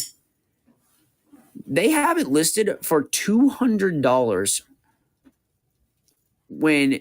They have it listed for $200 when